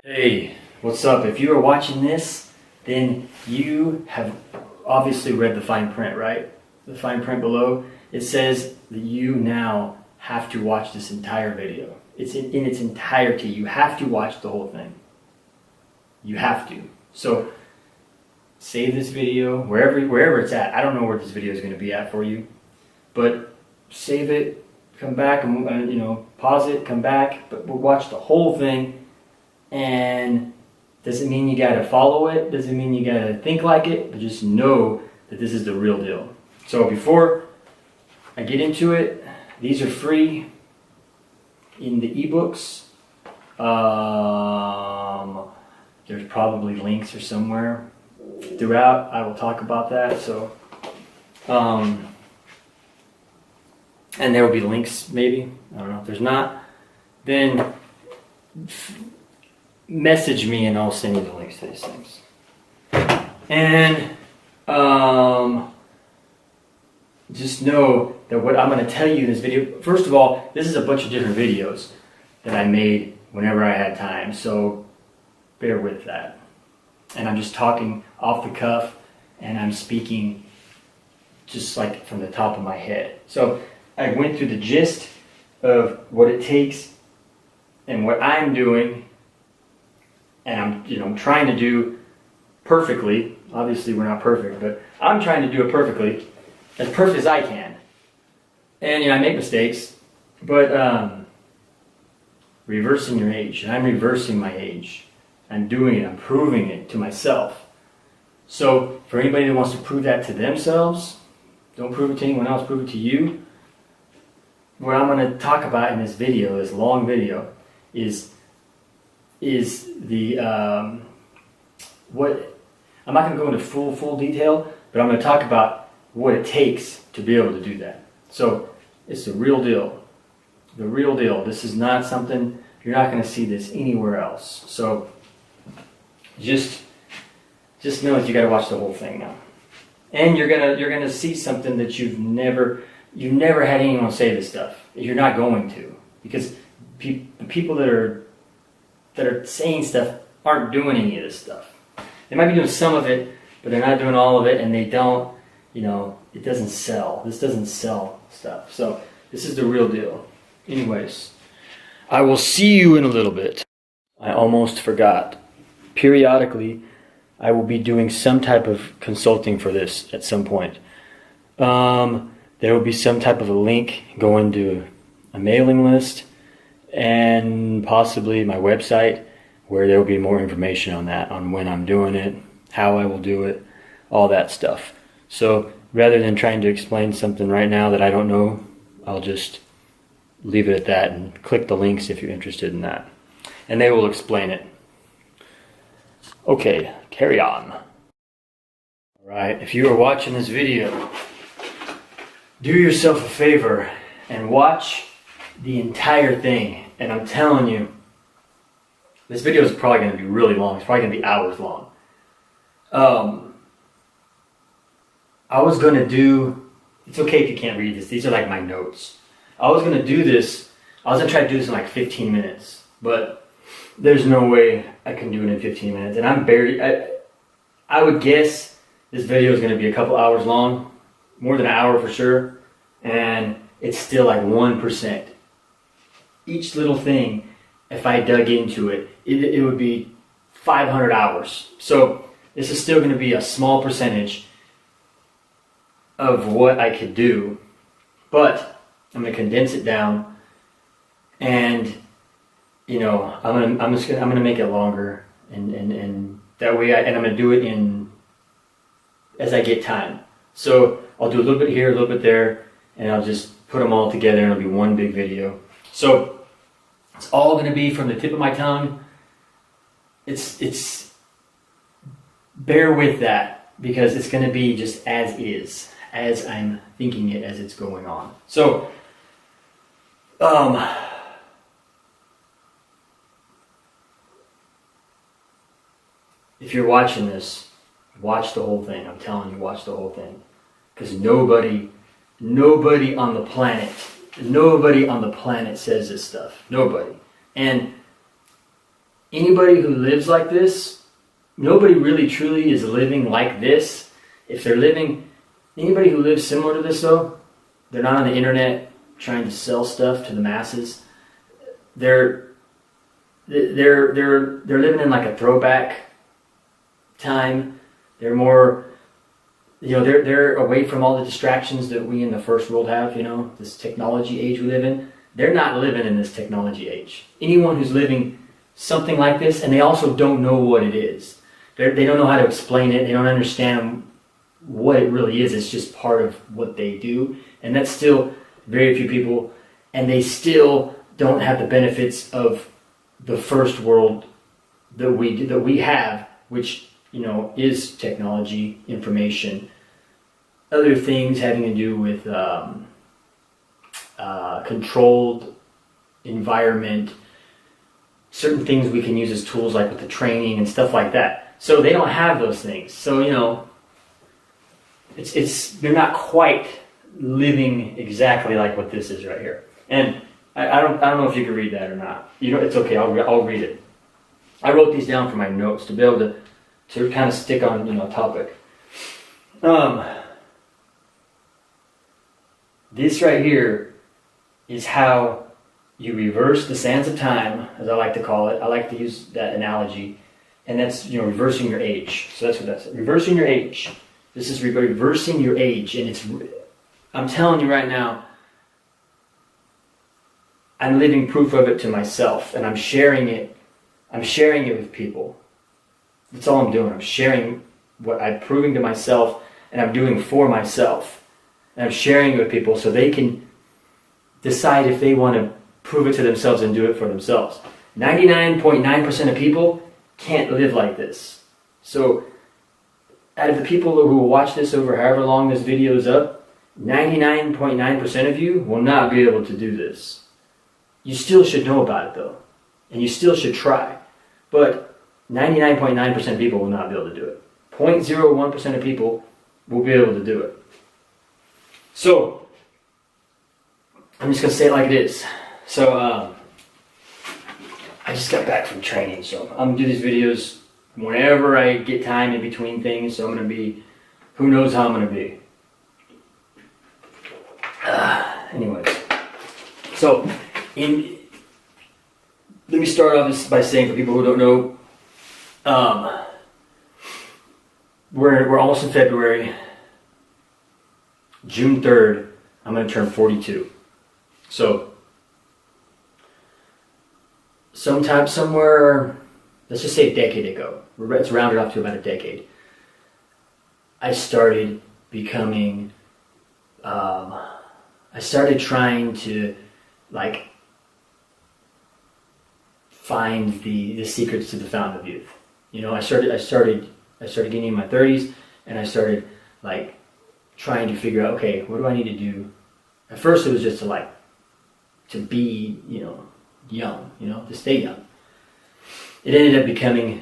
Hey, what's up? If you are watching this, then you have obviously read the fine print, right? The fine print below. It says that you now have to watch this entire video. It's in its entirety. You have to watch the whole thing. You have to. So save this video wherever it's at. I don't know where this video is going to be at for you, but save it, come back, and pause it, come back, but we'll watch the whole thing. And doesn't mean you gotta follow it, doesn't mean you gotta think like it, but just know that this is the real deal. So before I get into it, these are free in the ebooks. There's probably links or somewhere throughout. I will talk about that. So, and there will be links maybe. I don't know. If there's not, then message me and I'll send you the links to these things. And just know that what I'm going to tell you in this video, first of all, this is a bunch of different videos that I made whenever I had time, so bear with that. And I'm just talking off the cuff, and I'm speaking just like from the top of my head. So I went through the gist of what it takes and what I'm doing. And I'm trying to do perfectly. Obviously, we're not perfect, but I'm trying to do it perfectly, as perfect as I can. And I make mistakes, but reversing your age, and I'm reversing my age. I'm doing it. I'm proving it to myself. So, for anybody that wants to prove that to themselves, don't prove it to anyone else. Prove it to you. What I'm going to talk about in this video, this long video, is the what I'm not going to go into full detail, but I'm going to talk about what it takes to be able to do that. So it's the real deal. The real deal. This is not something, you're not going to see this anywhere else. So just know that you got to watch the whole thing now. And you're gonna see something that you've never had anyone say this stuff. You're not going to, because the people that are saying stuff aren't doing any of this stuff. They might be doing some of it, but they're not doing all of it, and they don't, it doesn't sell. This doesn't sell stuff. So this is the real deal. Anyways, I will see you in a little bit. I almost forgot. Periodically, I will be doing some type of consulting for this at some point. There will be some type of a link going to a mailing list, and possibly my website, where there will be more information on that, on when I'm doing it, how I will do it, all that stuff. So rather than trying to explain something right now that I don't know, I'll just leave it at that and click the links if you're interested in that. And they will explain it. Okay, carry on. Alright, if you are watching this video, do yourself a favor and watch the entire thing. And I'm telling you, this video is probably going to be really long. It's probably going to be hours long. I was going to do, it's okay if you can't read this. These are like my notes. I was going to do this. I was going to try to do this in like 15 minutes. But there's no way I can do it in 15 minutes. And I would guess this video is going to be a couple hours long. More than an hour for sure. And it's still like 1%. Each little thing, if I dug into it, it would be 500 hours. So this is still going to be a small percentage of what I could do, but I'm going to condense it down, and I'm going to make it longer, and that way I'm going to do it as I get time. So I'll do a little bit here, a little bit there, and I'll just put them all together, and it'll be one big video. So it's all going to be from the tip of my tongue. It's bear with that, because it's going to be just as is, as I'm thinking it as it's going on. So if you're watching this, watch the whole thing. I'm telling you, watch the whole thing, because nobody on the planet says this stuff. Nobody. And anybody who lives like this, nobody really truly is living like this. If they're living, anybody who lives similar to this though, they're not on the internet trying to sell stuff to the masses. They're living in like a throwback time. They're more, they're away from all the distractions that we in the first world have, this technology age we live in. They're not living in this technology age. Anyone who's living something like this, and they also don't know what it is. They don't know how to explain it. They don't understand what it really is. It's just part of what they do. And that's still very few people. And they still don't have the benefits of the first world that we have, which, is technology, information, other things having to do with controlled environment, certain things we can use as tools like with the training and stuff like that. So they don't have those things. So, they're not quite living exactly like what this is right here. And I don't know if you can read that or not. It's okay. I'll read it. I wrote these down for my notes to be able to kind of stick on topic. This right here is how you reverse the sands of time, as I like to call it. I like to use that analogy, and that's reversing your age. So that's what that's reversing your age. This is reversing your age, and I'm telling you right now, I'm living proof of it to myself, and I'm sharing it. I'm sharing it with people. That's all I'm doing. I'm sharing what I'm proving to myself, and I'm doing for myself. And I'm sharing it with people so they can decide if they want to prove it to themselves and do it for themselves. 99.9% of people can't live like this. So out of the people who will watch this over however long this video is up, 99.9% of you will not be able to do this. You still should know about it though, and you still should try. But 99.9% of people will not be able to do it. 0.01% of people will be able to do it. So, I'm just going to say it like it is. So, I just got back from training, so I'm going to do these videos whenever I get time in between things. So I'm going to be, who knows how I'm going to be. Anyways, so let me start off by saying, for people who don't know, we're almost in February. June 3rd, I'm going to turn 42. So, somewhere, let's just say a decade ago, it's rounded off to about a decade, I started becoming, I started trying to, find the secrets to the fountain of youth. I started getting in my 30s, and I started, trying to figure out, okay, what do I need to do? At first, it was just to be, young, to stay young. It ended up becoming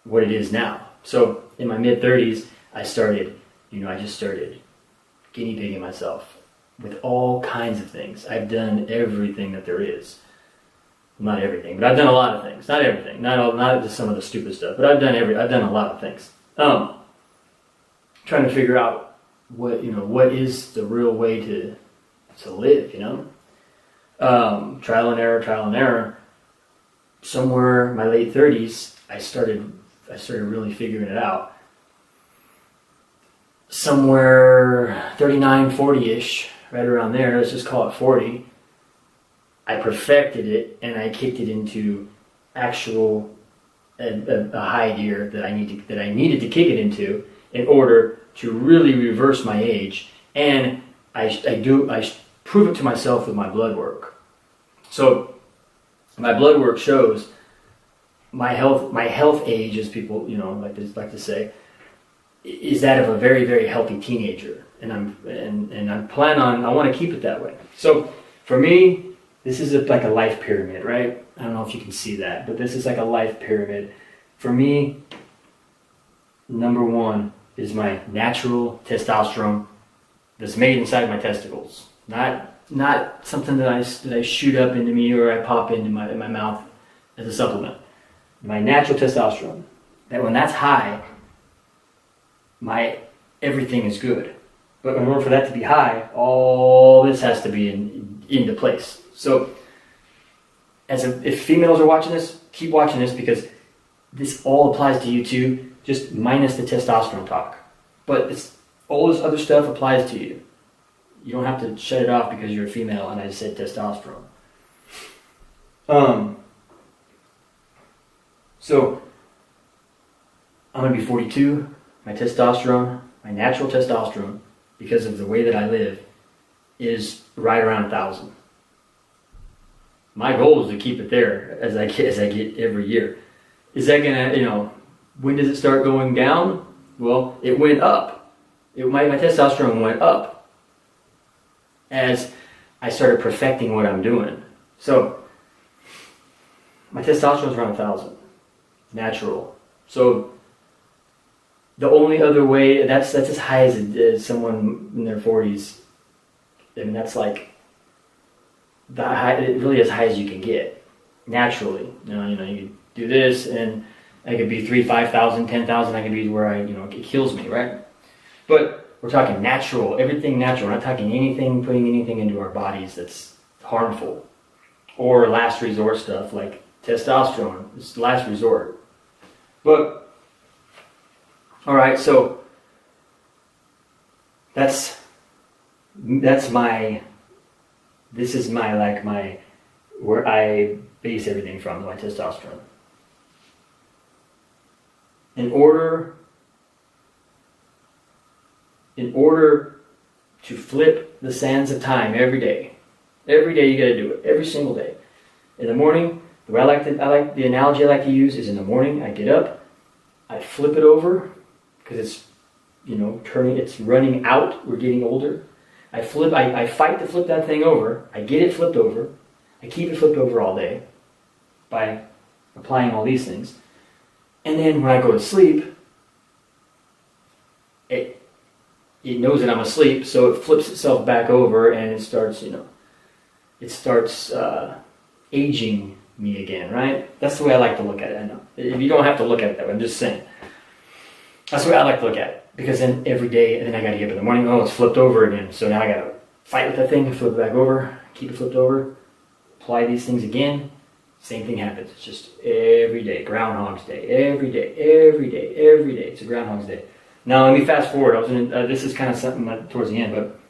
what it is now. So in my mid-30s, I started, I just started guinea pigging myself with all kinds of things. I've done everything that there is. Not everything, but I've done a lot of things. Not everything, not just some of the stupid stuff, but I've done a lot of things. Trying to figure out what is the real way to live, trial and error. Somewhere in my late 30s, I started really figuring it out. Somewhere 39, 40-ish, right around there, let's just call it 40, I perfected it, and I kicked it into actual a high gear that I needed to kick it into in order to really reverse my age, and I prove it to myself with my blood work. So my blood work shows my health age, as people like to say, is that of a very, very healthy teenager, and I want to keep it that way. So for me, this is like a life pyramid, right? I don't know if you can see that, but this is like a life pyramid. For me, number one is my natural testosterone that's made inside my testicles. Not something that I shoot up into me or I pop into my mouth as a supplement. my natural testosterone. That when that's high, my everything is good. But in order for that to be high, all this has to be into place. So, if females are watching this, keep watching this because this all applies to you too, just minus the testosterone talk. But all this other stuff applies to you. You don't have to shut it off because you're a female and I just said testosterone. So, I'm going to be 42. My testosterone, my natural testosterone, because of the way that I live, is right around 1,000. My goal is to keep it there as I get every year. Is that gonna, when does it start going down? Well, it went up. My testosterone went up as I started perfecting what I'm doing. So my testosterone is around 1,000, natural. So the only other way, that's as high as someone in their 40s. I mean, that's like it really as high as you can get naturally. You do this and I could be 3,000, 5,000, 10,000. I could be where it kills me, right? But we're talking natural, everything natural. We're not talking putting anything into our bodies that's harmful or last resort stuff like testosterone. It's last resort. But all right, so this is my where I base everything from, my testosterone. In order to flip the sands of time every day you gotta do it, every single day. In the morning, the way the analogy I like to use is in the morning, I get up, I flip it over, because it's, it's running out, we're getting older. I fight to flip that thing over. I get it flipped over. I keep it flipped over all day by applying all these things. And then when I go to sleep, it knows that I'm asleep, so it flips itself back over and it starts, aging me again, right? That's the way I like to look at it. I know. If you don't have to look at it that way, I'm just saying. That's the way I like to look at it. Because then every day, and then I got to get up in the morning, it's flipped over again. So now I got to fight with that thing, flip it back over, keep it flipped over, apply these things again. Same thing happens. It's just every day, Groundhog's Day, every day. It's a Groundhog's Day. Now let me fast forward. This is kind of something towards the end, but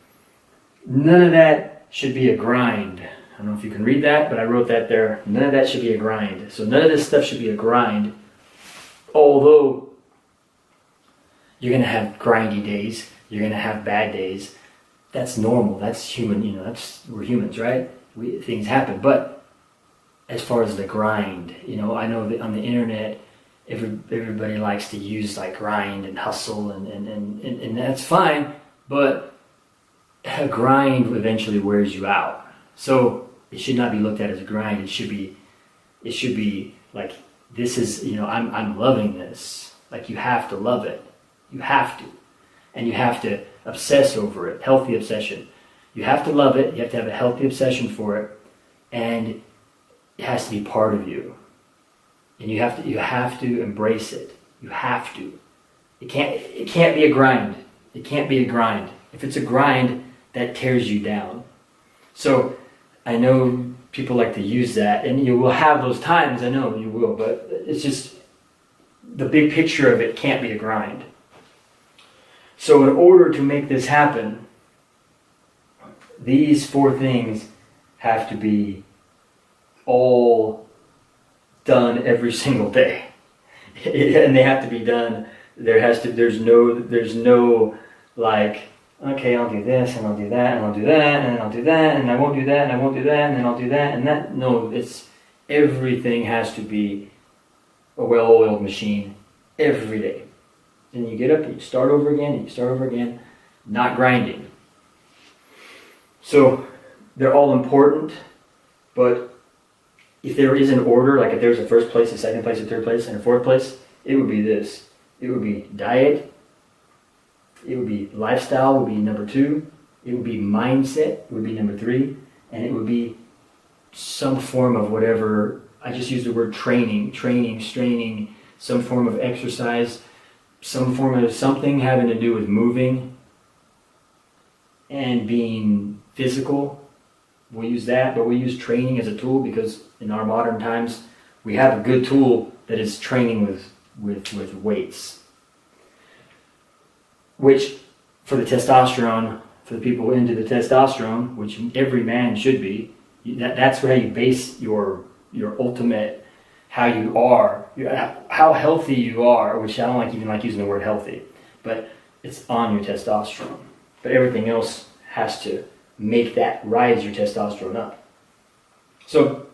none of that should be a grind. I don't know if you can read that, but I wrote that there. None of that should be a grind. So none of this stuff should be a grind, although you're going to have grindy days. You're going to have bad days. That's normal. That's human. We're humans, right? Things happen. But as far as the grind, I know that on the internet, everybody likes to use like grind and hustle, and that's fine. But a grind eventually wears you out. So it should not be looked at as a grind. It should be like, this is, I'm loving this. Like, you have to love it. You have to. And you have to obsess over it. Healthy obsession. You have to love it. You have to have a healthy obsession for it. And it has to be part of you. And you have to embrace it. You have to. It can't be a grind. It can't be a grind. If it's a grind, that tears you down. So I know people like to use that, and you will have those times, I know you will, but it's just the big picture of it can't be a grind. So in order to make this happen, these 4 things have to be all done every single day. And they have to be done, there's no like, okay, I'll do this, and I'll do that, and I'll do that, and I'll do that, and I won't do that, and I won't do that, and then I'll do that, and that. No, everything has to be a well-oiled machine every day. And you get up, and you start over again, not grinding. So they're all important, but if there is an order, like if there's a first place, a second place, a third place, and a fourth place, it would be this. It would be diet. It would be lifestyle would be number 2. It would be mindset would be number 3. And it would be some form of whatever I just use the word training, straining, some form of exercise, some form of something having to do with moving and being physical. We'll use that, but we use training as a tool because in our modern times, we have a good tool that is training with weights. Which, for the testosterone, for the people into the testosterone, which every man should be, that's where you base your ultimate, how you are, how healthy you are, which I don't even like using the word healthy, but it's on your testosterone. But everything else has to make that rise your testosterone up. So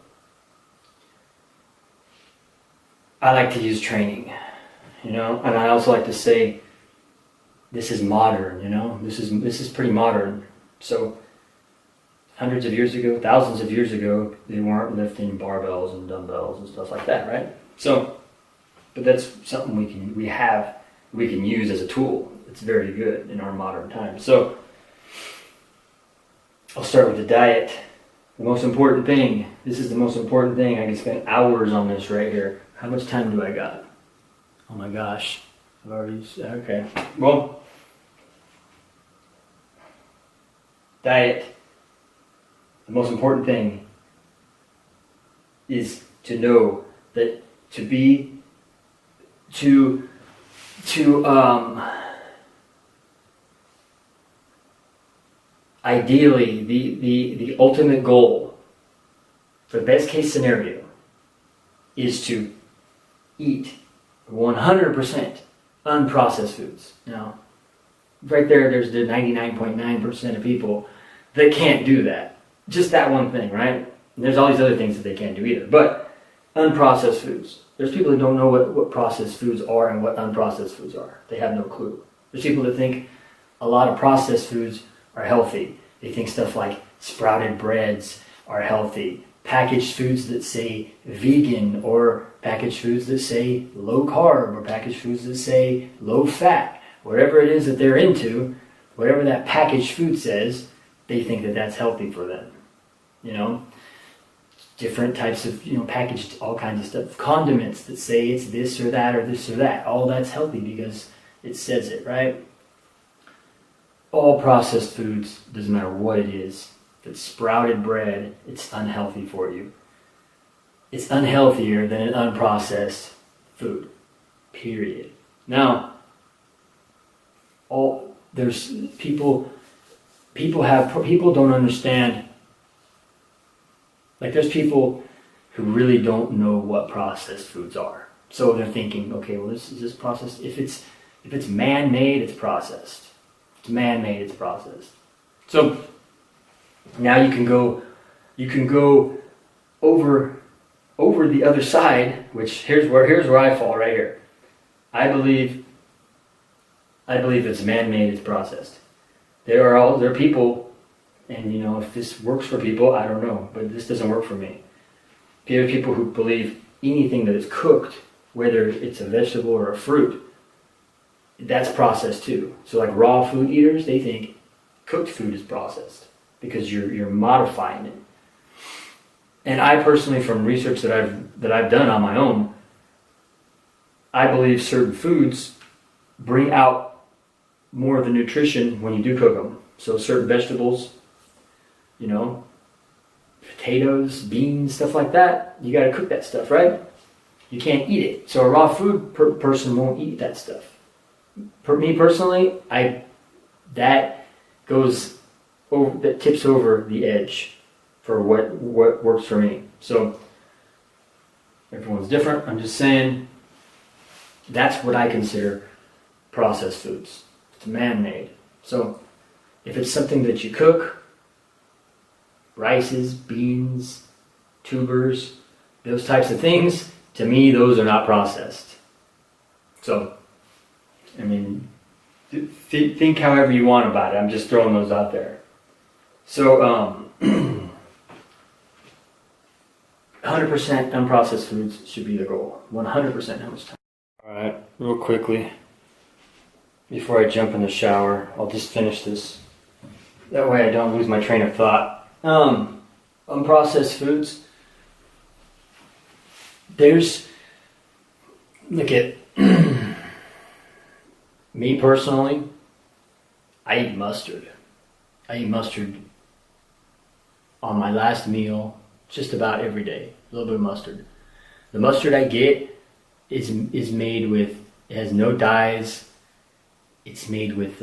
I like to use training, and I also like to say this is modern, this is pretty modern. So hundreds of years ago, thousands of years ago, they weren't lifting barbells and dumbbells and stuff like that, right? So, but that's something we can use as a tool. It's very good in our modern times. So I'll start with the diet. The most important thing, this is the most important thing. I can spend hours on this right here. How much time do I got? Oh my gosh. I've already, okay. Well, diet, the most important thing is to know that ideally, the ultimate goal for the best case scenario is to eat 100% unprocessed foods. Now, right there's the 99.9% of people that can't do that. Just that one thing, right? And there's all these other things that they can't do either. But unprocessed foods. There's people that don't know what processed foods are and what unprocessed foods are. They have no clue. There's people that think a lot of processed foods are healthy. They think stuff like sprouted breads are healthy. Packaged foods that say vegan, or packaged foods that say low carb, or packaged foods that say low fat. Whatever it is that they're into, whatever that packaged food says, they think that that's healthy for them. Different types of, packaged, all kinds of stuff. Condiments that say it's this or that or this or that. All that's healthy because it says it, right? All processed foods, doesn't matter what it is. If it's sprouted bread, it's unhealthy for you. It's unhealthier than an unprocessed food, period. Now, there's people don't understand. Like, there's people who really don't know what processed foods are. So they're thinking, okay, well, is this processed? If it's man-made, it's processed. If it's man-made, it's processed. So now you can go over the other side, which here's where I fall right here. I believe it's man-made, it's processed. There are people, and if this works for people, I don't know, but this doesn't work for me. There are people who believe anything that is cooked, whether it's a vegetable or a fruit, that's processed too. So like raw food eaters, they think cooked food is processed because you're modifying it. And I personally, from research that I've done on my own, I believe certain foods bring out more of the nutrition when you do cook them. So certain vegetables, potatoes, beans, stuff like that, you got to cook that stuff, right? You can't eat it. So a raw food person won't eat that stuff. For me personally, that tips over the edge for what works for me. So everyone's different. I'm just saying that's what I consider processed foods. It's man-made. So if it's something that you cook, rices, beans, tubers, those types of things, to me, those are not processed. So, think however you want about it. I'm just throwing those out there. So, 100% unprocessed foods should be the goal. 100%. How much time? All right, real quickly, before I jump in the shower, I'll just finish this. That way I don't lose my train of thought. Unprocessed foods. look at me personally, I eat mustard. I eat mustard on my last meal just about every day. A little bit of mustard. The mustard I get is made with, it has no dyes. It's made with,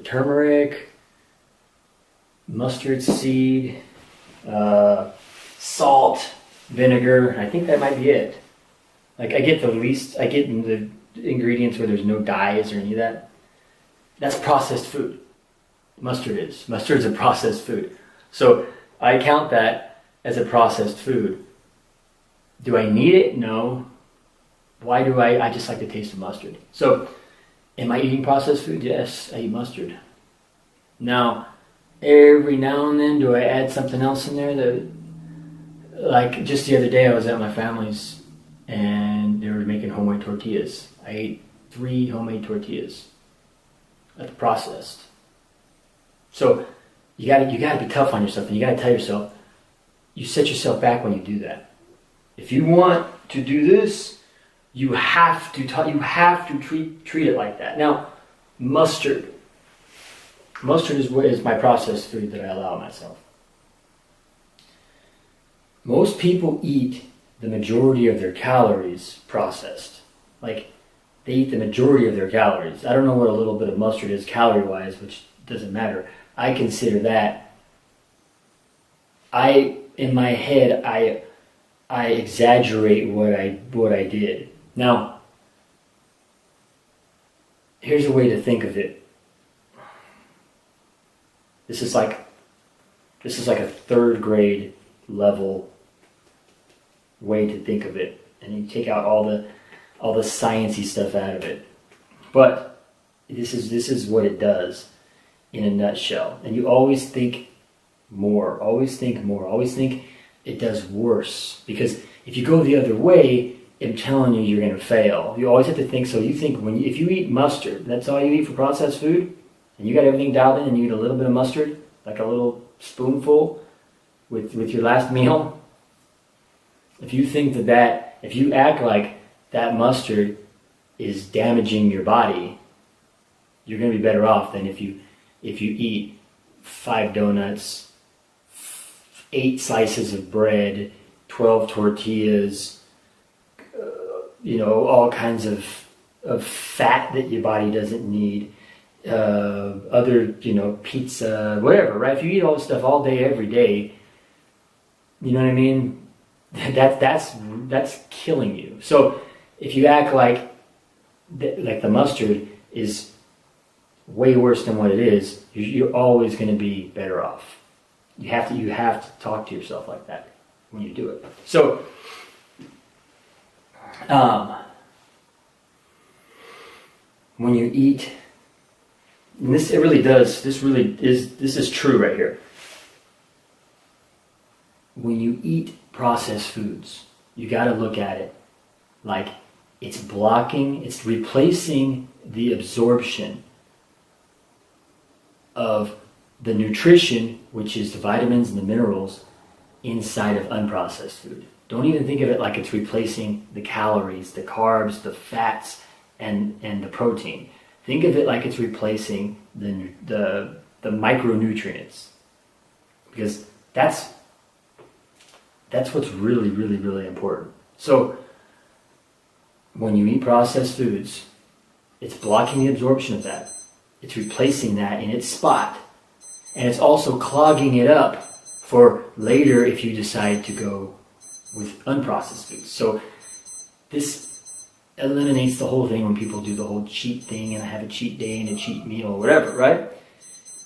turmeric, mustard seed, salt, vinegar. I think that might be it. Like I get the ingredients where there's no dyes or any of that. That's processed food. Mustard's a processed food. So I count that as a processed food. Do I need it? No. Why do I just like the taste of mustard. So am I eating processed food? Yes, I eat mustard. Now, every now and then, do I add something else in there? Like just the other day, I was at my family's and they were making homemade tortillas. I ate 3 homemade tortillas. That's processed. So you gotta be tough on yourself, and you gotta tell yourself, you set yourself back when you do that. If you want to do this, you have to treat it like that. Now, mustard is my processed food that I allow myself. Most people eat the majority of their calories processed. Like, they eat the majority of their calories. I don't know what a little bit of mustard is calorie-wise, which doesn't matter. I consider that. In my head, I exaggerate what I did. Now, here's a way to think of it. This is like a 3rd grade level way to think of it, and you take out all the sciencey stuff out of it. But this is what it does in a nutshell. And you always think more. Always think it does worse, because if you go the other way, I'm telling you, you're going to fail. You always have to think. So you think if you eat mustard, that's all you eat for processed food, and you got everything dialed in, and you eat a little bit of mustard, like a little spoonful, with your last meal. If you think if you act like that mustard is damaging your body, you're going to be better off than if you eat 5 donuts, 8 slices of bread, 12 tortillas, all kinds of fat that your body doesn't need, pizza, whatever, right? If you eat all this stuff all day, every day, you know what I mean? That's killing you. So if you act like the mustard is way worse than what it is, you're always going to be better off. You have to talk to yourself like that when you do it. So, when you eat, and this is true right here. When you eat processed foods, you got to look at it like it's replacing the absorption of the nutrition, which is the vitamins and the minerals, inside of unprocessed food. Don't even think of it like it's replacing the calories, the carbs, the fats, and the protein. Think of it like it's replacing the micronutrients, because that's what's really, really, really important. So when you eat processed foods, it's blocking the absorption of that. It's replacing that in its spot. And it's also clogging it up for later if you decide to go with unprocessed foods. So this eliminates the whole thing when people do the whole cheat thing and have a cheat day and a cheat meal or whatever, right?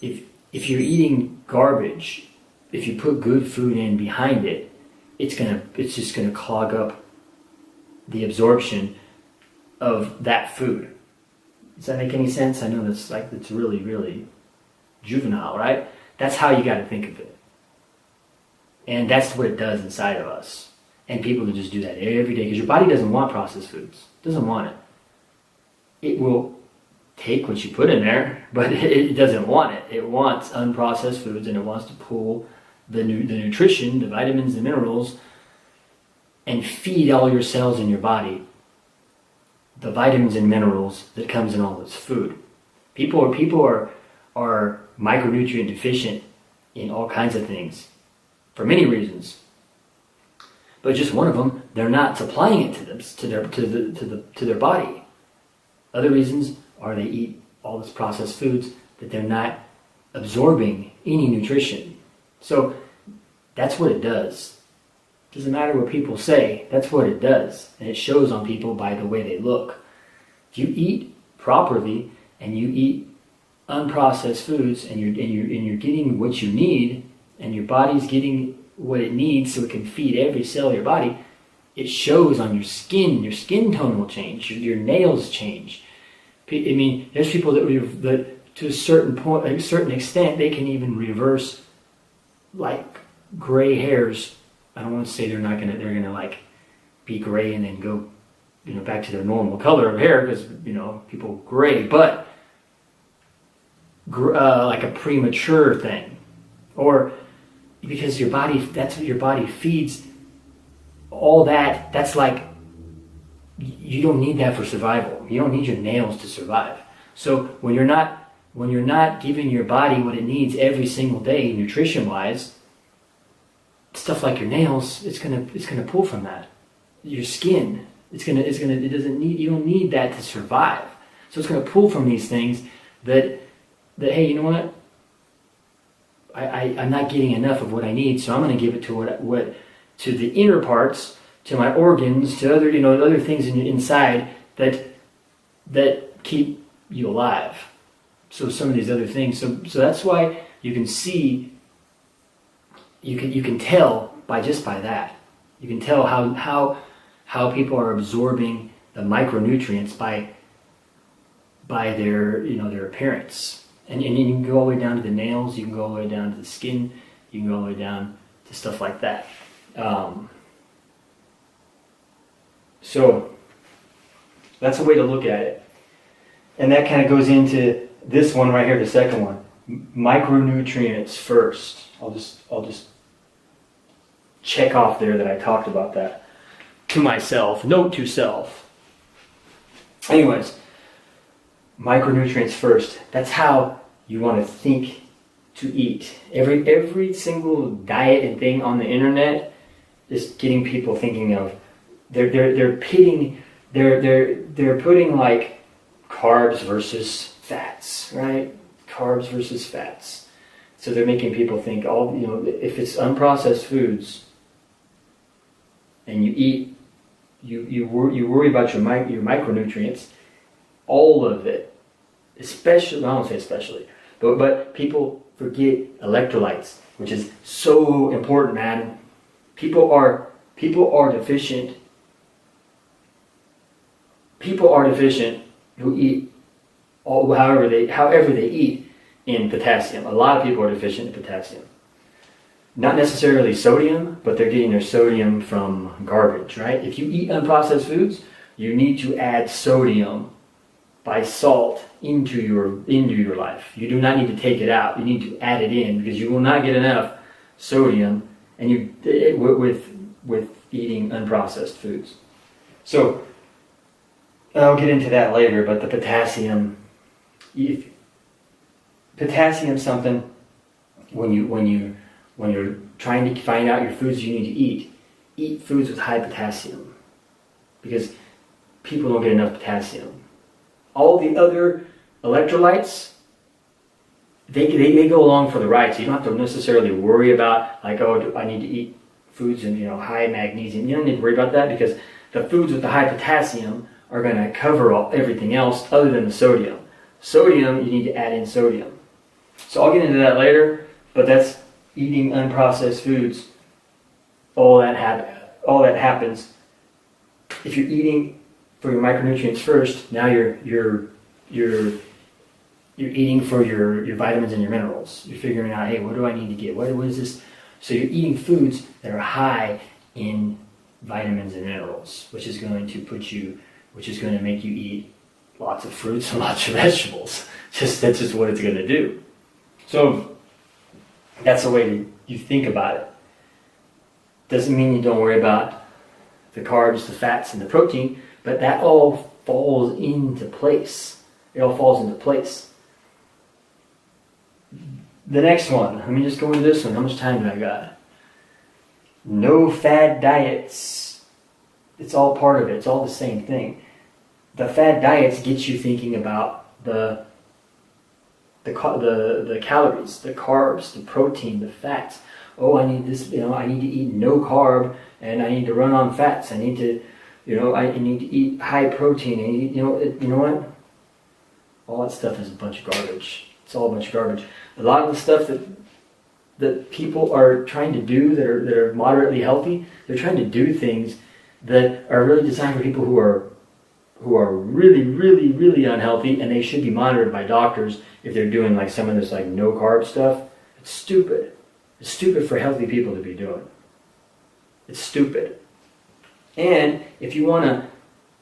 If you're eating garbage, if you put good food in behind it, it's just gonna clog up the absorption of that food. Does that make any sense? I know it's really, really juvenile, right? That's how you got to think of it. And that's what it does inside of us. And people can just do that every day, because your body doesn't want processed foods. It doesn't want it. It will take what you put in there, but it doesn't want it. It wants unprocessed foods, and it wants to pull the nutrition, the vitamins, the minerals and feed all your cells in your body the vitamins and minerals that comes in all this food. People are micronutrient deficient in all kinds of things for many reasons. But just one of them, they're not supplying it to their body. Other reasons are they eat all this processed foods that they're not absorbing any nutrition. So that's what it does. Doesn't matter what people say, that's what it does. And it shows on people by the way they look. If you eat properly and you eat unprocessed foods and you're getting what you need and your body's getting what it needs so it can feed every cell of your body, it shows on your skin. Your skin tone will change. Your nails change. I mean, there's people that to a certain point, a certain extent, they can even reverse like gray hairs. I don't want to say they're gonna like be gray and then go, back to their normal color of hair because people gray, but like a premature thing, or because your body, that's what your body feeds. All that, that's like, you don't need that for survival. You don't need your nails to survive. So when you're not giving your body what it needs every single day, nutrition-wise, stuff like your nails, it's gonna pull from that. Your skin, you don't need that to survive. So it's gonna pull from these things that hey, you know what? I'm not getting enough of what I need, so I'm gonna give it to to the inner parts, to my organs, to other things inside that keep you alive. So some of these other things. So that's why you can see. You can tell by that. You can tell how people are absorbing the micronutrients by their appearance. And you can go all the way down to the nails. You can go all the way down to the skin. You can go all the way down to stuff like that. So that's a way to look at it. And that kind of goes into this one right here, the second one. Micronutrients first. I'll just check off there that I talked about that. To myself, note to self. Anyways, micronutrients first. That's how you want to think to eat. Every single diet and thing on the internet is getting people thinking of they're putting like carbs versus fats, right? Carbs versus fats. So they're making people think if it's unprocessed foods and you eat, you worry about your micronutrients, all of it, especially, I don't say especially, but people forget electrolytes, which is so important, man. People are deficient. People are deficient who eat however they eat in potassium. A lot of people are deficient in potassium. Not necessarily sodium, but they're getting their sodium from garbage, right? If you eat unprocessed foods, you need to add sodium by salt into your life. You do not need to take it out. You need to add it in because you will not get enough sodium with eating unprocessed foods. So I'll get into that later, but the potassium, something when you're trying to find out your foods you need to eat foods with high potassium because people don't get enough potassium. All the other electrolytes, they go along for the ride, so you don't have to necessarily worry about I need to eat foods and high magnesium. You don't need to worry about that because the foods with the high potassium are going to cover everything else other than the sodium. Sodium, you need to add in sodium. So I'll get into that later, but that's eating unprocessed foods. All that happens. If you're eating for your micronutrients first, now you're eating for your vitamins and your minerals. You're figuring out, hey, what do I need to get? What is this? So you're eating foods that are high in vitamins and minerals, which is going to make you eat lots of fruits and lots of vegetables. That's just what it's going to do. So that's the way you think about it. Doesn't mean you don't worry about the carbs, the fats, and the protein, but that all falls into place. It all falls into place. The next one, let me just go into this one. How much time do I got? No fad diets. It's all part of it. It's all the same thing. The fad diets get you thinking about the calories, the carbs, the protein, the fats. Oh, I need this, I need to eat no carb, and I need to run on fats. I need to, I need to eat high protein. I need, you know what? All that stuff is a bunch of garbage. It's all a bunch of garbage. A lot of the stuff that people are trying to do that are moderately healthy, they're trying to do things that are really designed for people who are really, really, really unhealthy, and they should be monitored by doctors if they're doing like some of this like no carb stuff. It's stupid. It's stupid for healthy people to be doing. It's stupid. And if you want to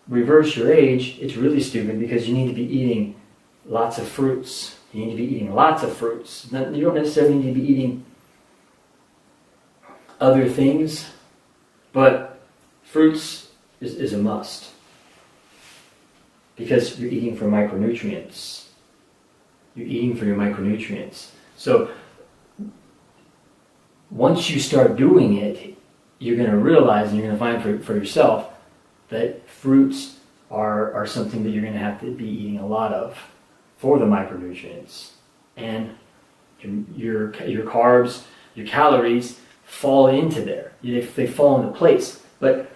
reverse your age, it's really stupid because you need to be eating lots of fruits. You need to be eating lots of fruits. You don't necessarily need to be eating other things, but fruits is a must. Because you're eating for micronutrients. You're eating for your micronutrients. So once you start doing it, you're going to realize and you're going to find for yourself that fruits are something that you're going to have to be eating a lot of for the micronutrients. And your carbs, your calories fall into there. They fall into place. But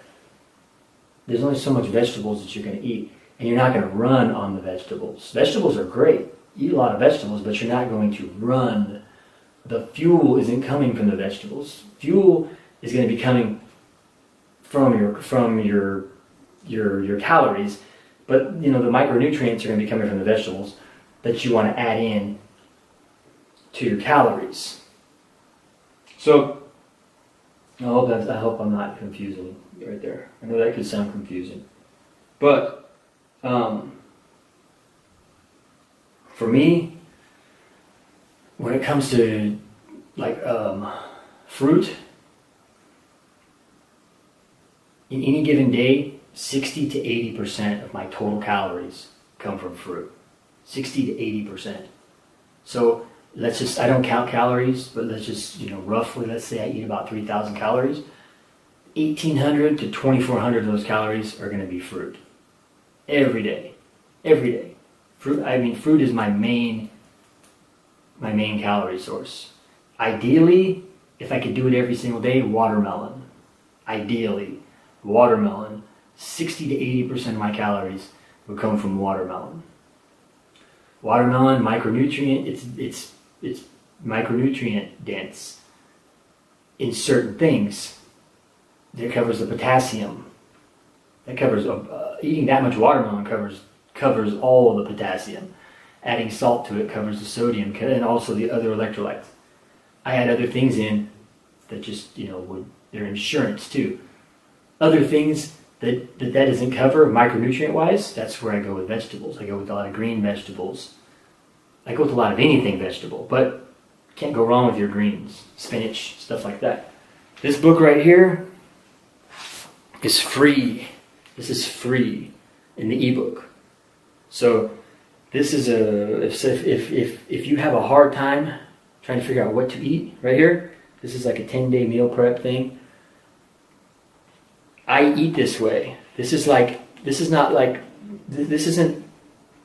there's only so much vegetables that you're going to eat. And you're not going to run on the vegetables. Vegetables are great. Eat a lot of vegetables, but you're not going to run. The fuel isn't coming from the vegetables. Fuel is going to be coming from your calories, but the micronutrients are going to be coming from the vegetables that you want to add in to your calories. So I hope I'm not confusing right there. I know that could sound confusing, but for me, when it comes to like fruit, in any given day, 60 to 80% of my total calories come from fruit. 60 to 80%. So I don't count calories, but let's just, roughly, let's say I eat about 3,000 calories. 1,800 to 2,400 of those calories are going to be fruit. Every day. Fruit is my main calorie source. Ideally, if I could do it every single day, watermelon. Ideally, watermelon. 60 to 80% of my calories would come from watermelon. Watermelon, micronutrient, it's micronutrient dense in certain things. It covers the potassium. That covers eating that much watermelon covers all of the potassium. Adding salt to it covers the sodium and also the other electrolytes. I add other things in that just they're insurance too. Other things that doesn't cover micronutrient wise, that's where I go with vegetables. I go with a lot of green vegetables. I go with a lot of anything vegetable, but can't go wrong with your greens, spinach, stuff like that. This book right here is free. This is free in the ebook. So this is if you have a hard time trying to figure out what to eat right here, this is like a 10-day meal prep thing. I eat this way. This isn't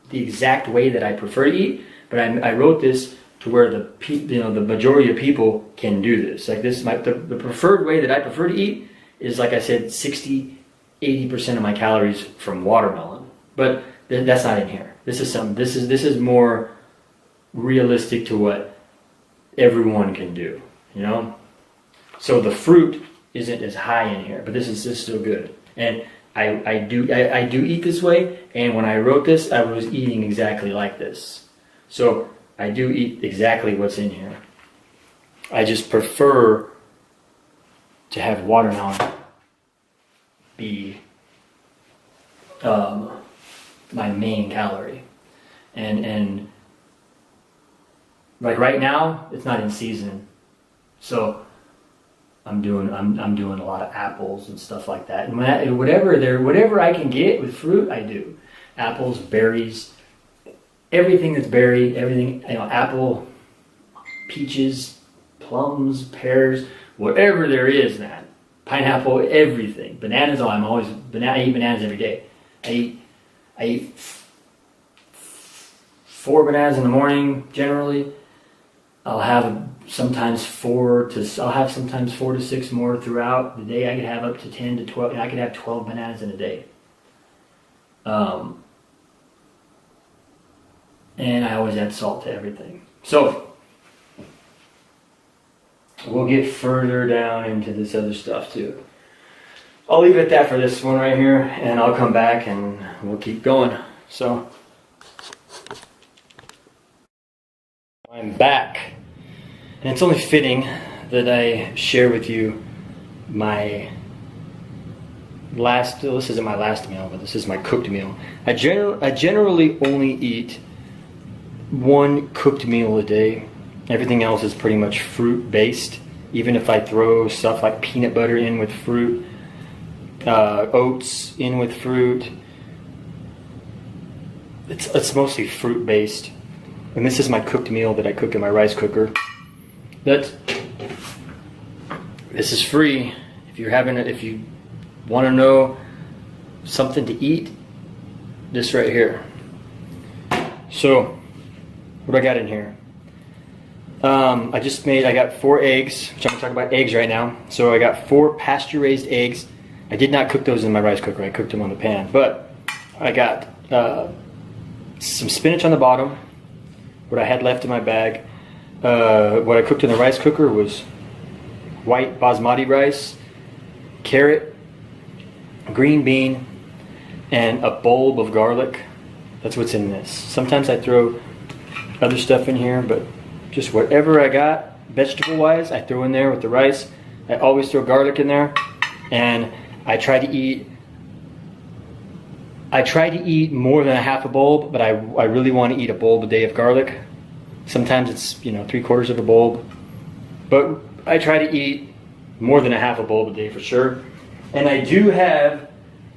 the exact way that I prefer to eat, but I wrote this to where the majority of people can do this. Like this, the preferred way that I prefer to eat is, like I said, 60-80% of my calories from watermelon. But that's not in here. This is more realistic to what everyone can do. So the fruit isn't as high in here, but this is still good. And I do eat this way. And when I wrote this, I was eating exactly like this. So I do eat exactly what's in here. I just prefer to have watermelon be my main calorie. And like right now, it's not in season. So I'm doing a lot of apples and stuff like that. And whatever I can get with fruit, I do. Apples, berries, everything that's berry, everything, apple, peaches, plums, pears, whatever there is, man. Pineapple, everything. Bananas, I eat bananas every day. I eat 4 bananas in the morning generally. I'll have sometimes 4 to 6 more throughout the day. I could have up to 10 to 12. I could have 12 bananas in a day. And I always add salt to everything. So we'll get further down into this other stuff too. I'll leave it at that for this one right here, and I'll come back and we'll keep going. So I'm back, and it's only fitting that I share with you my last, this isn't my last meal, but this is my cooked meal. I generally only eat 1 cooked meal a day. Everything else is pretty much fruit based. Even if I throw stuff like peanut butter in with fruit, oats in with fruit, it's mostly fruit based. And this is my cooked meal that I cook in my rice cooker. This is free. If you want to know something to eat, this right here. So what I got in here? I got 4 eggs, which I'm going to talk about eggs right now. So I got 4 pasture raised eggs. I did not cook those in my rice cooker. I cooked them on the pan. But I got some spinach on the bottom, what I had left in my bag. What I cooked in the rice cooker was white basmati rice, carrot, green bean, and a bulb of garlic. That's what's in this. Sometimes I throw other stuff in here, but just whatever I got, vegetable-wise, I throw in there with the rice. I always throw garlic in there, and I try to eat more than a half a bulb, but I really want to eat a bulb a day of garlic. Sometimes it's 3/4 of a bulb, but I try to eat more than a half a bulb a day for sure. And I do have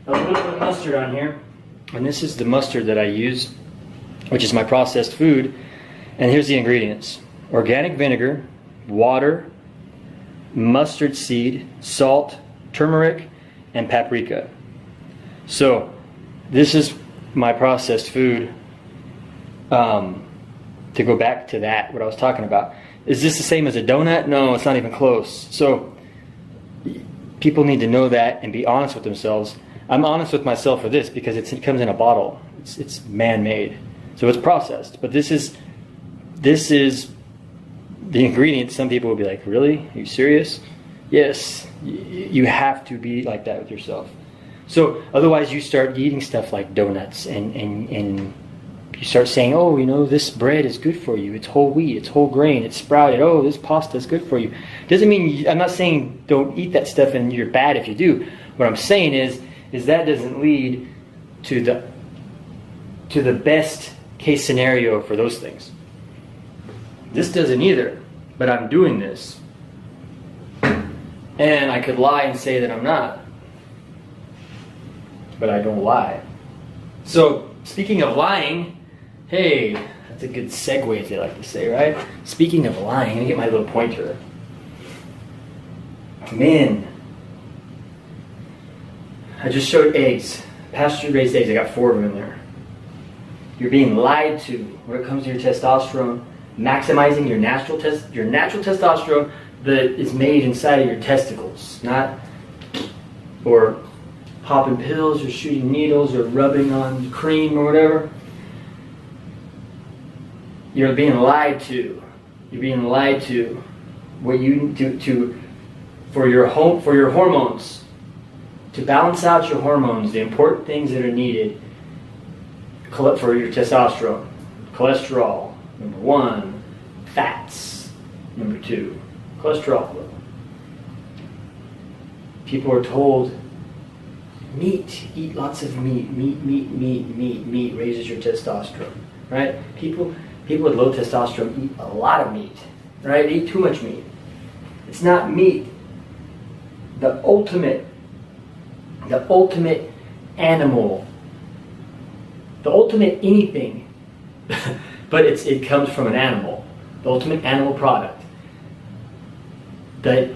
a little bit of mustard on here, and this is the mustard that I use, which is my processed food. And here's the ingredients: organic vinegar, water, mustard seed, salt, turmeric, and paprika. So this is my processed food. To go back to that, what I was talking about. Is this the same as a donut? No, it's not even close. So people need to know that and be honest with themselves. I'm honest with myself for this because it comes in a bottle. It's man-made. So it's processed. But this is the ingredient. Some people will be like, really? Are you serious? Yes. You have to be like that with yourself. So otherwise you start eating stuff like donuts and you start saying, oh, this bread is good for you. It's whole wheat, it's whole grain, it's sprouted. Oh, this pasta is good for you. Doesn't mean, I'm not saying don't eat that stuff and you're bad if you do. What I'm saying is that doesn't lead to the best case scenario for those things. This doesn't either, but I'm doing this. And I could lie and say that I'm not. But I don't lie. So, speaking of lying, hey, that's a good segue, as they like to say, right? Speaking of lying, I'm going to get my little pointer. Men. I just showed eggs. Pasture-raised eggs. I got 4 of them in there. You're being lied to when it comes to your testosterone. Maximizing your natural testosterone that is made inside of your testicles. Not, or popping pills or shooting needles or rubbing on cream or whatever. You're being lied to. You're being lied to. What you do for your hormones, to balance out your hormones, the important things that are needed for your testosterone. Cholesterol, number 1. Fats, number 2. Cholesterol level. People are told, meat, eat lots of meat. Meat raises your testosterone, right? People with low testosterone eat a lot of meat, right? Eat too much meat. It's not meat the ultimate animal, the ultimate anything, but it comes from an animal, the ultimate animal product that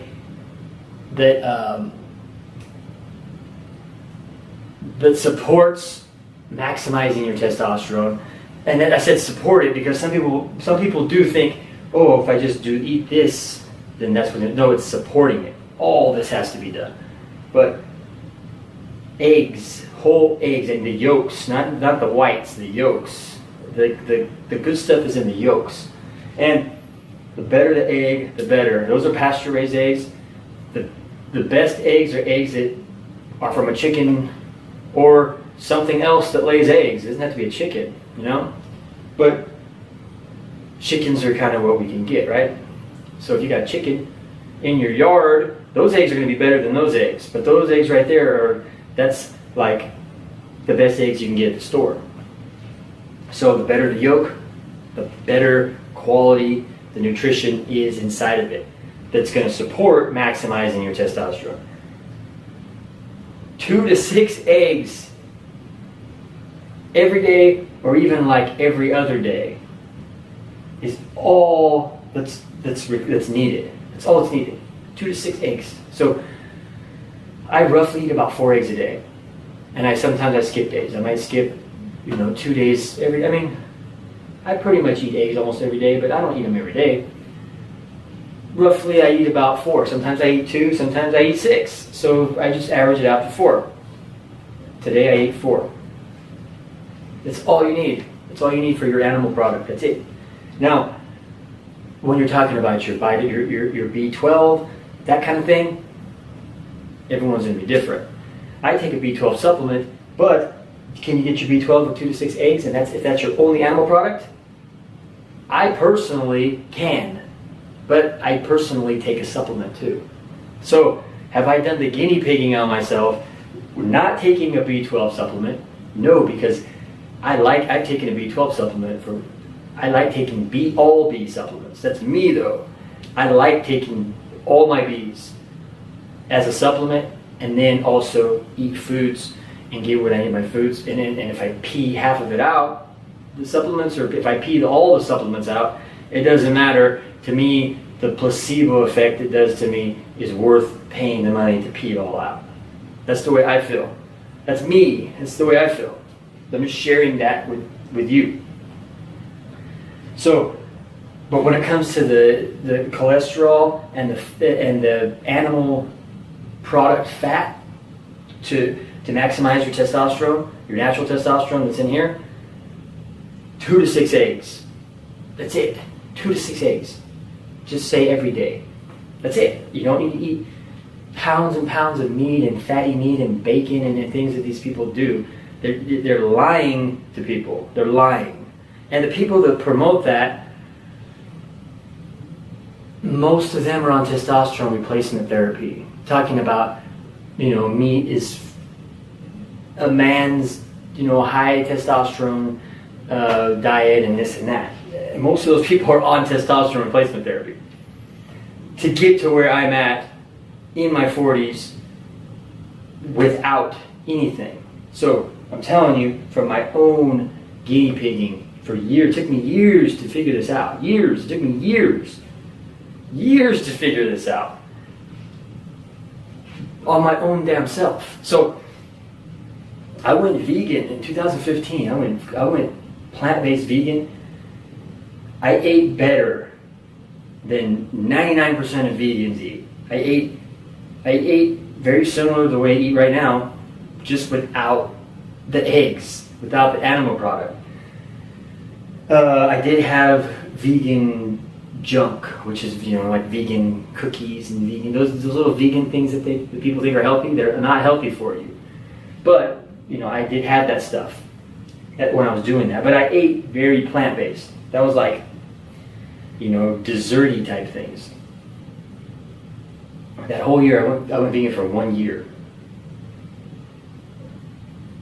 supports maximizing your testosterone. And then I said support it because some people do think, oh, if I just eat this, then that's when no, it's supporting it. All this has to be done. But eggs, whole eggs, and the yolks, not the whites, the yolks. The good stuff is in the yolks. And the better the egg, the better. Those are pasture raised eggs. The best eggs are eggs that are from a chicken or something else that lays eggs. It doesn't have to be a chicken, you know? But chickens are kind of what we can get, right? So if you got chicken in your yard, those eggs are going to be better than those eggs. But those eggs right there that's like the best eggs you can get at the store. So the better the yolk, the better quality the nutrition is inside of it. That's going to support maximizing your testosterone. 2 to 6 eggs every day, or even like every other day, is all that's needed. That's all that's needed. 2 to 6 eggs. So I roughly eat about 4 eggs a day, and sometimes I skip days. I might skip, 2 days every. I pretty much eat eggs almost every day, but I don't eat them every day. Roughly, I eat about 4. Sometimes I eat 2. Sometimes I eat 6. So I just average it out to 4. Today I ate 4. That's all you need. That's all you need for your animal product. That's it. Now, when you're talking about your B12, that kind of thing, everyone's going to be different. I take a B12 supplement, but can you get your B12 with 2 to 6 eggs? And if that's your only animal product? I personally can, but I personally take a supplement too. So have I done the guinea pigging on myself, not taking a B12 supplement? No, because I've taken a B12 supplement I like taking all B supplements. That's me though. I like taking all my Bs as a supplement, and then also eat foods and get what I need in my foods. And if I pee half of it out, the supplements, or if I pee all the supplements out, it doesn't matter. To me, the placebo effect it does to me is worth paying the money to pee it all out. That's the way I feel. That's me. That's the way I feel. I'm just sharing that with you. So, but when it comes to the cholesterol and the animal product fat to maximize your testosterone, your natural testosterone that's in here, 2 to 6 eggs. That's it. 2 to 6 eggs. Just say every day. That's it. You don't need to eat pounds and pounds of meat and fatty meat and bacon and things that these people do. They're lying to people. They're lying. And the people that promote that, most of them are on testosterone replacement therapy. Talking about, meat is a man's, high testosterone diet and this and that. Most of those people are on testosterone replacement therapy. To get to where I'm at in my 40s without anything. So I'm telling you, from my own guinea pigging for years, it took me years to figure this out. Years. It took me years to figure this out. On my own damn self. So I went vegan in 2015. I went plant-based vegan. I ate better than 99% of vegans eat. I ate very similar to the way I eat right now, just without the eggs, without the animal product. I did have vegan junk, which is like vegan cookies and vegan those little vegan things that people think are healthy. They're not healthy for you. But I did have that stuff when I was doing that. But I ate very plant-based. That was like desserty type things. That whole year I went vegan for 1 year.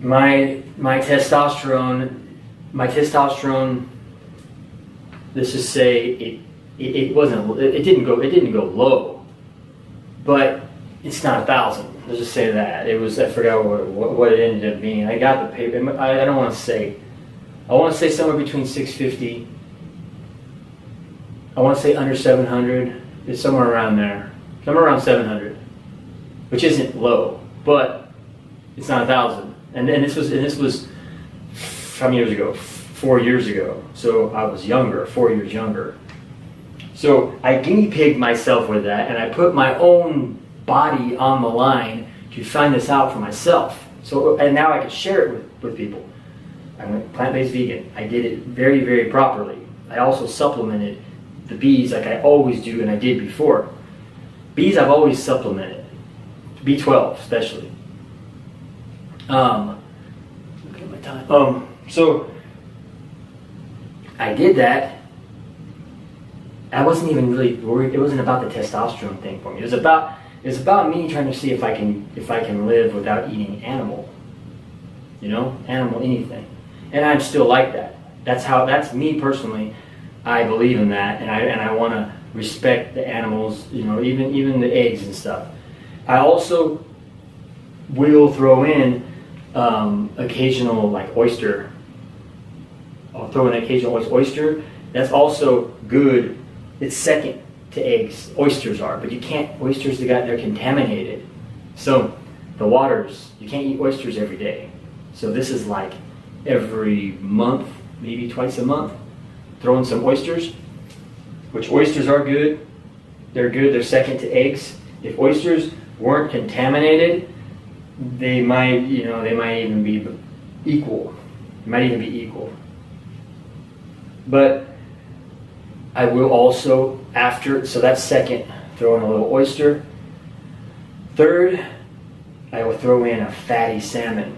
My testosterone, let's just say it didn't go low, but it's not 1,000. Let's just say that. It was, I forgot what it ended up being. I got the paper. I don't want to say. I want to say somewhere between 650. I want to say under 700. It's somewhere around there. Somewhere around 700, which isn't low, but it's not 1,000. And this was how many years ago? 4 years ago. So I was younger, 4 years younger. So I guinea pigged myself with that, and I put my own body on the line to find this out for myself. So, and now I can share it with people. I went plant-based vegan. I did it very, very properly. I also supplemented the bees like I always do, and I did before. Bees I've always supplemented, B12 especially. Look at my time. So I did that. I wasn't even really worried. It wasn't about the testosterone thing for me. It was about me trying to see if I can live without eating animal. You know, animal anything. And I'm still like that. That's me personally. I believe in that, and I want to respect the animals. You know, even the eggs and stuff. I also will throw in occasional like oyster. I'll throw in occasional oyster. That's also good. It's second to eggs. Oysters are, but you can't. Oysters they're contaminated. So the waters, you can't eat oysters every day. So this is like every month, maybe twice a month. Throw in some oysters, which oysters are good. They're good. They're second to eggs. If oysters weren't contaminated, they might even be equal. But I will also, so that's second, throw in a little oyster. Third, I will throw in a fatty salmon,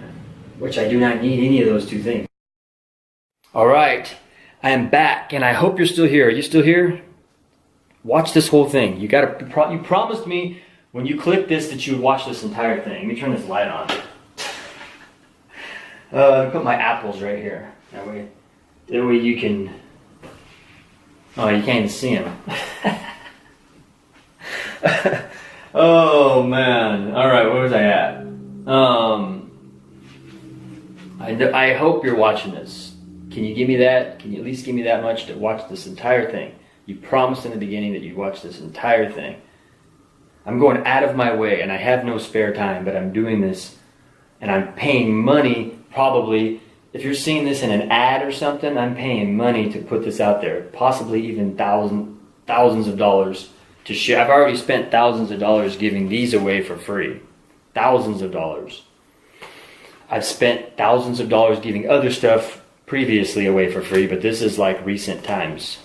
which I do not need any of those two things. All right, I am back, and I hope you're still here. Are you still here? Watch this whole thing. You promised me when you click this that you would watch this entire thing. Let me turn this light on. Put my apples right here. That way you can. Oh, you can't even see them. Oh man! All right, where was I at? I hope you're watching this. Can you give me that? Can you at least give me that much to watch this entire thing? You promised in the beginning that you'd watch this entire thing. I'm going out of my way, and I have no spare time, but I'm doing this, and I'm paying money, probably. If you're seeing this in an ad or something, I'm paying money to put this out there, possibly even thousands of dollars to share. I've already spent thousands of dollars giving these away for free. Thousands of dollars. I've spent thousands of dollars giving other stuff previously away for free, but this is like recent times.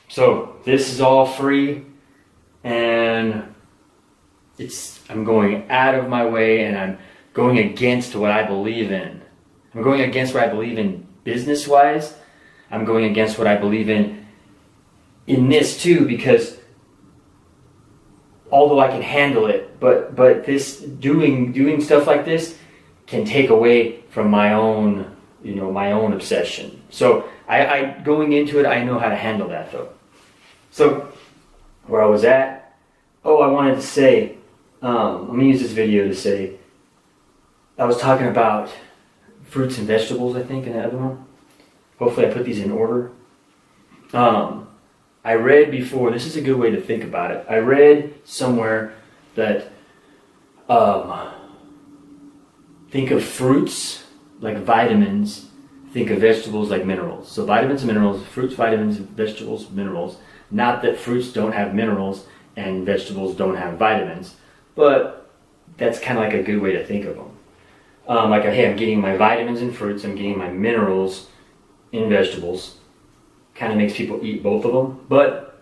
So this is all free, and I'm going out of my way, and I'm going against what I believe in. I'm going against what I believe in business-wise. I'm going against what I believe in this too, because although I can handle it, but this doing stuff like this can take away from my own obsession. So I going into it, I know how to handle that though. So where I was at, I wanted to say, I'm gonna use this video to say, I was talking about fruits and vegetables, I think, in the other one. Hopefully I put these in order. I read before, this is a good way to think about it. I read somewhere that think of fruits like vitamins, think of vegetables like minerals. So vitamins and minerals, fruits, vitamins, vegetables, minerals. Not that fruits don't have minerals and vegetables don't have vitamins, but that's kind of like a good way to think of them. Hey, I'm getting my vitamins in fruits, I'm getting my minerals in vegetables. Kind of makes people eat both of them, but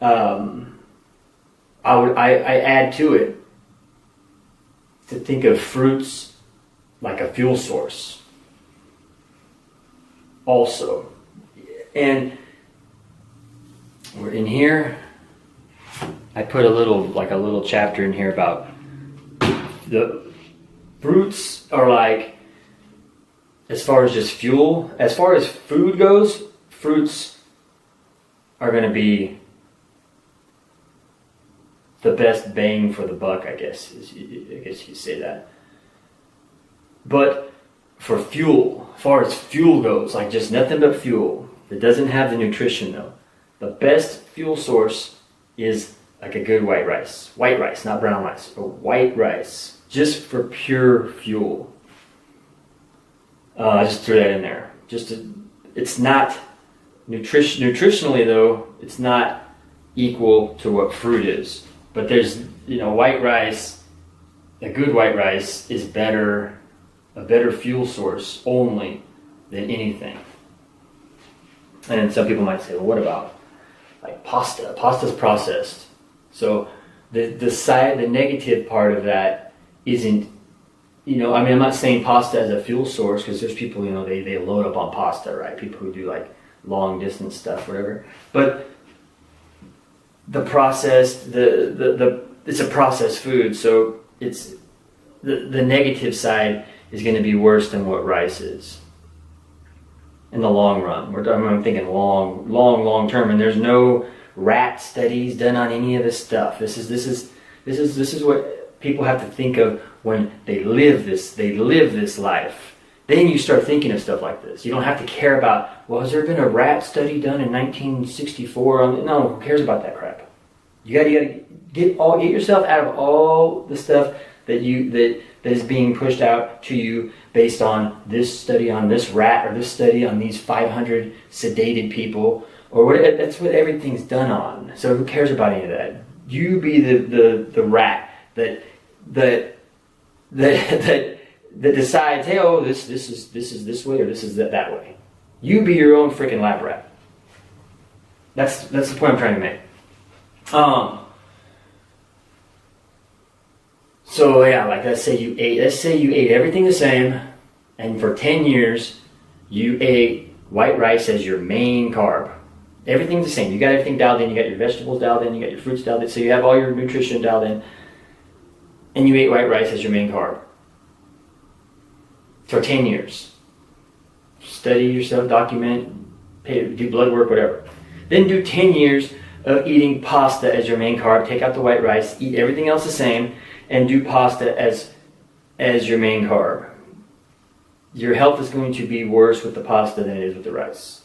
I add to it to think of fruits like a fuel source also. And we're in here, I put a little chapter in here about the fruits are like, as far as just fuel, as far as food goes, fruits are going to be the best bang for the buck, I guess you say that. But for fuel, as far as fuel goes, like just nothing but fuel, that doesn't have the nutrition though, the best fuel source is like a good white rice. White rice, not brown rice, but white rice, just for pure fuel. I just threw that in there. It's not, nutritionally though, it's not equal to what fruit is. But there's, white rice, a good white rice is a better fuel source only than anything. And some people might say, well, what about like pasta? Pasta's processed. So the negative part of that isn't, I'm not saying pasta as a fuel source, because there's people, they load up on pasta, right? People who do like long distance stuff, whatever. But the processed, it's a processed food, so it's the negative side is going to be worse than what rice is in the long run. I'm thinking long term, and there's no rat studies done on any of this stuff. This is what people have to think of when they live this life. Then you start thinking of stuff like this. You don't have to care about, well, has there been a rat study done in 1964? No, who cares about that crap? You gotta get yourself out of all the stuff that is being pushed out to you based on this study on this rat, or this study on these 500 sedated people, or what. That's what everything's done on. So who cares about any of that? You be the rat that decides, hey, oh, this is this way, or this is that way. You be your own freaking lab rat. That's the point I'm trying to make. So yeah, like let's say you ate everything the same, and for 10 years you ate white rice as your main carb. Everything's the same. You got everything dialed in. You got your vegetables dialed in. You got your fruits dialed in. So you have all your nutrition dialed in, and you ate white rice as your main carb for 10 years. Study yourself, document, do blood work, whatever. Then do 10 years of eating pasta as your main carb. Take out the white rice, eat everything else the same, and do pasta as your main carb. Your health is going to be worse with the pasta than it is with the rice.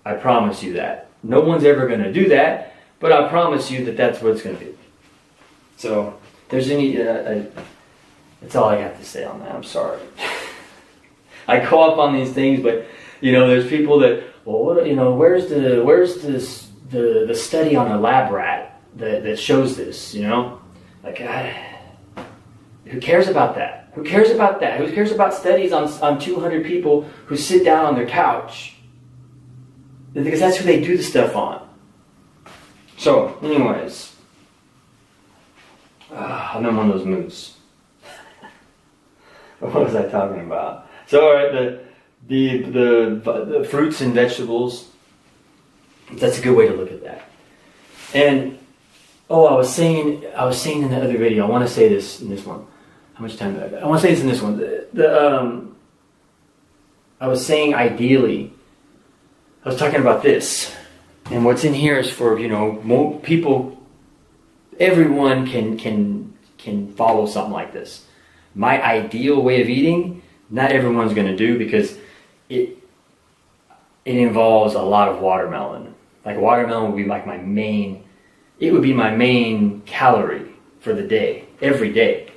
I promise you that. No one's ever going to do that, but I promise you that that's what it's going to be. So, if there's any, that's all I have to say on that. I'm sorry. I go up on these things, but there's people that, well, what, where's the study on a lab rat that shows this? Like, who cares about that? Who cares about that? Who cares about studies on 200 people who sit down on their couch? Because that's who they do the stuff on. So, anyways, I'm in one of those moods. What was I talking about? So, all right, the fruits and vegetables. That's a good way to look at that. And I was saying in the other video. I want to say this in this one. How much time do I have? I want to say this in this one. I was saying ideally. I was talking about this, and what's in here is for more people. Everyone can follow something like this. My ideal way of eating, not everyone's going to do, because it involves a lot of watermelon. Like watermelon would be like my main. It would be my main calorie for the day, every day.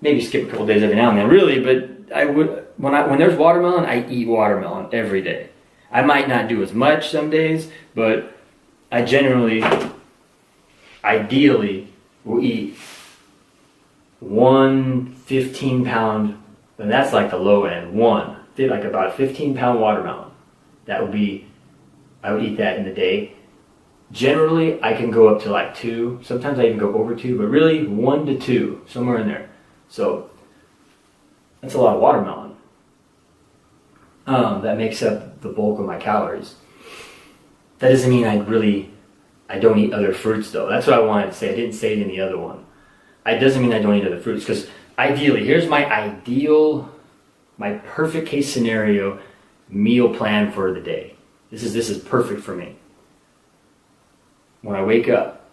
Maybe skip a couple days every now and then, really. But I would when there's watermelon, I eat watermelon every day. I might not do as much some days, but I generally, ideally, will eat 1 15-pound, and that's like the low end, like about a 15-pound watermelon. I would eat that in the day. Generally, I can go up to like 2. Sometimes I even go over 2, but really 1 to 2, somewhere in there. So that's a lot of watermelon. That makes up the bulk of my calories. That doesn't mean I don't eat other fruits though. That's what I wanted to say. I didn't say it in the other one. It doesn't mean I don't eat other fruits, because ideally, here's my perfect case scenario meal plan for the day. This is perfect for me. When I wake up,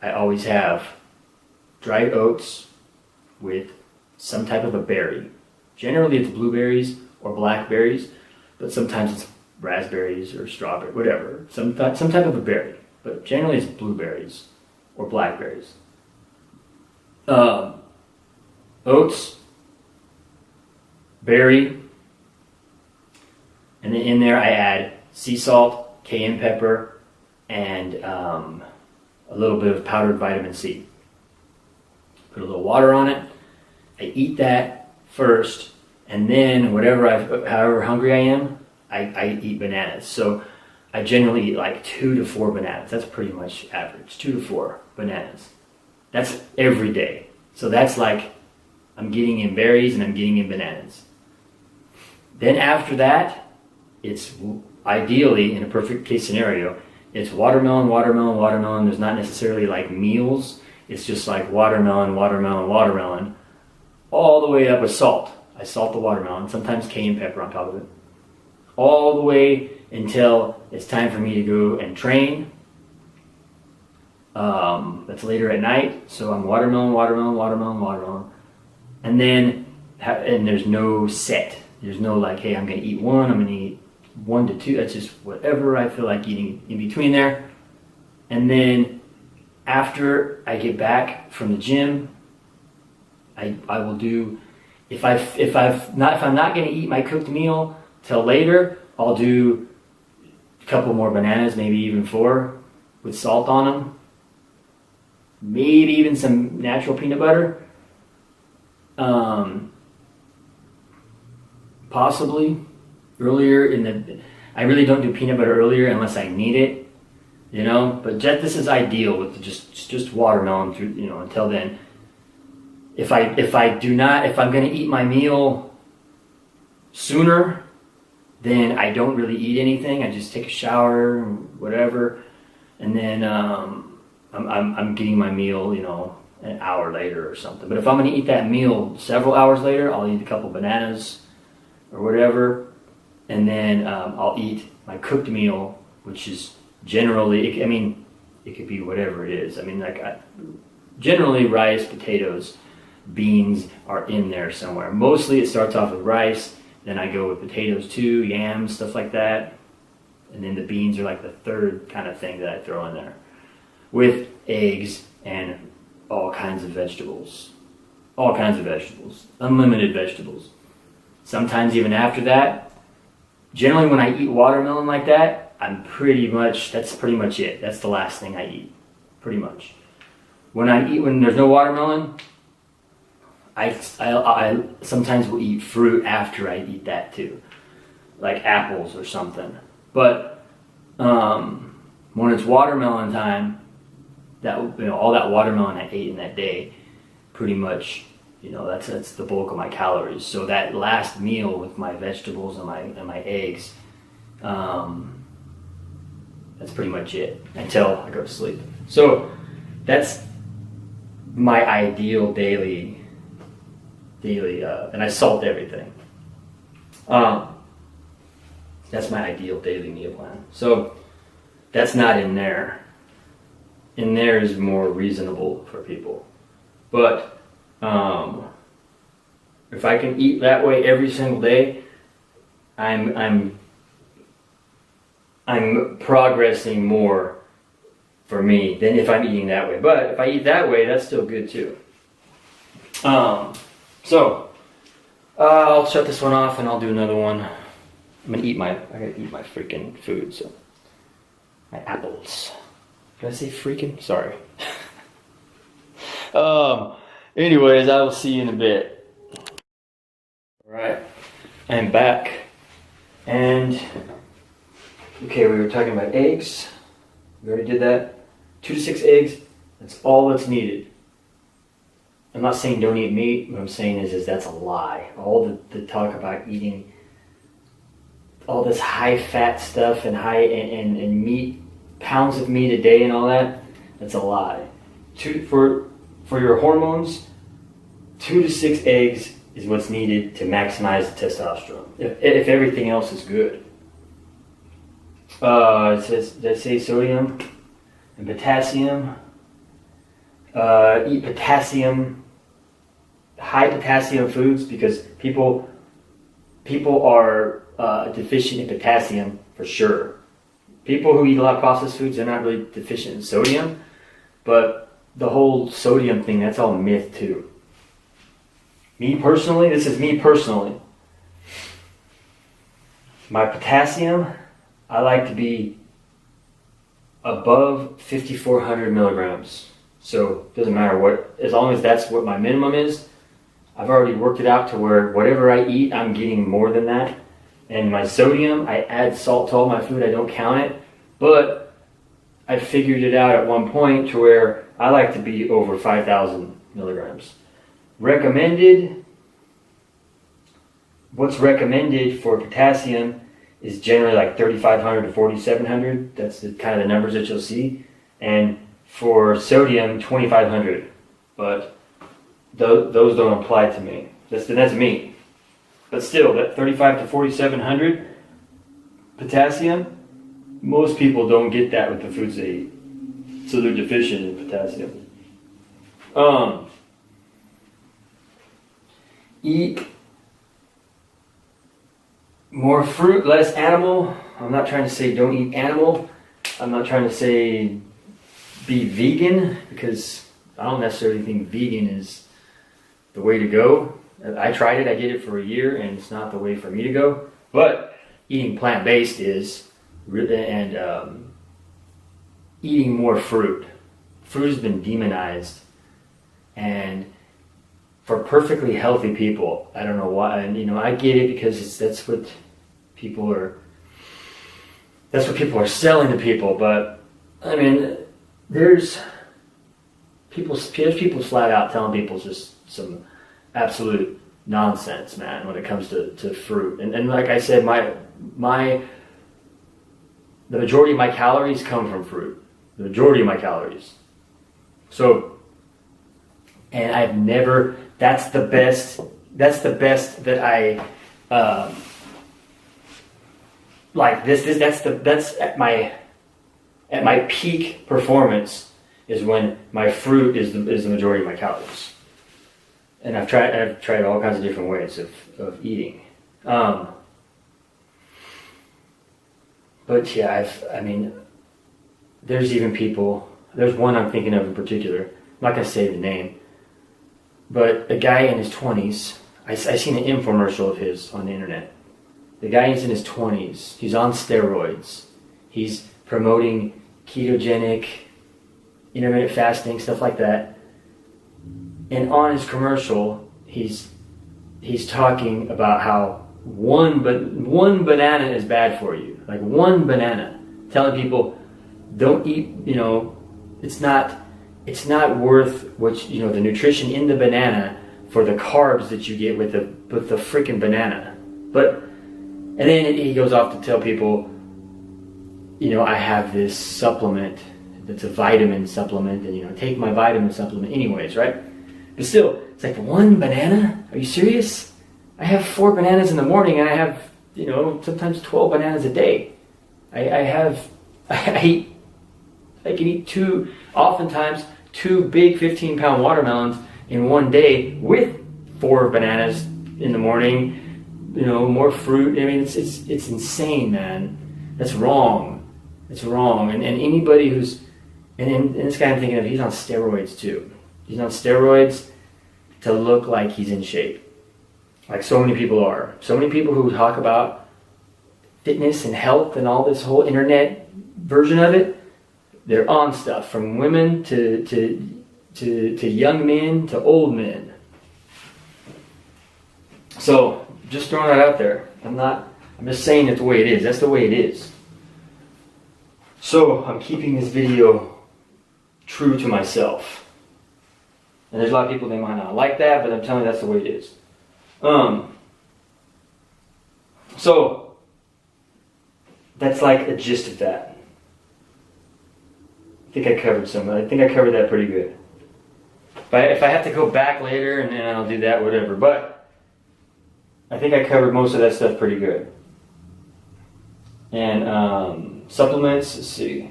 I always have dried oats with some type of a berry. Generally it's blueberries or blackberries, but sometimes it's raspberries or strawberry, whatever. Some type of a berry, but generally it's blueberries or blackberries. Oats, berry, and then in there I add sea salt, cayenne pepper, and a little bit of powdered vitamin C. Put a little water on it. I eat that first, and then however hungry I am, I eat bananas. So I generally eat like 2 to 4 bananas. That's pretty much average, 2 to 4 bananas. That's every day. So that's like I'm getting in berries and I'm getting in bananas. Then after that, it's ideally, in a perfect case scenario, it's watermelon, watermelon, watermelon. There's not necessarily like meals. It's just like watermelon, watermelon, watermelon, all the way up with salt. I salt the watermelon, sometimes cayenne pepper on top of it. All the way until it's time for me to go and train. That's later at night. So I'm watermelon, watermelon, watermelon, watermelon. And then, and there's no set. There's no like, hey, I'm going to eat one, I'm going to eat 1 to 2. That's just whatever I feel like eating in between there. And then after I get back from the gym, I will do, if I'm not going to eat my cooked meal till later, I'll do a couple more bananas, maybe even 4 with salt on them. Maybe even some natural peanut butter. Possibly earlier I really don't do peanut butter earlier unless I need it, but this is ideal with just watermelon through, until then. If I'm going to eat my meal sooner, then I don't really eat anything. I just take a shower, whatever, and then I'm getting my meal, an hour later or something. But if I'm going to eat that meal several hours later, I'll eat a couple bananas or whatever, and then I'll eat my cooked meal, which is generally, it could be whatever it is. Generally rice, potatoes, beans are in there somewhere. Mostly it starts off with rice, then I go with potatoes too, yams, stuff like that, and then the beans are like the third kind of thing that I throw in there, with eggs and all kinds of vegetables, unlimited vegetables. Sometimes even after that. Generally when I eat watermelon like that, that's pretty much it. That's the last thing I eat, pretty much. When there's no watermelon, I sometimes will eat fruit after I eat that too, like apples or something. But when it's watermelon time, all that watermelon I ate in that day, pretty much, that's the bulk of my calories. So that last meal with my vegetables and my eggs, that's pretty much it until I go to sleep. So that's my ideal daily, and I salt everything. That's my ideal daily meal plan. So that's not in there. In there is more reasonable for people. But if I can eat that way every single day, I'm progressing more for me than if I'm eating that way. But if I eat that way, that's still good too. So I'll shut this one off and I'll do another one. I gotta eat my freaking food. So my apples. Did I say freaking? Sorry. Anyways, I will see you in a bit. Alright, I'm back. And, okay, we were talking about eggs. We already did that. 2 to 6 eggs, that's all that's needed. I'm not saying don't eat meat. What I'm saying is that's a lie. All the talk about eating all this high fat stuff and and meat, pounds of meat a day and all that, that's a lie. For your hormones, 2 to 6 eggs is what's needed to maximize the testosterone. If everything else is good. It says, does it say sodium and potassium? eat potassium, high potassium foods, because people are deficient in potassium for sure. People who eat a lot of processed foods, they're not really deficient in sodium, but the whole sodium thing, that's all myth too. Me personally, this is me personally. My potassium, I like to be above 5,400 milligrams. So it doesn't matter what, as long as that's what my minimum is. I've already worked it out to where whatever I eat, I'm getting more than that. And my sodium, I add salt to all my food, I don't count it. But I figured it out at one point to where I like to be over 5,000 milligrams. Recommended, what's recommended for potassium is generally like 3,500 to 4,700. That's the kind of the numbers that you'll see. And for sodium, 2,500. But those don't apply to me. That's me. But still, that 35 to 4,700 potassium, most people don't get that with the foods they eat. So they're deficient in potassium. Eat more fruit, less animal. I'm not trying to say don't eat animal. I'm not trying to say be vegan, because I don't necessarily think vegan is the way to go. I tried it, I did it for a year, and it's not the way for me to go. But eating plant-based is, and eating more fruit. Fruit has been demonized, and for perfectly healthy people, I don't know why, and I get it, because that's what people are selling to people. But I mean, there's people flat out telling people just some absolute nonsense, man, when it comes to fruit. And like I said, the majority of my calories come from fruit. The majority of my calories. So, and I've never, that's the best that I, like that's at my peak performance is when my fruit is the majority of my calories. And I've tried all kinds of different ways of eating. But yeah, there's even people, there's one I'm thinking of in particular, I'm not going to say the name, but a guy in his 20s, I seen an infomercial of his on the internet. The guy is in his 20s, he's on steroids, he's promoting ketogenic, intermittent fasting, stuff like that. And on his commercial, he's talking about how one banana is bad for you. Like one banana. Telling people, don't eat, it's not worth the nutrition in the banana for the carbs that you get with the freaking banana. And then he goes off to tell people, I have this supplement that's a vitamin supplement, and take my vitamin supplement anyways, right? But still, it's like one banana? Are you serious? I have 4 bananas in the morning, and I have, sometimes 12 bananas a day. I can eat oftentimes 2 big 15-pound watermelons in one day with 4 bananas in the morning, more fruit. I mean, it's insane, man. That's wrong. It's wrong. And anybody who's, and this guy I'm thinking of, he's on steroids too. He's on steroids to look like he's in shape. Like so many people are. So many people who talk about fitness and health and all this whole internet version of it, they're on stuff from women to young men to old men. So just throwing that out there. I'm just saying it the way it is. That's the way it is. So I'm keeping this video true to myself. And there's a lot of people, they might not like that, but I'm telling you that's the way it is. So that's like a gist of that. I think I covered that pretty good. But if I have to go back later, and then I'll do that, whatever. But I think I covered most of that stuff pretty good. And supplements, let's see.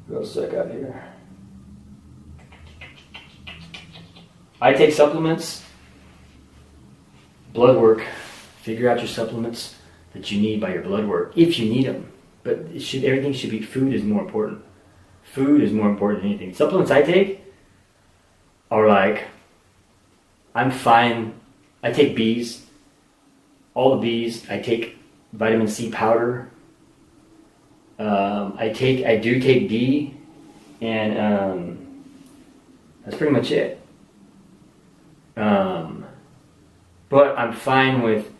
What else do I got here? I take supplements, blood work, figure out your supplements that you need by your blood work, if you need them. But everything should be, food is more important. Food is more important than anything. Supplements I take are like, I'm fine. I take B's, all the B's. I take vitamin C powder. I do take D, and that's pretty much it. But I'm fine with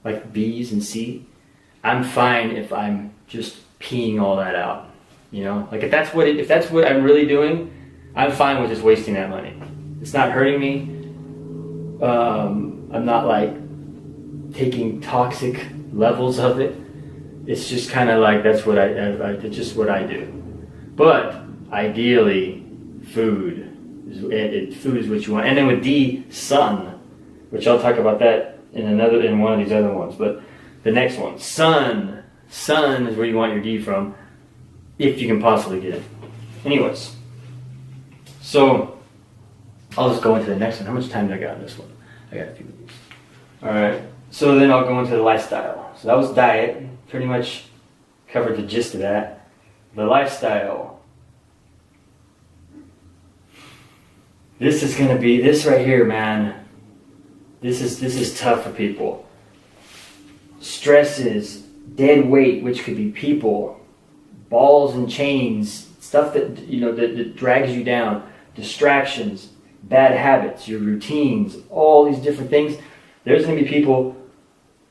like B's and C. I'm fine if I'm just peeing all that out. You know, like if that's what I'm really doing, I'm fine with just wasting that money. It's not hurting me. I'm not like taking toxic levels of it. It's just kind of like it's just what I do. But ideally, food is what you want. And then with D, sun, which I'll talk about that in one of these other ones. But the next one, sun is where you want your D from, if you can possibly get it. Anyways, so I'll just go into the next one. How much time do I got on this one? I got a few of these. All right. So then I'll go into the lifestyle. So that was diet. Pretty much covered the gist of that. The lifestyle. This is going to be, this right here, man. This is tough for people. Stresses, dead weight, which could be people, balls and chains, stuff that that drags you down, distractions, bad habits, your routines, all these different things. There's going to be people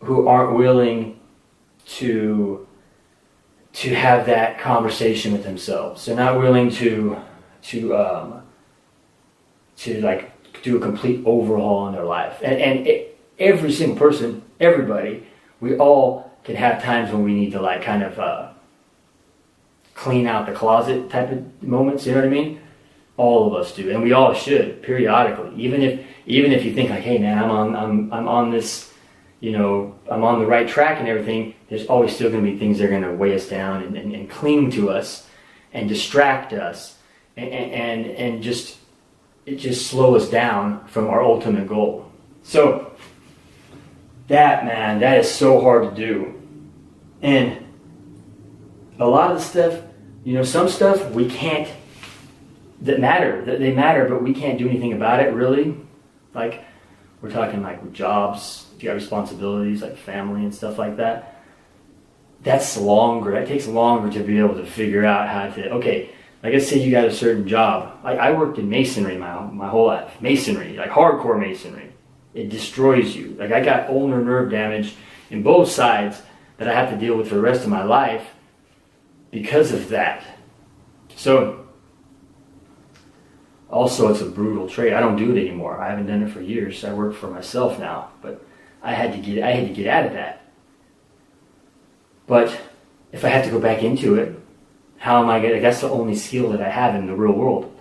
who aren't willing to have that conversation with themselves. They're not willing to like do a complete overhaul in their life. And every single person, everybody, we all can have times when we need to like kind of clean out the closet type of moments. You know what I mean? All of us do, and we all should periodically. Even if you think like, hey man, I'm on this, I'm on the right track and everything. There's always still going to be things that are going to weigh us down and cling to us and distract us and just slow us down from our ultimate goal. So that is so hard to do. And a lot of the stuff, some stuff we can't, they matter, but we can't do anything about it really. Like we're talking like with jobs, if you have responsibilities like family and stuff like that. That's longer. That takes longer to be able to figure out how to, okay, like let's say you got a certain job. I worked in masonry my whole life. Masonry, like hardcore masonry. It destroys you. Like I got ulnar nerve damage in both sides that I have to deal with for the rest of my life because of that. So, also it's a brutal trade. I don't do it anymore. I haven't done it for years. I work for myself now, but I had to get out of that. But if I have to go back into it, how am I going to, that's the only skill that I have in the real world.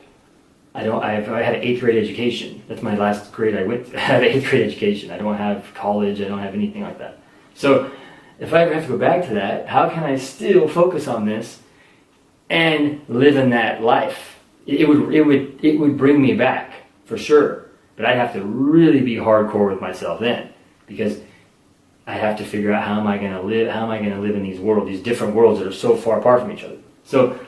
I had an 8th grade education. That's my last grade I went to. I had an 8th grade education. I don't have college. I don't have anything like that. So if I ever have to go back to that, how can I still focus on this and live in that life? It would bring me back for sure. But I'd have to really be hardcore with myself then, because I have to figure out how am I going to live? How am I going to live in these different worlds that are so far apart from each other? So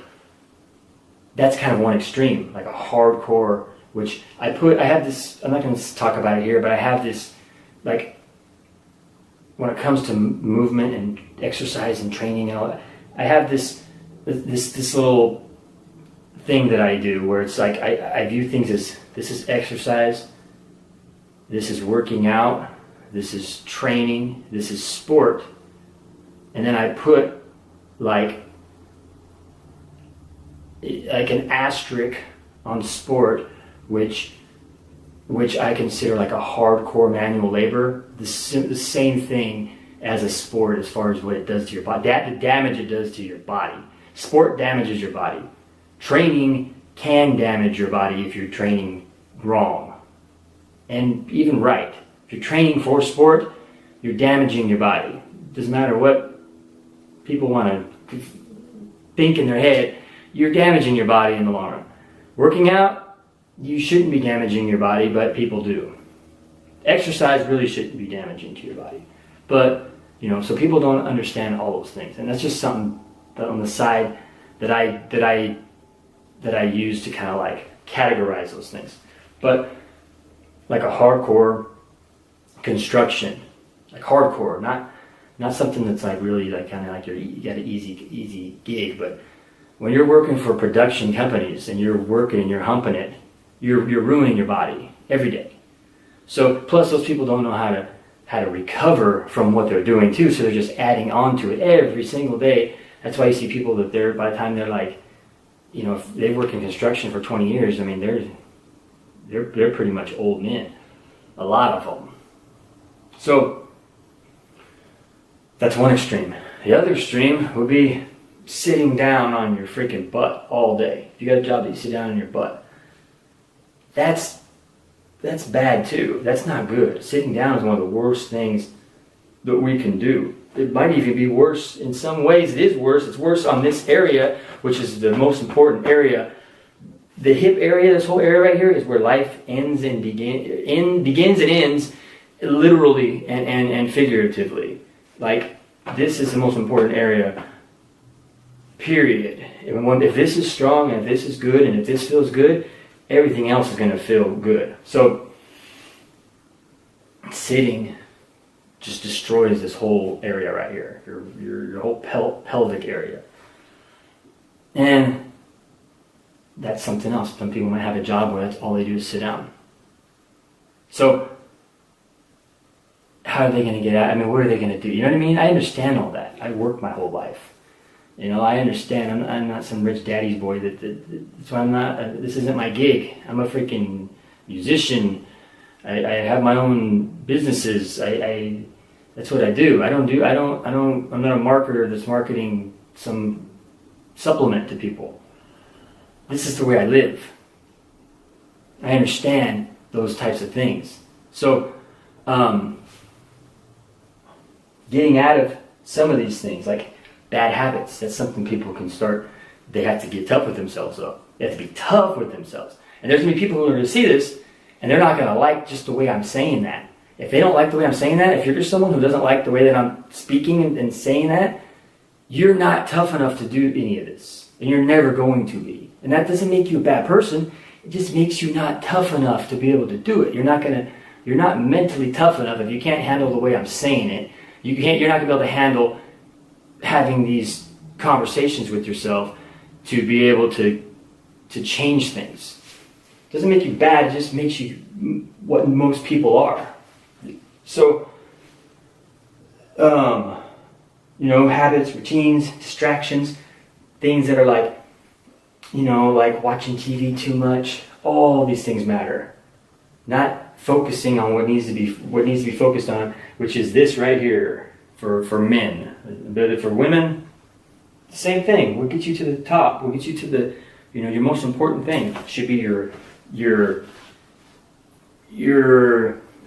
that's kind of one extreme, like a hardcore, which I have this, I'm not going to talk about it here, but I have this, like, when it comes to movement and exercise and training and all that, I have this little thing that I do where it's like, I view things as, this is exercise, this is working out, this is training, this is sport, and then I put like an asterisk on sport, which I consider like a hardcore manual labor, the same thing as a sport as far as what it does to your body, the damage it does to your body. Sport damages your body. Training can damage your body if you're training wrong, and even right. If you're training for sport, you're damaging your body. Doesn't matter what people want to think in their head, you're damaging your body in the long run. Working out, you shouldn't be damaging your body, but people do. Exercise really shouldn't be damaging to your body. But, so people don't understand all those things. And that's just something that on the side that I use to kind of like categorize those things. But like a hardcore construction, like hardcore, not something that's like really like kind of like you got an easy gig, but when you're working for production companies and you're working, you're humping it, you're ruining your body every day. So plus those people don't know how to recover from what they're doing too, so they're just adding on to it every single day. That's why you see people that by the time they're like, if they work in construction for 20 years, I mean they're pretty much old men, a lot of them. So that's one extreme. The other extreme would be sitting down on your freaking butt all day. If you got a job that you sit down on your butt, that's bad too. That's not good. Sitting down is one of the worst things that we can do. It might even be worse in some ways. It is worse. It's worse on this area, which is the most important area. The hip area, this whole area right here, is where life ends and begins and ends, literally and figuratively. Like, this is the most important area, period. If this is strong, and if this is good, and if this feels good, everything else is going to feel good. So, sitting just destroys this whole area right here, your whole pelvic area. And that's something else. Some people might have a job where that's all they do is sit down. So, how are they going to get out? I mean, what are they going to do? You know what I mean? I understand all that. I worked my whole life. I understand. I'm not some rich daddy's boy. That's why I'm not. This isn't my gig. I'm a freaking musician. I have my own businesses. That's what I do. I'm not a marketer that's marketing some supplement to people. This is the way I live. I understand those types of things. So, getting out of some of these things, like bad habits, that's something people can start. They have to get tough with themselves, though. They have to be tough with themselves. And there's going to be people who are going to see this, and they're not going to like just the way I'm saying that. If they don't like the way I'm saying that, if you're just someone who doesn't like the way that I'm speaking and saying that, you're not tough enough to do any of this. And you're never going to be. And that doesn't make you a bad person. It just makes you not tough enough to be able to do it. You're not mentally tough enough if you can't handle the way I'm saying it. You're not going to be able to handle having these conversations with yourself to be able to change things. It doesn't make you bad, it just makes you what most people are. So, habits, routines, distractions, things that are like watching TV too much, all these things matter. Not focusing on what needs to be focused on, which is this right here for men. But for women, same thing. We'll get you to the top. We'll get you to the, your most important thing should be your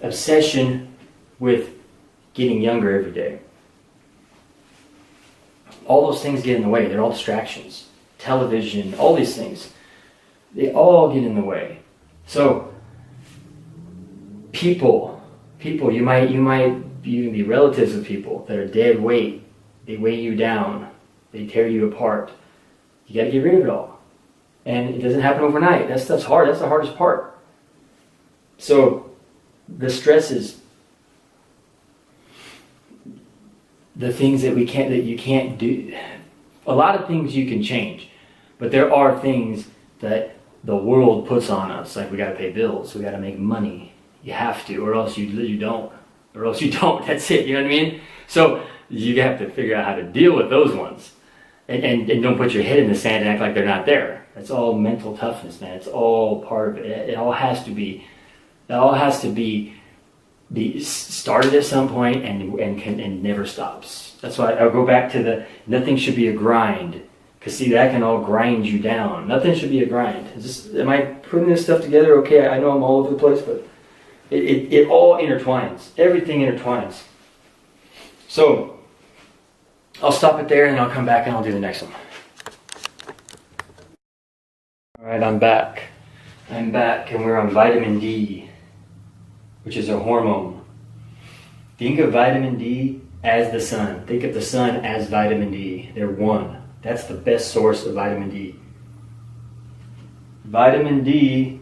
obsession with getting younger every day. All those things get in the way. They're all distractions. Television, all these things, they all get in the way. So, people, you might even be relatives of people that are dead weight. They weigh you down. They tear you apart. You got to get rid of it all. And it doesn't happen overnight. That stuff's hard. That's the hardest part. So, the stresses, the things that you can't do. A lot of things you can change, but there are things that the world puts on us. Like we got to pay bills. We got to make money. You have to, or else you don't. Or else you don't. That's it. You know what I mean? So you have to figure out how to deal with those ones, and don't put your head in the sand and act like they're not there. That's all mental toughness, man. It's all part of it. It all has to be started at some point and never stops. That's why I'll go back to nothing should be a grind. Because see, that can all grind you down. Nothing should be a grind. Am I putting this stuff together? Okay, I know I'm all over the place, but it all intertwines. Everything intertwines. So, I'll stop it there and I'll come back and I'll do the next one. Alright, I'm back. I'm back and we're on vitamin D, which is a hormone. Think of vitamin D as the sun. Think of the sun as vitamin D. They're one. That's the best source of vitamin D. Vitamin D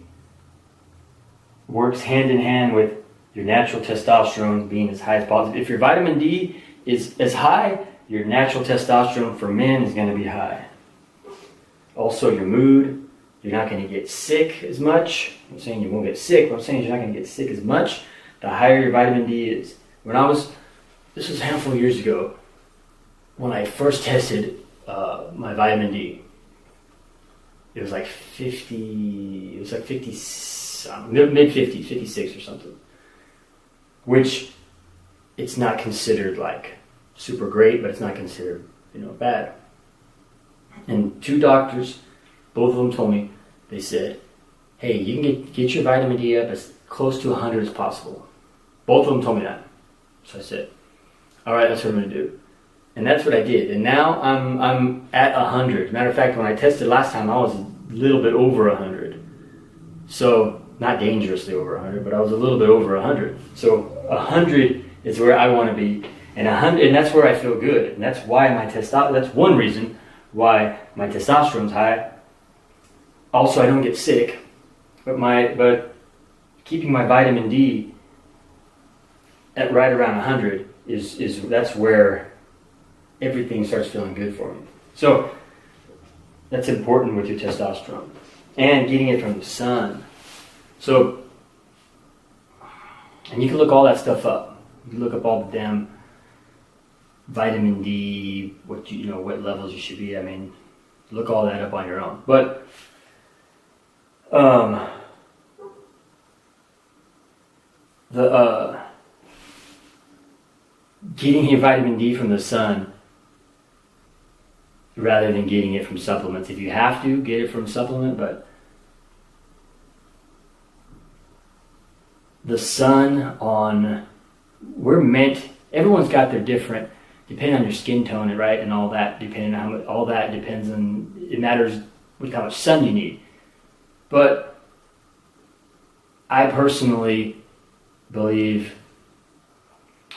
works hand in hand with your natural testosterone being as high as possible. If your vitamin D is as high, your natural testosterone for men is going to be high. Also, your mood, you're not going to get sick as much. I'm not saying you won't get sick, but I'm saying you're not going to get sick as much the higher your vitamin D is. This was a handful of years ago, when I first tested my vitamin D. It was like 50, it was like 50, mid-50s, 56 or something. Which, it's not considered like super great, but it's not considered, bad. And two doctors, both of them told me, they said, hey, you can get your vitamin D up as close to 100 as possible. Both of them told me that. So I said, all right, that's what I'm going to do. And that's what I did. And now I'm at 100. Matter of fact, when I tested last time, I was a little bit over 100. So, not dangerously over 100, but I was a little bit over 100. So 100 is where I want to be. And that's where I feel good. And that's why that's one reason why my testosterone's high. Also, I don't get sick, but keeping my vitamin D at right around 100 that's where everything starts feeling good for me. So that's important with your testosterone and getting it from the sun. So, and you can look all that stuff up. You can look up all the damn vitamin D, what levels you should be. I mean, look all that up on your own. But getting your vitamin D from the sun rather than getting it from supplements. If you have to, get it from supplement, but the sun everyone's got their different, depending on your skin tone, right, and all that, depending on how much, all that depends on, it matters with how much sun you need. But I personally believe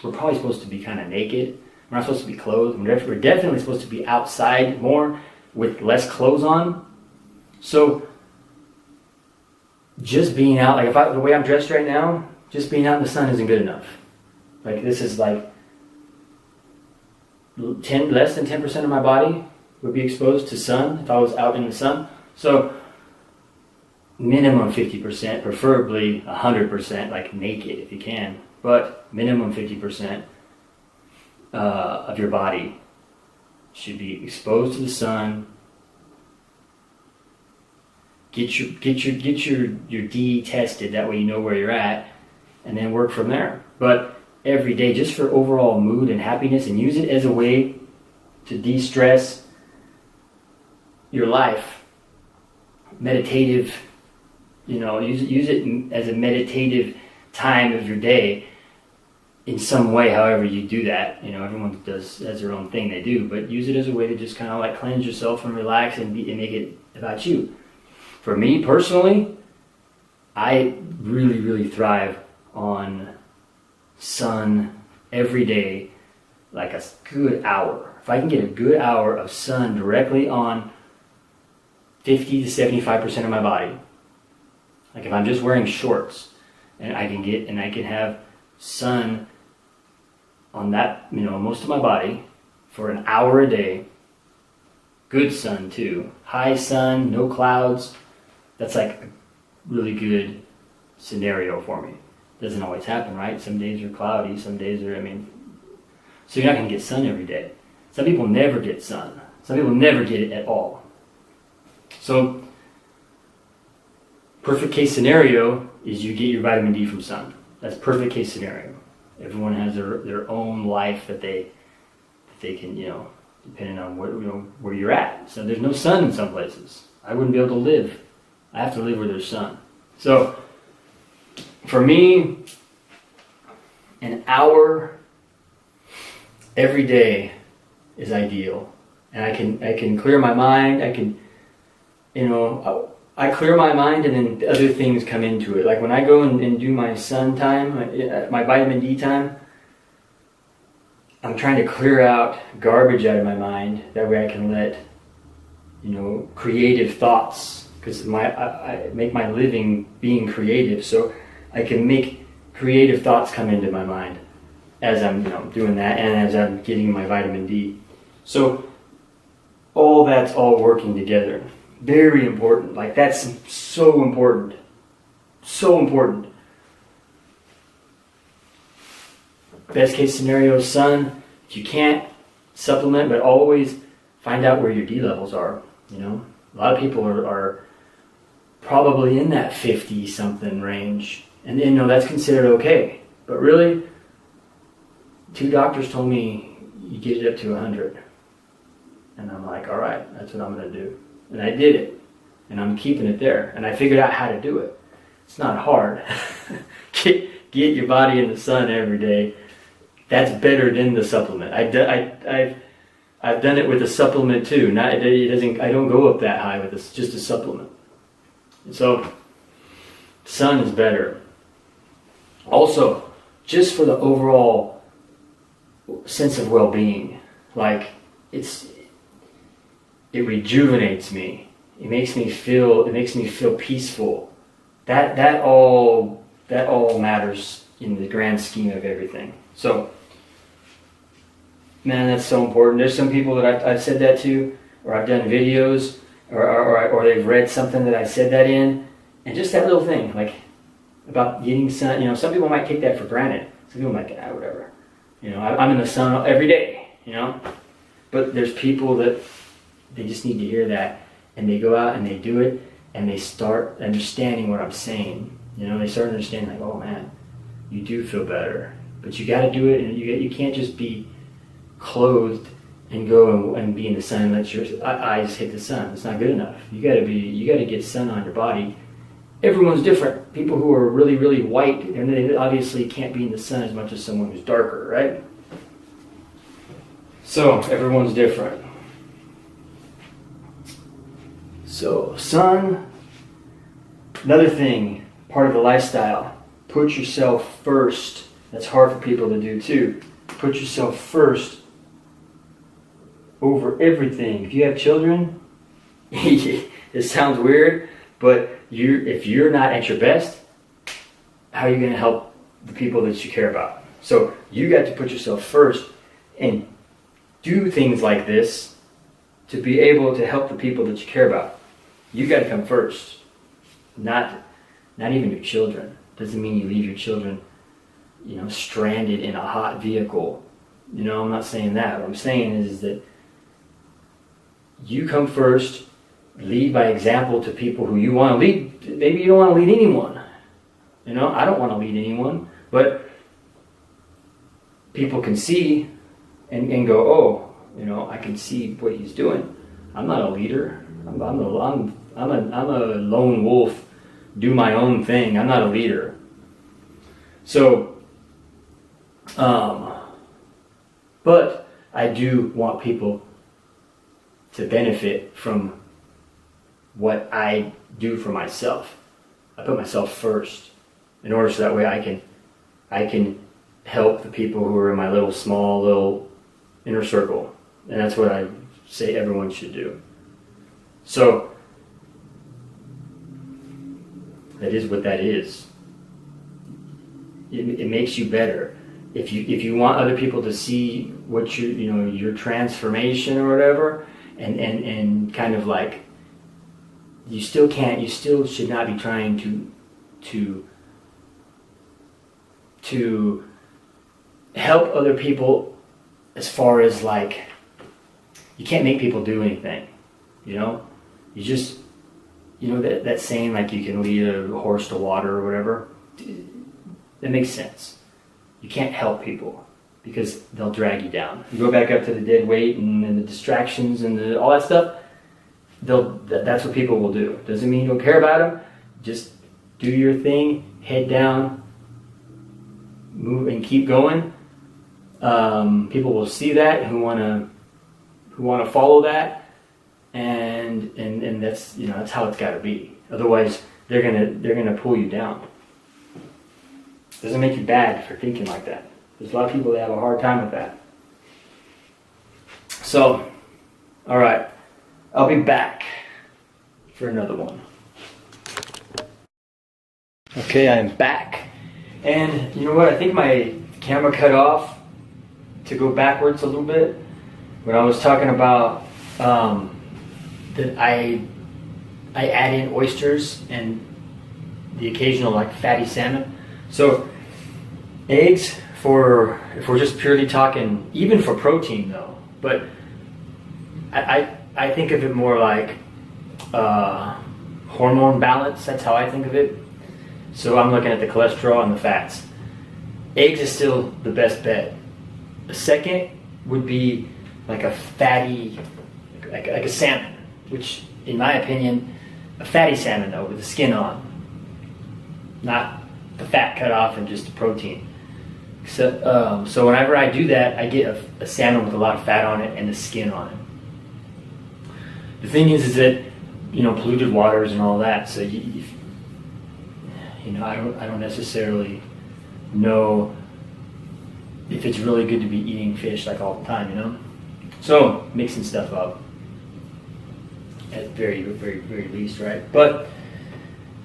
we're probably supposed to be kind of naked. We're not supposed to be clothed. We're definitely supposed to be outside more with less clothes on. So just being out, like the way I'm dressed right now, just being out in the sun isn't good enough. Like this is like less than 10% of my body would be exposed to sun if I was out in the sun. So minimum 50%, preferably 100%, like naked if you can, but minimum 50% of your body should be exposed to the sun. Get your D tested, that way you know where you're at, and then work from there. But every day, just for overall mood and happiness, and use it as a way to de-stress your life. Meditative, use it as a meditative time of your day in some way, however you do that. Everyone has their own thing they do, but use it as a way to just kind of like cleanse yourself and relax and make it about you. For me personally, I really, really thrive on sun every day, like a good hour. If I can get a good hour of sun directly on 50 to 75% of my body, like if I'm just wearing shorts, and I can have sun on that, most of my body for an hour a day, good sun too, high sun, no clouds. That's like a really good scenario for me. Doesn't always happen, right? Some days are cloudy, some days are, so you're not going to get sun every day. Some people never get sun. Some people never get it at all. So, perfect case scenario is you get your vitamin D from sun. That's perfect case scenario. Everyone has their own life that they can, depending on where you're at. So there's no sun in some places. I wouldn't be able to live. I have to live where there's sun. So for me, an hour every day is ideal, and I can clear my mind. I can, I clear my mind, and then other things come into it. Like when I go and do my sun time, my vitamin D time, I'm trying to clear out garbage out of my mind. That way I can let, creative thoughts, because I make my living being creative, so I can make creative thoughts come into my mind as I'm doing that, and as I'm getting my vitamin D. So all that's all working together. Very important. Like, that's so important. So important. Best case scenario, sun. If you can't, supplement, but always find out where your D levels are. A lot of people are probably in that 50 something range, and that's considered okay. But really, 2 doctors told me you get it up to 100, and I'm like, all right, that's what I'm going to do. And I did it, and I'm keeping it there, and I figured out how to do it. It's not hard. Get your body in the sun every day. That's better than the supplement. I've done it with a supplement too. I don't go up that high with this, just a supplement. And so, sun is better. Also, just for the overall sense of well-being, like it rejuvenates me. It makes me feel peaceful. That all matters in the grand scheme of everything. So, man, that's so important. There's some people that I've said that to, or I've done videos, or they've read something that I said that in, and just that little thing, like about getting sun. Some people might take that for granted. Some people might get, whatever. I'm in the sun every day. But there's people that they just need to hear that, and they go out and they do it, and they start understanding what I'm saying. They start understanding, like, oh man, you do feel better, but you got to do it, and you can't just be clothed and go and be in the sun and let your eyes hit the sun. It's not good enough. You got to get sun on your body. Everyone's different. People who are really, really white, and they obviously can't be in the sun as much as someone who's darker, right? So everyone's different. So sun, another thing, part of the lifestyle, put yourself first. That's hard for people to do too. Put yourself first over everything. If you have children, it sounds weird, but if you're not at your best, how are you going to help the people that you care about? So you got to put yourself first and do things like this to be able to help the people that you care about. You got to come first, not even your children. Doesn't mean you leave your children, stranded in a hot vehicle. I'm not saying that. What I'm saying is that you come first, lead by example to people who you want to lead. Maybe you don't want to lead anyone. I don't want to lead anyone, but people can see and go, oh, I can see what he's doing. I'm not a leader. I'm a lone wolf, do my own thing. I'm not a leader. So, but I do want people to benefit from what I do for myself. I put myself first in order so that way I can help the people who are in my little inner circle. And that's what I say everyone should do. So that is what that is. It makes you better. If you want other people to see what your transformation or whatever, and kind of like, you still should not be trying to help other people as far as like, you can't make people do anything, you just, that saying, like, you can lead a horse to water or whatever, that makes sense. You can't help people because they'll drag you down. You go back up to the dead weight and the distractions and all that stuff, that's what people will do. Doesn't mean you don't care about them. Just do your thing, head down, move and keep going. People will see that who want to follow that, and that's that's how it's got to be. Otherwise, they're gonna pull you down. Doesn't make you bad for thinking like that. There's a lot of people that have a hard time with that. So, all right, I'll be back for another one. Okay, I'm back. And you know what? I think my camera cut off to go backwards a little bit when I was talking about that I add in oysters and the occasional like fatty salmon. So eggs, if we're just purely talking, even for protein though, but I think of it more like hormone balance. That's how I think of it. So I'm looking at the cholesterol and the fats. Eggs is still the best bet. The second would be like a fatty, like a salmon, which in my opinion, a fatty salmon though, with the skin on. Not the fat cut off and just the protein. So whenever I do that, I get a salmon with a lot of fat on it and the skin on it. The thing is that, you know, polluted waters and all that, so I don't necessarily know if it's really good to be eating fish like all the time, you know? So mixing stuff up at very, very, very least, right? But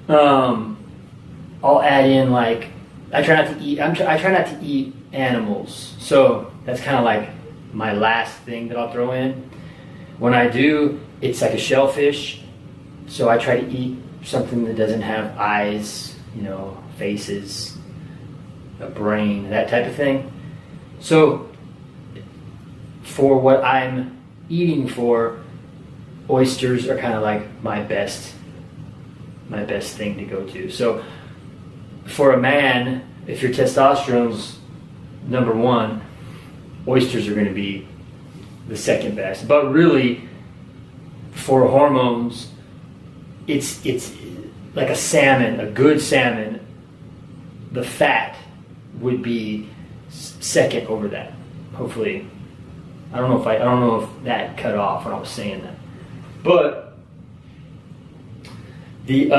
I'll add in like I try not to eat animals. So that's kind of like my last thing that I'll throw in. When I do, it's like a shellfish. So I try to eat something that doesn't have eyes, you know, faces, a brain, that type of thing. So for what I'm eating for, oysters are kind of like my best thing to go to. So for a man, if your testosterone's number one, oysters are going to be the second best. But really, for hormones, it's like a salmon, a good salmon, the fat would be second over that. Hopefully, I don't know if that cut off when I was saying that. But the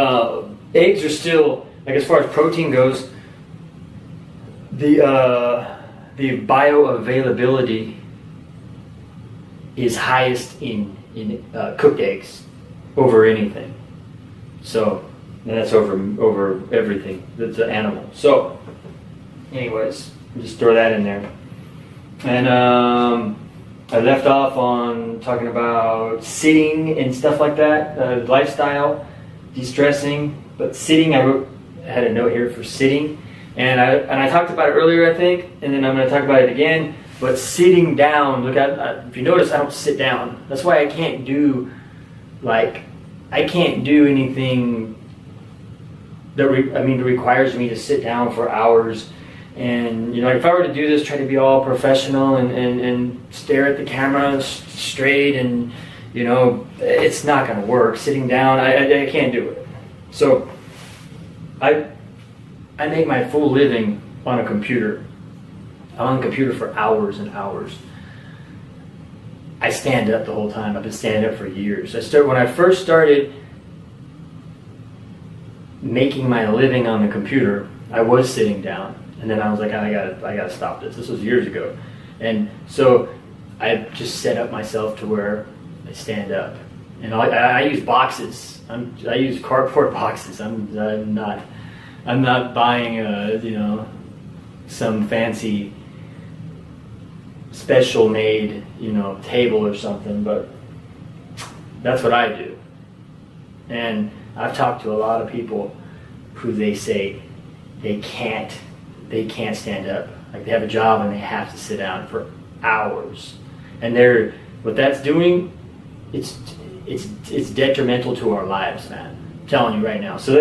eggs are still, like, as far as protein goes, the bioavailability is highest in cooked eggs over anything. So that's over everything that's an animal. So anyways, just throw that in there. And I left off on talking about sitting and stuff like that, lifestyle, de-stressing. But sitting, I had a note here for sitting, and I talked about it earlier, I think, and then I'm going to talk about it again. But sitting down, look, if you notice, I don't sit down. That's why I can't do anything that requires me to sit down for hours. And you know, if I were to do this, try to be all professional and stare at the camera straight, and you know, it's not going to work. Sitting down, I can't do it. So I make my full living on a computer. I'm on the computer for hours and hours. I stand up the whole time. I've been standing up for years. When I first started making my living on the computer, I was sitting down, and then I was like, I gotta stop this. This was years ago, and so I just set up myself to where I stand up, and I use boxes. I use cardboard boxes. I'm not buying some fancy special made table or something, but that's what I do. And I've talked to a lot of people who they say they can't stand up. Like, they have a job and they have to sit down for hours, and what that's doing, it's detrimental to our lives, man. I'm telling you right now. So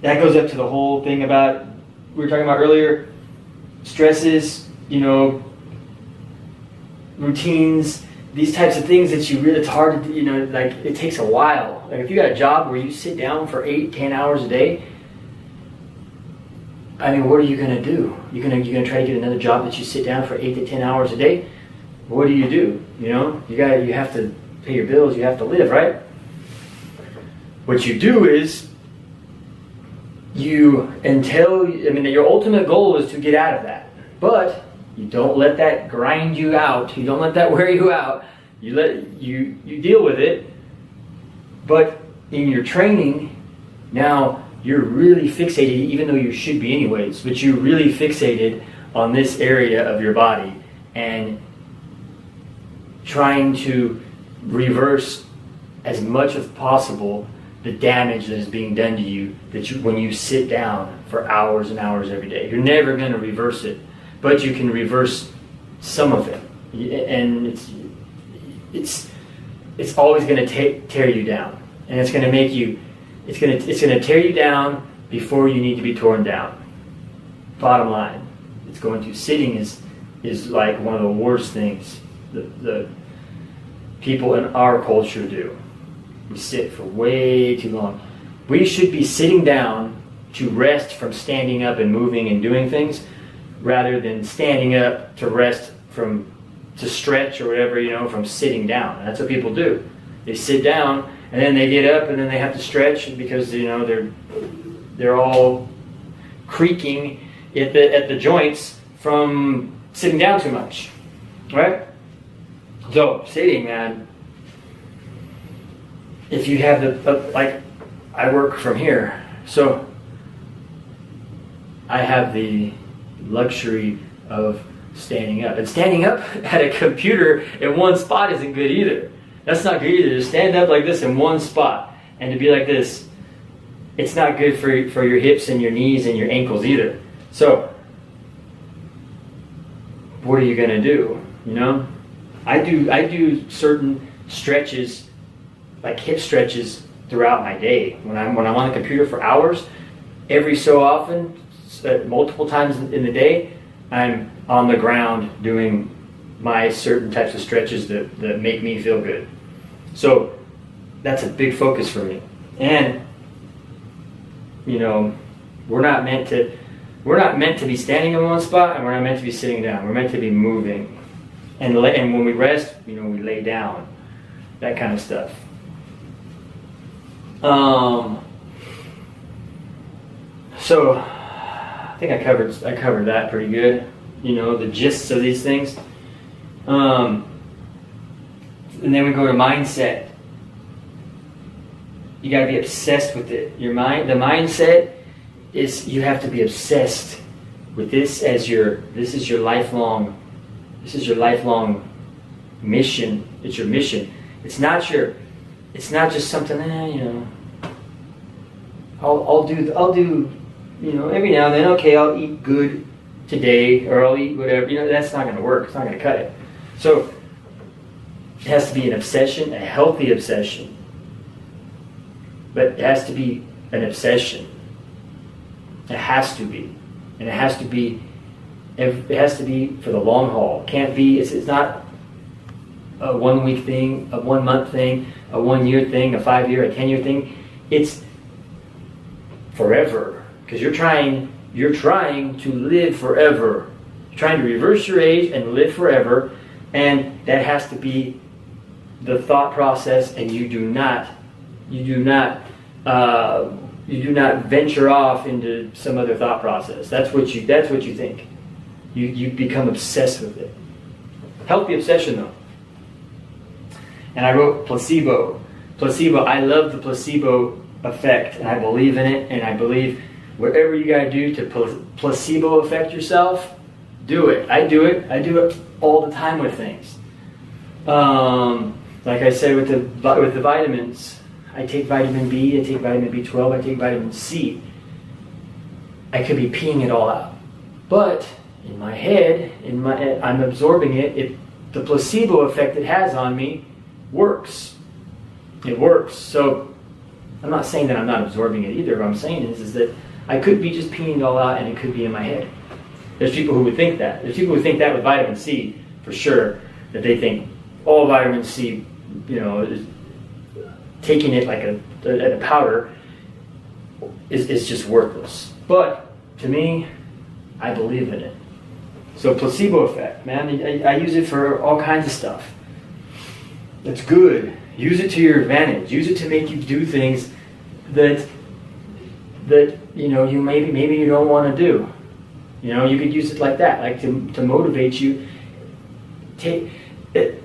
that goes up to the whole thing about we were talking about earlier, stresses, routines, these types of things that it's hard to, like, it takes a while. Like, if you got a job where you sit down for 8-10 hours a day, I mean, what are you going to do? You're going to try to get another job that you sit down for 8 to 10 hours a day? What do? You have to pay your bills, you have to live, right? what you do is your ultimate goal is to get out of that. But you don't let that grind you out. You don't let that wear you out. You deal with it. But in your training, now you're really fixated, even though you should be anyways, but you're really fixated on this area of your body and trying to reverse as much as possible the damage that is being done to you when you sit down for hours and hours every day. You're never going to reverse it, but you can reverse some of it, and it's always going to tear you down, and it's going to make you. It's going to tear you down before you need to be torn down. Bottom line, it's going to. Sitting is like one of the worst things the people in our culture do. We sit for way too long. We should be sitting down to rest from standing up and moving and doing things, rather than standing up to rest to stretch or whatever, from sitting down. That's what people do. They sit down and then they get up and then they have to stretch because they're all creaking at the joints from sitting down too much, right? So sitting, man. If you have like I work from here, so I have the luxury of standing up. And standing up at a computer in one spot isn't good either. That's not good either. To stand up like this in one spot and to be like this, it's not good for your hips and your knees and your ankles either. So what are you going to do? I do certain stretches, like hip stretches, throughout my day. When I'm on the computer for hours, every so often, multiple times in the day, I'm on the ground doing my certain types of stretches that make me feel good. So that's a big focus for me. And we're not meant to be standing in one spot, and we're not meant to be sitting down. We're meant to be moving. And when we rest, we lay down. That kind of stuff. So I think I covered that pretty good. The gists of these things. And then we go to mindset. You got to be obsessed with it. The mindset is you have to be obsessed with this as this is your lifelong mission. It's your mission. It's not just something. I'll do. Every now and then. Okay, I'll eat good today, or I'll eat whatever. That's not going to work. It's not going to cut it. So it has to be an obsession, a healthy obsession. But it has to be an obsession. It has to be, and it has to be for the long haul. It can't be. It's not a 1 week thing, a 1 month thing, a 1 year thing, a 5 year, a 10 year thing. It's forever, because you're trying to live forever. You're trying to reverse your age and live forever, and that has to be the thought process. And you do not venture off into some other thought process. That's what you think. You become obsessed with it. Healthy obsession, though. And I wrote placebo. Placebo. I love the placebo effect, and I believe in it. And I believe whatever you got to do to placebo affect yourself, do it. I do it. I do it all the time with things. Like I said with the vitamins, I take vitamin B, I take vitamin B12, I take vitamin C. I could be peeing it all out, but in my head, I'm absorbing it. The placebo effect it has on me works. It works. So I'm not saying that I'm not absorbing it either. What I'm saying is that I could be just peeing it all out, and it could be in my head. There's people who would think that. There's people who think that with vitamin C for sure. That they think all vitamin C, taking it like a powder is just worthless. But to me, I believe in it. So placebo effect, man. I use it for all kinds of stuff. It's good. Use it to your advantage. Use it to make you do things that you maybe you don't want to do. You could use it like that, like to motivate you. Take it.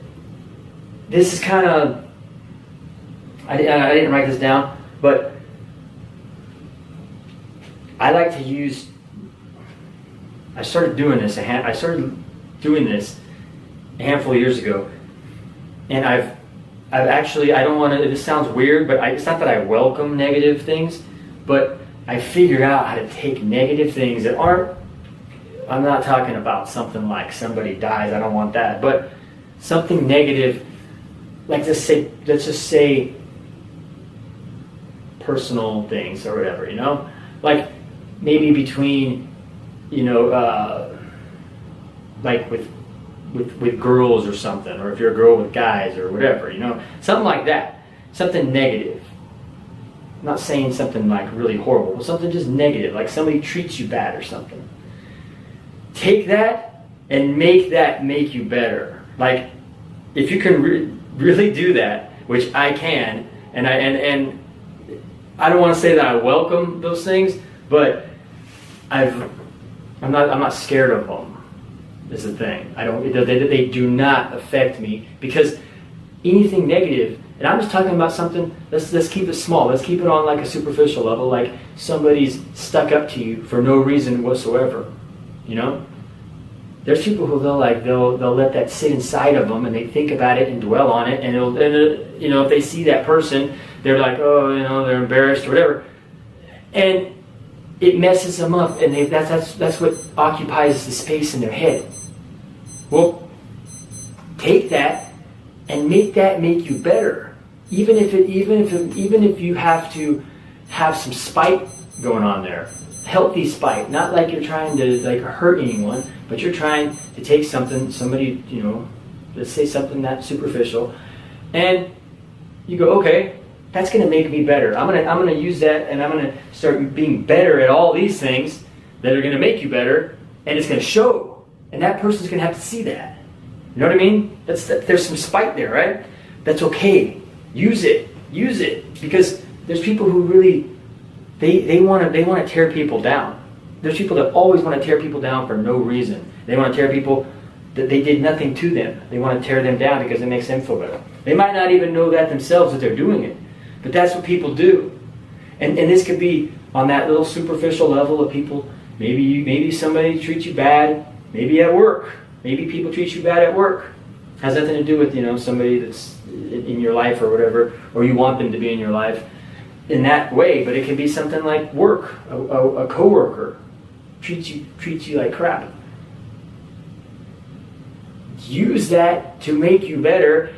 This is kind of, I didn't write this down, but I like to use. I started doing this a handful of years ago, and I've actually, I don't want to. This sounds weird, but it's not that I welcome negative things, but I figured out how to take negative things that aren't. I'm not talking about something like somebody dies. I don't want that, but something negative, like let's just say personal things or whatever. Like maybe between, like with girls or something, or if you're a girl with guys or whatever, something like that, something negative. I'm not saying something like really horrible, but something just negative, like somebody treats you bad or something. Take that and make you better. Like if you can really do that, which I can, and I don't want to say that I welcome those things, but I'm not scared of them. Is the thing. They do not affect me, because anything negative, and I'm just talking about something. Let's keep it small. Let's keep it on like a superficial level, like somebody's stuck up to you for no reason whatsoever. There's people who they'll let that sit inside of them, and they think about it and dwell on it, and if they see that person, they're like, oh, they're embarrassed or whatever, and it messes them up, and that's what occupies the space in their head. Well, take that and make you better, even if you have to have some spite going on there. Healthy spite, not like you're trying to like hurt anyone, but you're trying to take somebody, let's say something that's superficial, and you go, okay, that's going to make me better. I'm gonna use that, and I'm gonna start being better at all these things that are going to make you better, and it's going to show, and that person's going to have to see that. You know what I mean? There's some spite there, right? That's okay. Use it, because there's people who really. They want to tear people down. There's people that always want to tear people down for no reason. They want to tear people that they did nothing to them. They want to tear them down because it makes them feel better. They might not even know that themselves that they're doing it, but that's what people do. And this could be on that little superficial level of people. Maybe somebody treats you bad. Maybe at work. Maybe people treat you bad at work. Has nothing to do with somebody that's in your life or whatever, or you want them to be in your life in that way, but it can be something like work. A coworker treats you like crap. Use that to make you better,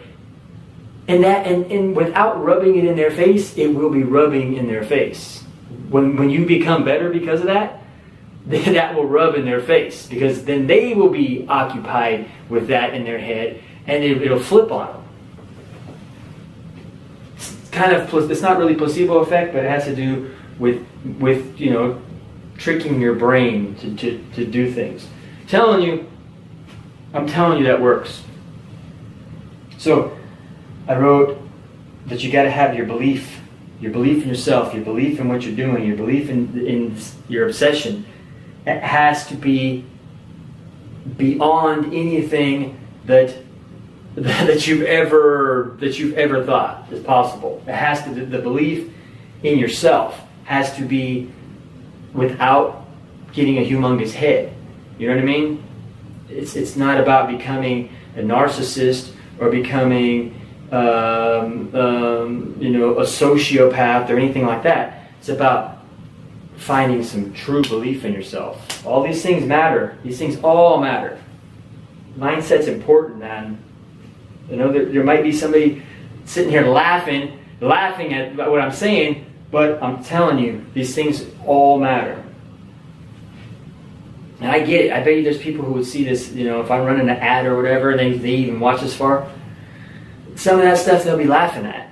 and without rubbing it in their face, it will be rubbing in their face. When you become better because of that, then that will rub in their face, because then they will be occupied with that in their head, and it'll flip on them. It's not really placebo effect, but it has to do with tricking your brain to do things. I'm telling you that works. So I wrote that you got to have your belief in yourself, your belief in what you're doing, your belief in your obsession. It has to be beyond anything that you've ever thought is possible. It has to. The belief in yourself has to be without getting a humongous head. You know what I mean? It's not about becoming a narcissist or becoming a sociopath or anything like that. It's about finding some true belief in yourself. All these things matter. These things all matter. Mindset's important, man. There might be somebody sitting here laughing at what I'm saying, but I'm telling you, these things all matter. And I get it. I bet you there's people who would see this, if I'm running an ad or whatever, and they even watch this far. Some of that stuff they'll be laughing at.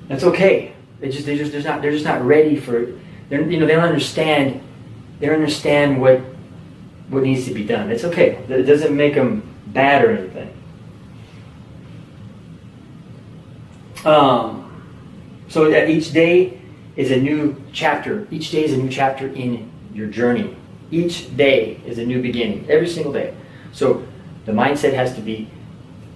That's okay. They're just not ready for it. They don't understand. They don't understand what needs to be done. It's okay. It doesn't make them bad or anything. So that each day is a new chapter. Each day is a new chapter in your journey. Each day is a new beginning, every single day. So the mindset has to be,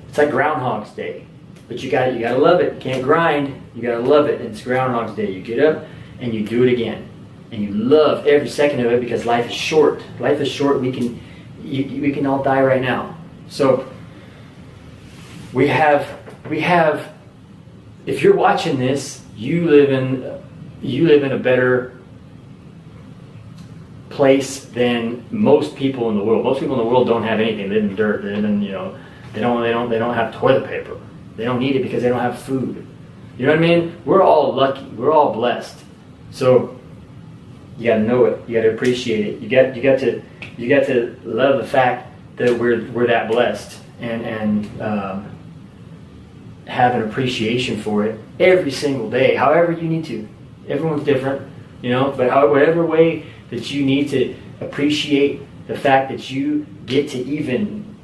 it's like Groundhog's Day. But you gotta love it. You can't grind, you gotta love it. It's Groundhog's Day. You get up and you do it again. And you love every second of it because life is short. Life is short. We can all die right now. So we have, if you're watching this, you live in a better place than most people in the world. Most people in the world don't have anything. They live in dirt. They live in, they don't have toilet paper. They don't need it because they don't have food. You know what I mean? We're all lucky. We're all blessed. So you got to know it. You got to appreciate it. You got to love the fact that we're that blessed and have an appreciation for it every single day. However you need to. Everyone's different, but whatever way that you need to appreciate the fact that you get to even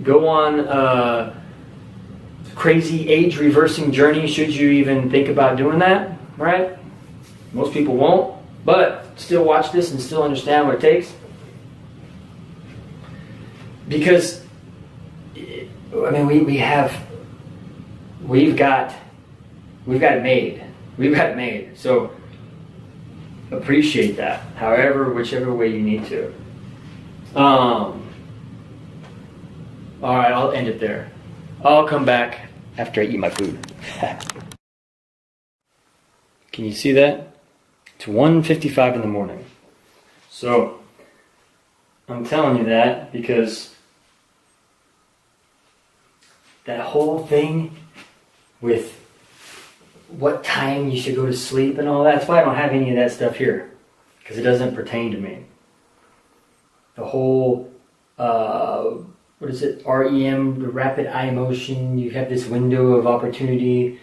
go on a crazy age reversing journey, should you even think about doing that, right? Most people won't, but still watch this and still understand what it takes. Because, we've got it made. We've got it made. So appreciate that, whichever way you need to. All right, I'll end it there. I'll come back after I eat my food. Can you see that? It's 1:55 in the morning. So I'm telling you that because that whole thing with what time you should go to sleep and all that, that's why I don't have any of that stuff here, because it doesn't pertain to me. The whole what is it, REM, the rapid eye motion, you have this window of opportunity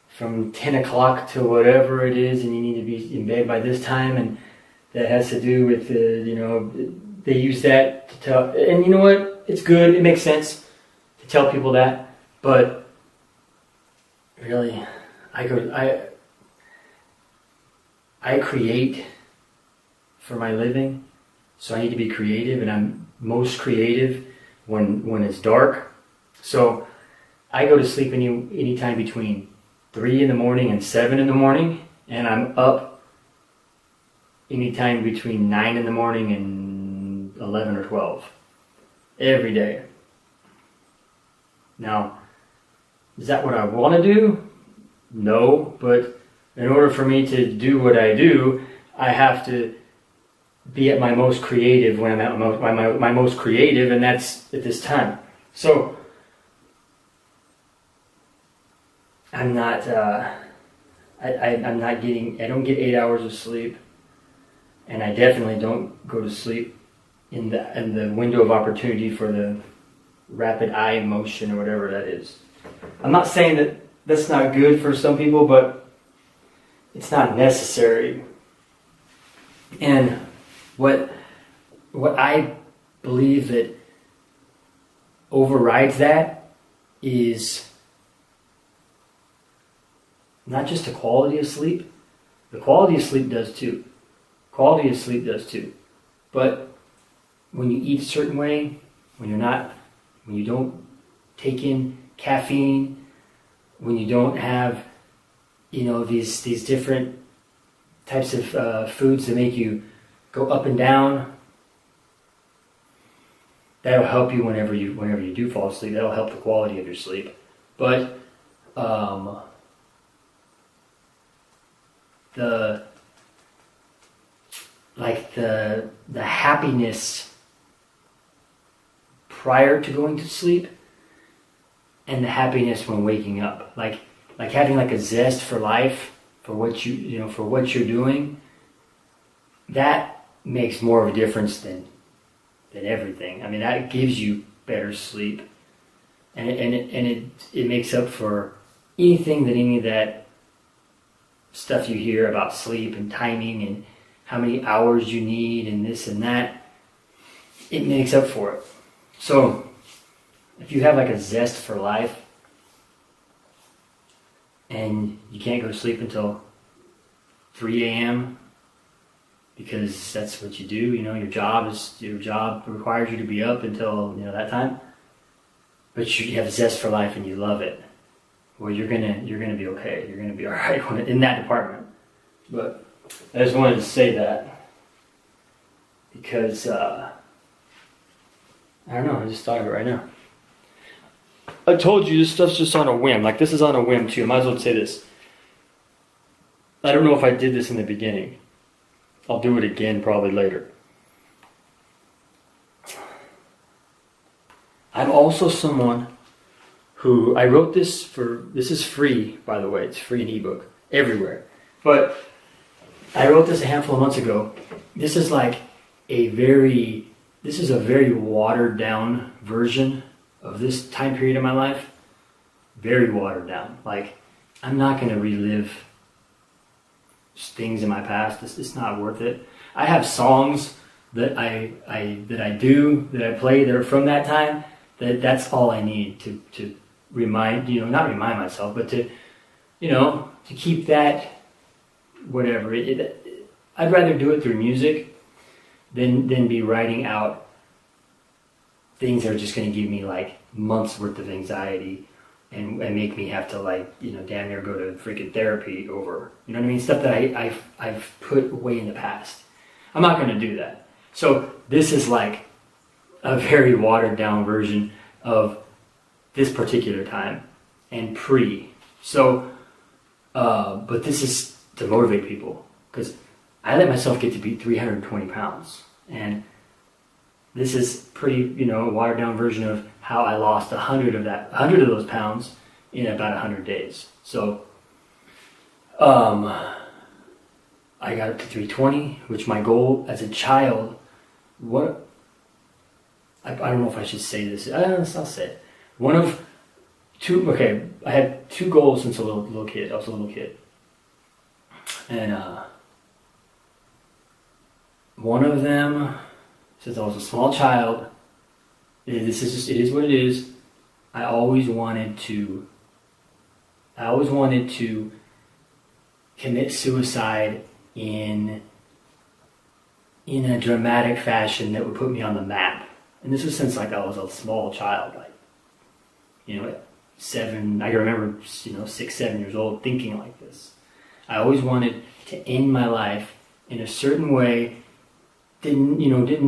from 10 o'clock to whatever it is, and you need to be in bed by this time, and that has to do with, they use that to tell, and you know what, it's good, it makes sense to tell people that, but really, I create for my living, so I need to be creative, and I'm most creative when it's dark. So I go to sleep anytime between 3 in the morning and 7 in the morning, and I'm up anytime between 9 in the morning and 11 or 12 every day. Now, is that what I want to do? No, but in order for me to do what I do, I have to be at my most creative when I'm at my most creative, and that's at this time. So I'm not I don't get 8 hours of sleep, and I definitely don't go to sleep in the window of opportunity for the rapid eye motion or whatever that is. I'm not saying that that's not good for some people, but it's not necessary. And what I believe that overrides that is not just the quality of sleep. The quality of sleep does too. Quality of sleep does too. But when you eat a certain way, when you don't take in caffeine, when you don't have, these different types of foods that make you go up and down, that'll help you whenever you do fall asleep. That'll help the quality of your sleep. But the happiness prior to going to sleep and the happiness when waking up, like having like a zest for life, for what you're doing, that makes more of a difference than everything. I mean, that gives you better sleep, and it makes up for any of that stuff you hear about sleep and timing and how many hours you need and this and that. It makes up for it. So if you have like a zest for life, and you can't go to sleep until 3 a.m. because that's what you do. Your job requires you to be up until that time. But you have zest for life and you love it. Well, you're gonna be okay. You're gonna be all right in that department. But I just wanted to say that because I don't know. I just thought of it right now. I told you this stuff's just on a whim. Like, this is on a whim too. I might as well say this. I don't know if I did this in the beginning. I'll do it again probably later. I'm also someone who, I wrote this is free, by the way. It's free in ebook everywhere. But I wrote this a handful of months ago. This is a very watered down version of this time period in my life. Very watered down. Like, I'm not going to relive things in my past. It's not worth it. I have songs that I play that are from that time. That's all I need to remind, not remind myself, but to keep that, whatever. I'd rather do it through music than be writing out things that are just going to give me like months worth of anxiety and make me have to damn near go to freaking therapy over, what I mean? Stuff that I've put away in the past. I'm not going to do that. So this is like a very watered down version of this particular time and pre. So, but this is to motivate people because I let myself get to be 320 pounds. And this is pretty, watered down version of how I lost 100 of those pounds in about 100 days. So, I got up to 320, which my goal as a child, I don't know if I should say this. I'll say it. One of two, I had two goals since a little kid. I was a little kid. And one of them, since I was a small child, it is what it is. I always wanted to commit suicide in a dramatic fashion that would put me on the map. And this was since I was a small child, 7, I can remember, 6, 7 years old thinking like this. I always wanted to end my life in a certain way. Didn't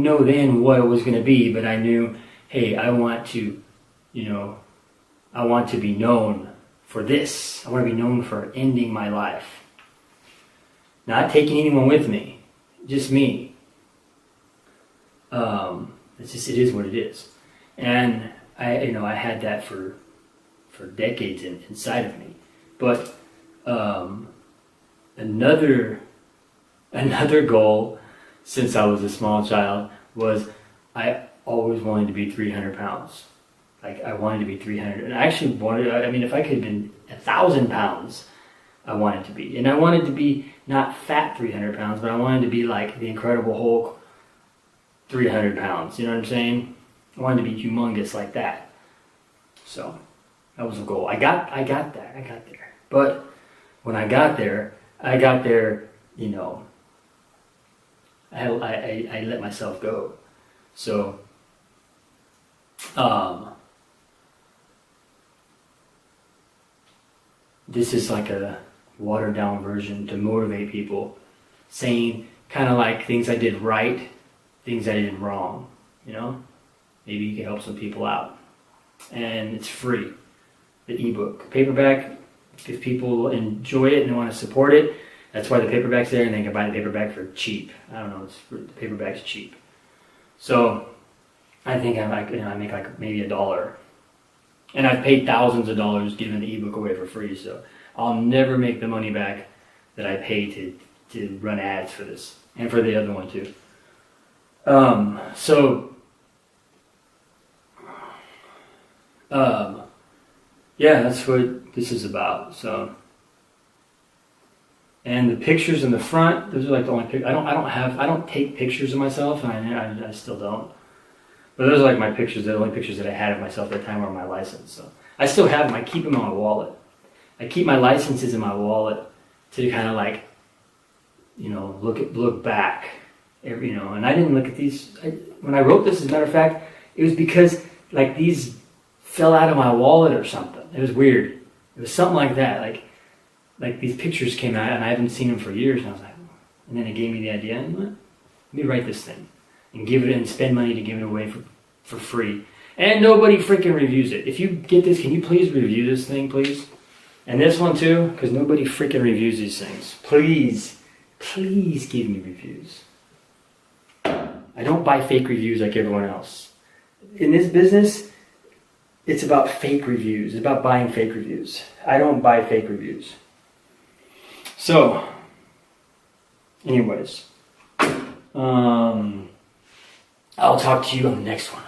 know then what it was going to be, but I knew, hey, I want to be known for this. I want to be known for ending my life. Not taking anyone with me, just me. It is what it is. And I had that for decades inside of me. But another goal since I was a small child was I always wanted to be 300 pounds. Like, I wanted to be 300. And I actually if I could have been 1,000 pounds, I wanted to be. And I wanted to be not fat 300 pounds, but I wanted to be like the Incredible Hulk 300 pounds. You know what I'm saying? I wanted to be humongous like that. So that was a goal. I got there. But when I got there, I let myself go. So, this is like a watered down version to motivate people, saying kind of like things I did right, things I did wrong, Maybe you can help some people out. And it's free, the ebook. Paperback, if people enjoy it and want to support it, that's why the paperback's there, and they can buy the paperback for cheap. I don't know, the paperback's cheap. So I think I make like maybe $1. And I've paid thousands of dollars giving the ebook away for free, so I'll never make the money back that I paid to run ads for this, and for the other one too. Yeah, that's what this is about. So, and the pictures in the front, those are like the only pictures. I don't take pictures of myself, and I still don't. But those are like my pictures. The only pictures that I had of myself at the time were on my license. So I still have them. I keep them in my wallet. I keep my licenses in my wallet to kind of like, you know, look back, you know. And I didn't look at these when I wrote this. As a matter of fact, it was because like these fell out of my wallet or something. It was weird. It was something like that. Like these pictures came out and I haven't seen them for years. And I was like, and then it gave me the idea. You know what? Let me write this thing and give it and spend money to give it away for free. And nobody freaking reviews it. If you get this, can you please review this thing, please? And this one too, because nobody freaking reviews these things. Please give me reviews. I don't buy fake reviews like everyone else. In this business, it's about fake reviews. It's about buying fake reviews. I don't buy fake reviews. So, anyways, I'll talk to you on the next one.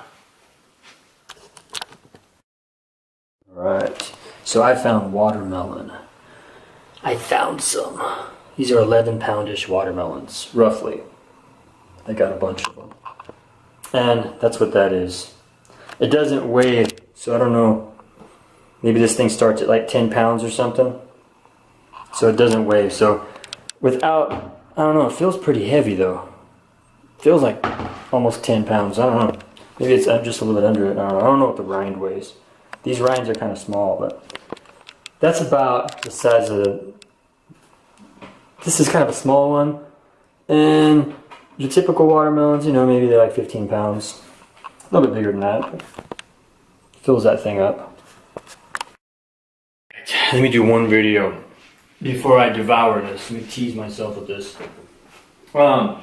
Alright, so I found watermelon. I found some. These are 11-poundish watermelons, roughly. I got a bunch of them. And that's what that is. It doesn't weigh, so I don't know. Maybe this thing starts at like 10 pounds or something. So it doesn't weigh. So without, I don't know, it feels pretty heavy though. It feels like almost 10 pounds. I don't know. Maybe it's just a little bit under it. I don't know what the rind weighs. These rinds are kind of small, but that's about the size of the... This is kind of a small one. And the typical watermelons, you know, maybe they're like 15 pounds. A little bit bigger than that. But fills that thing up. Let me do one video before I devour this. Let me tease myself with this. I'll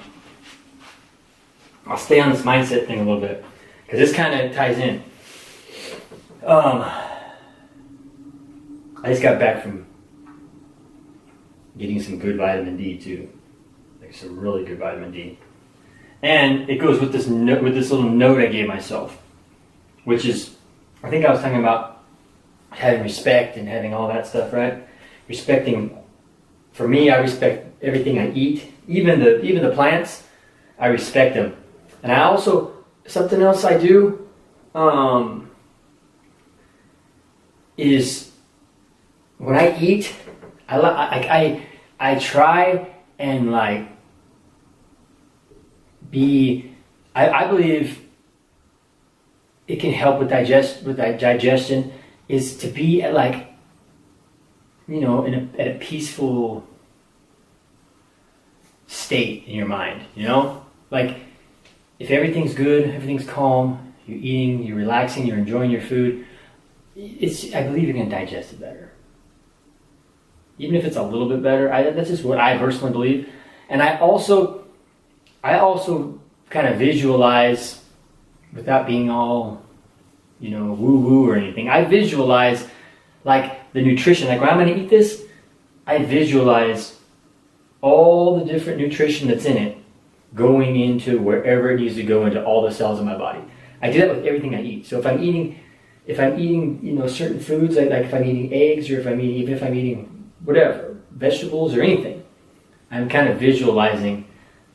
stay on this mindset thing a little bit, because this kind of ties in. I just got back from getting some good vitamin D too, like some really good vitamin D, and it goes with this little note I gave myself, which is, I think I was talking about having respect and having all that stuff, right? Respecting. For me, I respect everything I eat, even the plants. I respect them, and I also, something else I do. Is when I eat, I try and like be. I believe it can help with digestion. Is to be at like, you know, at a peaceful state in your mind. You know, like if everything's good, everything's calm, you're eating, you're relaxing, you're enjoying your food. I believe you're going to digest it better. Even if it's a little bit better, that's just what I personally believe. And I also kind of visualize, without being all, you know, woo-woo or anything. I visualize like the nutrition. Like when I'm going to eat this, I visualize all the different nutrition that's in it going into wherever it needs to go, into all the cells in my body. I do that with everything I eat. So if I'm eating, you know, certain foods, like if I'm eating eggs, or even if I'm eating whatever, vegetables or anything, I'm kind of visualizing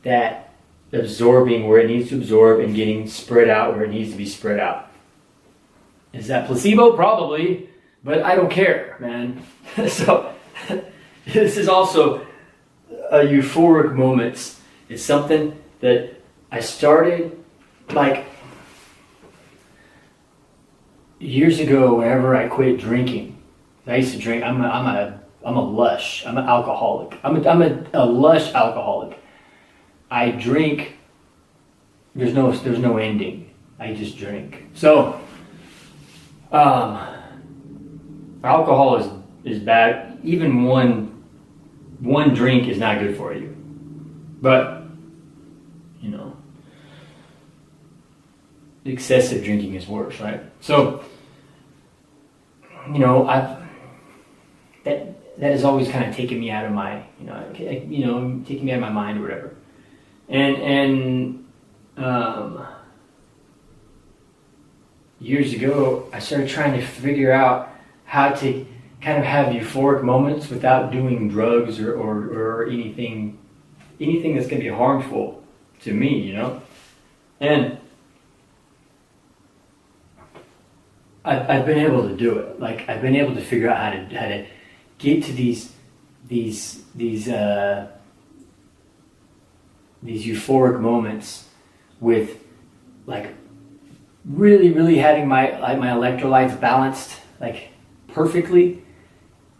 that absorbing where it needs to absorb and getting spread out where it needs to be spread out. Is that placebo? Probably, but I don't care, man. So this is also a euphoric moment. It's something that I started like years ago. Whenever I quit drinking, I used to drink. I'm a lush. I'm an alcoholic. I'm a lush alcoholic. I drink. There's no ending. I just drink. So, alcohol is bad. Even one drink is not good for you. But, you know, excessive drinking is worse, right? So, you know, that has always kind of taken me out of my, taking me out of my mind or whatever. And years ago, I started trying to figure out how to kind of have euphoric moments without doing drugs or anything that's going to be harmful to me, you know? And I've been able to do it. Like, I've been able to figure out how to get to these euphoric moments with like really having my electrolytes balanced like perfectly,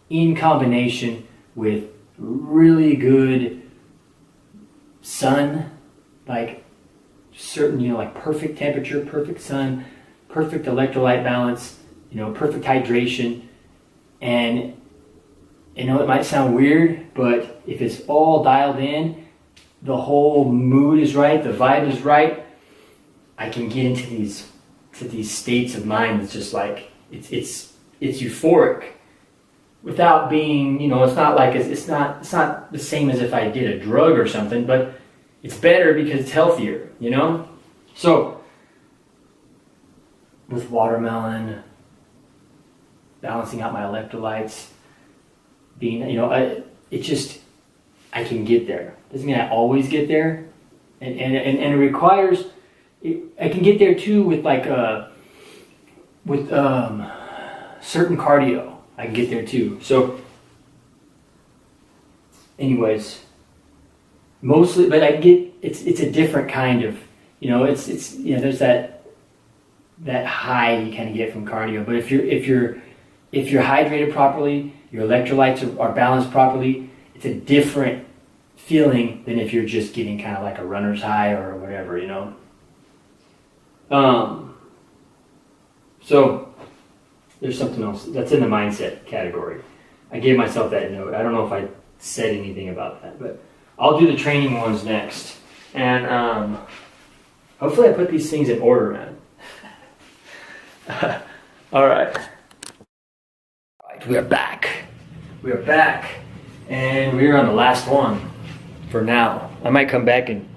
in combination with really good sun, like certain, like perfect temperature, perfect sun, perfect electrolyte balance, perfect hydration. And it might sound weird, but if it's all dialed in, the whole mood is right, the vibe is right, I can get into these states of mind. It's just like it's euphoric without being, it's not like it's not the same as if I did a drug or something, but it's better because it's healthier, So with watermelon, balancing out my electrolytes, being, I can get there. Doesn't mean I always get there, and it requires. I can get there too with certain cardio. I can get there too. So, anyways, mostly, but I get it's a different kind of, there's that high you kind of get from cardio. But if you're hydrated properly, your electrolytes are balanced properly, it's a different feeling than if you're just getting kind of like a runner's high or whatever, So there's something else that's in the mindset category. I gave myself that note. I don't know if I said anything about that, but I'll do the training ones next. And hopefully I put these things in order, man. All right. We are back. And we're on the last one for now. I might come back and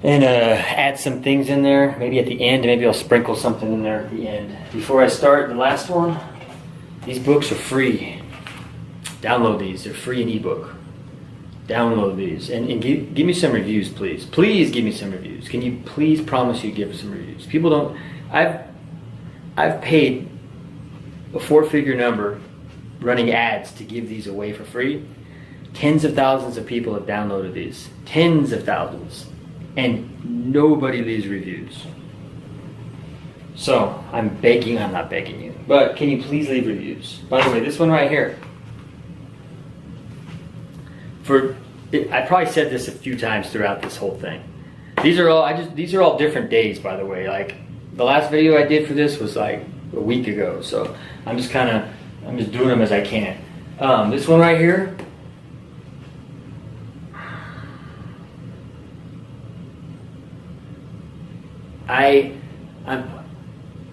add some things in there, maybe at the end. Maybe I'll sprinkle something in there at the end. Before I start the last one, these books are free. Download these. They're free in ebook. Download these and give me some reviews, please. Please give me some reviews. Can you please promise you give some reviews? People don't. I've paid a 4-figure number running ads to give these away for free. Tens of thousands of people have downloaded these. Tens of thousands. And nobody leaves reviews. So I'm not begging you, but can you please leave reviews? By the way, this one right here. I probably said this a few times throughout this whole thing. These are all different days, by the way. Like the last video I did for this was like a week ago, so I'm just doing them as I can. This one right here.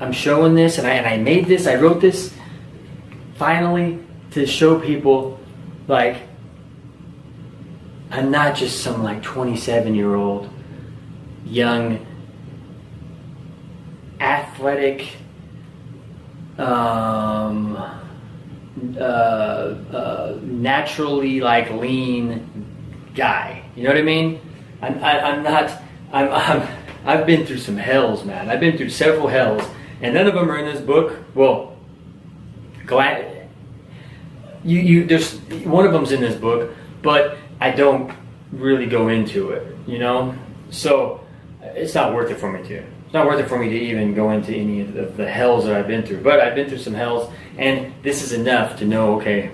I'm showing this, and I made this. I wrote this finally to show people, like, I'm not just some like 27-year-old young athletic naturally like lean guy. You know what I mean? I've been through some hells, man. I've been through several hells, and none of them are in this book. Well, there's one of them's in this book, but I don't really go into it, So it's not worth it for me to. It's not worth it for me to even go into any of the hells that I've been through. But I've been through some hells, and this is enough to know, okay,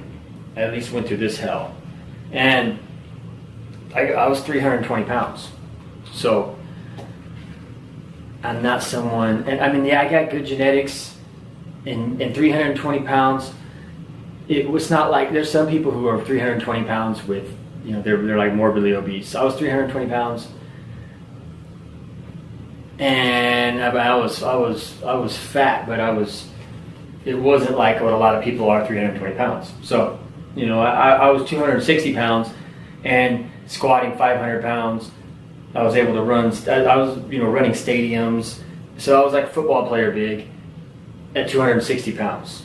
I at least went through this hell. And I was 320 pounds. So I'm not someone, and I mean, yeah, I got good genetics, and 320 pounds, it was not like, there's some people who are 320 pounds with, they're like morbidly obese. I was 320 pounds, and I was fat, but it wasn't like what a lot of people are, 320 pounds. So, I was 260 pounds and squatting 500 pounds. I was able to run, I was, running stadiums. So I was like a football player big at 260 pounds,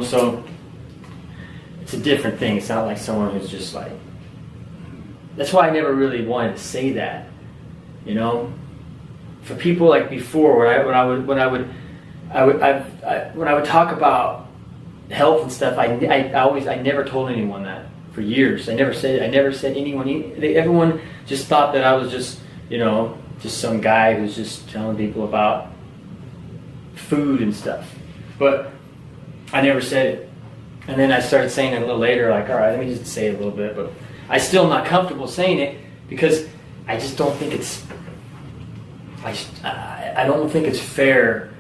so it's a different thing. It's not like someone who's just like, that's why I never really wanted to say that, for people like before, when I would talk about health and stuff, I never told anyone that for years. I never said anyone. Everyone just thought that I was just, just some guy who's just telling people about food and stuff. But I never said it. And then I started saying it a little later, like, all right, let me just say it a little bit. But I still am not comfortable saying it because I just don't think it's. I don't think it's fair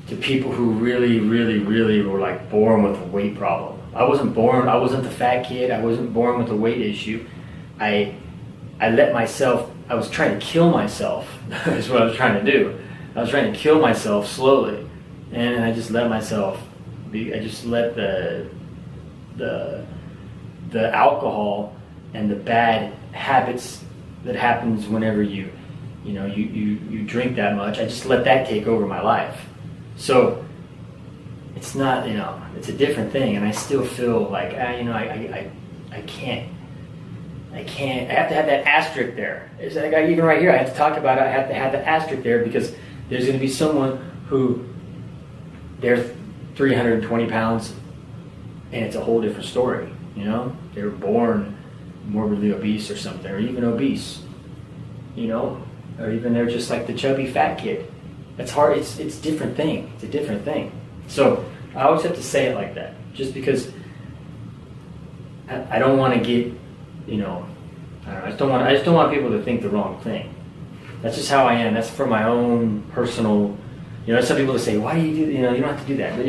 to people who really, really, really were like born with a weight problem. I wasn't the fat kid. I wasn't born with a weight issue. I was trying to kill myself. Is what I was trying to do. I was trying to kill myself slowly. And I just let myself be, I just let the alcohol and the bad habits that happens whenever you drink that much, I just let that take over my life. So it's not, it's a different thing, and I still feel like, I can't. I have to have that asterisk there. It's like, even right here, I have to talk about it. I have to have the asterisk there because there's going to be someone who they're 320 pounds, and it's a whole different story. They were born morbidly obese or something, or even obese. Or even they're just like the chubby fat kid. It's hard. It's a different thing. It's a different thing. So I always have to say it like that, just because I don't want to get, I don't know. I just don't want people to think the wrong thing. That's just how I am. That's for my own personal. Some people that say, "Why do you do?" You don't have to do that. But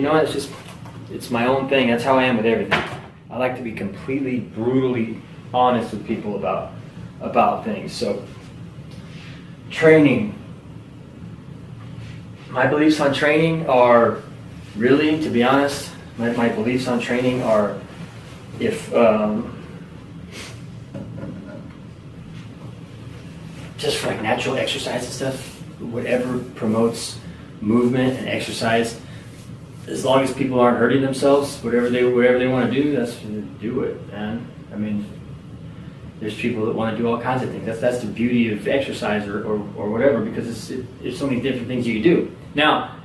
it's my own thing. That's how I am with everything. I like to be completely, brutally honest with people about things. So training. My beliefs on training are really, to be honest, my beliefs on training are if just for like natural exercise and stuff, whatever promotes movement and exercise, as long as people aren't hurting themselves, whatever they want to do, that's do it, man. I mean, there's people that want to do all kinds of things. That's the beauty of exercise or whatever, because there's so many different things you can do. Now,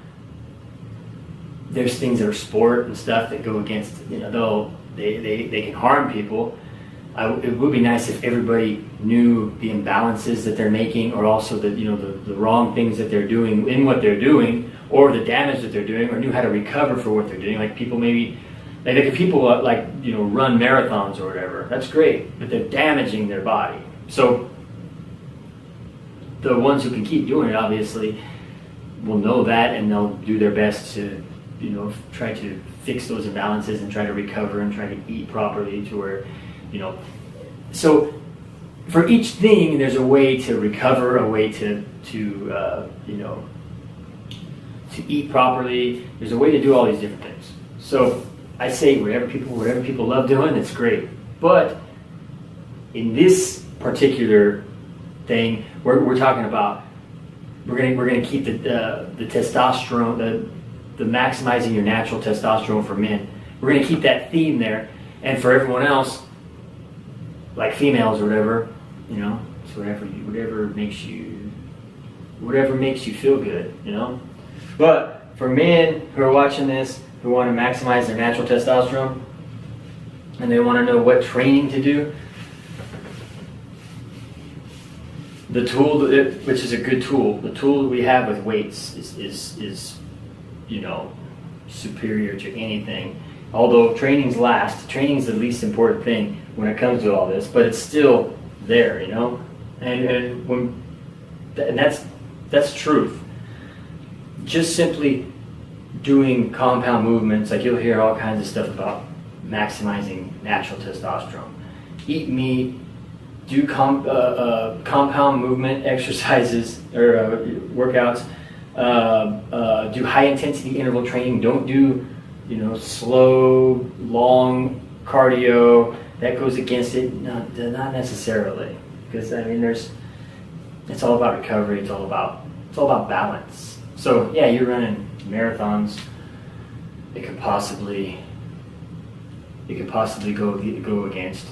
there's things that are sport and stuff that go against, they can harm people. It would be nice if everybody knew the imbalances that they're making, or also the wrong things that they're doing in what they're doing, or the damage that they're doing, or knew how to recover for what they're doing. Like people maybe, like if people run marathons or whatever, that's great, but they're damaging their body. So the ones who can keep doing it obviously will know that, and they'll do their best to try to fix those imbalances and try to recover and try to eat properly to where so for each thing there's a way to recover, a way to eat properly. There's a way to do all these different things. So I say whatever people love doing, it's great. But in this particular thing, we're talking about we're gonna keep the testosterone, the maximizing your natural testosterone for men. We're gonna keep that theme there, and for everyone else, like females or whatever, it's whatever makes you feel good, But for men who are watching this, who want to maximize their natural testosterone, and they want to know what training to do, the tool which is a good tool, the tool that we have with weights is superior to anything. Although training's the least important thing when it comes to all this, but it's still there, and that's truth. Just simply doing compound movements, like you'll hear all kinds of stuff about maximizing natural testosterone. Eat meat, do compound movement exercises or workouts, do high intensity interval training. Don't do slow, long cardio. That goes against it. Not necessarily, because it's all about recovery. It's all about balance. So yeah, you're running marathons. It could possibly go against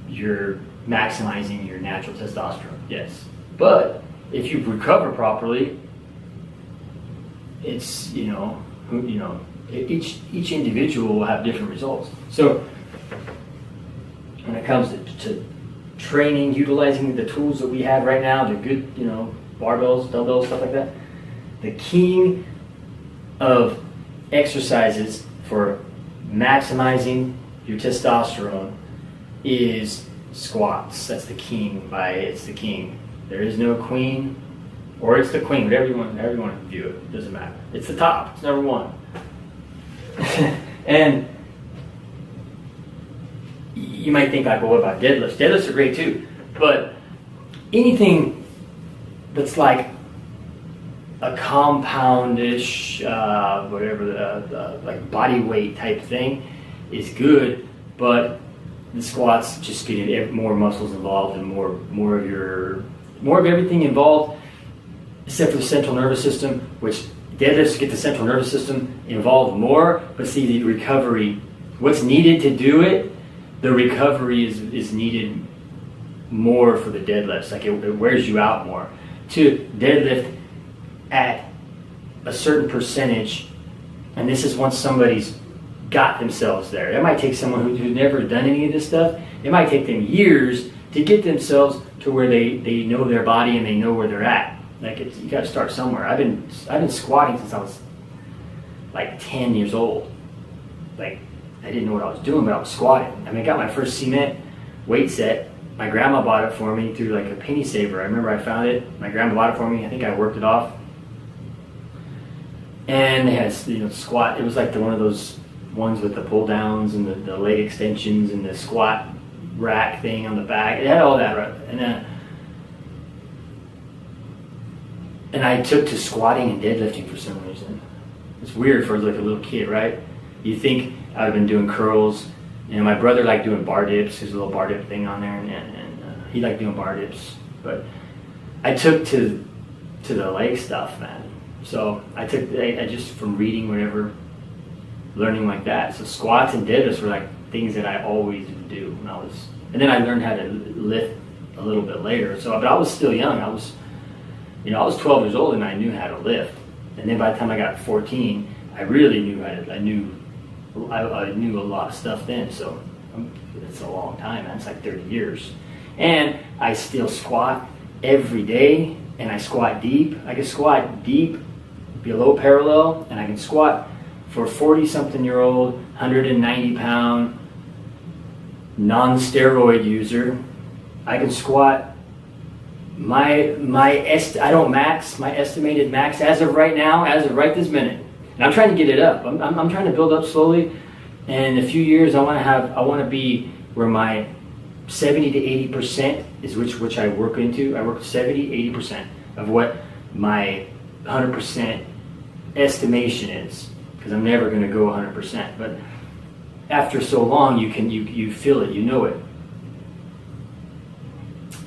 your maximizing your natural testosterone. Yes, but if you recover properly, it's each individual will have different results. So when it comes to training, utilizing the tools that we have right now, the good, barbells, dumbbells, stuff like that, the king of exercises for maximizing your testosterone is squats. That's the king. It's the king. There is no queen, or it's the queen, whatever you want to view it. It doesn't matter. It's the top. It's number one. And you might think like, well, what about deadlifts? Deadlifts are great too, but anything that's like a compoundish, like body weight type thing is good, but the squats just get more muscles involved and more of everything involved, except for the central nervous system, which deadlifts get the central nervous system involved more, but see the recovery, what's needed to do it, the recovery is needed more for the deadlifts. Like it wears you out more. To deadlift at a certain percentage, and this is once somebody's got themselves there. It might take someone who's never done any of this stuff. It might take them years to get themselves to where they know their body and they know where they're at. Like you got to start somewhere. I've been squatting since I was like 10 years old. Like I didn't know what I was doing, but I was squatting. I mean, I got my first cement weight set. My grandma bought it for me through like a penny saver. I remember I found it. My grandma bought it for me. I think I worked it off. And they had squat. It was like one of those ones with the pull downs and the leg extensions and the squat rack thing on the back. It had all that, right? And I took to squatting and deadlifting for some reason. It's weird for like a little kid, right? You think I would have been doing curls. My brother liked doing bar dips. There's a little bar dip thing on there, and he liked doing bar dips. But I took to the leg stuff, man. So I just from reading whatever, learning like that. So squats and deadlifts were like things that I always would do when I was, and then I learned how to lift a little bit later. So, but I was still young. I was 12 years old and I knew how to lift. And then by the time I got 14, I really knew I knew a lot of stuff then. So it's a long time, man. It's like 30 years. And I still squat every day, and I squat deep. I can squat deep below parallel, and I can squat for a 40-something-year-old, 190-pound, non-steroid user. I can squat my estimated max as of right now, as of right this minute. And I'm trying to get it up. I'm trying to build up slowly. And in a few years, I want to be where my 70 to 80% is which I work into. I work 70, 80% of what my 100% estimation is, because I'm never going to go 100%. But after so long, you feel it, you know it.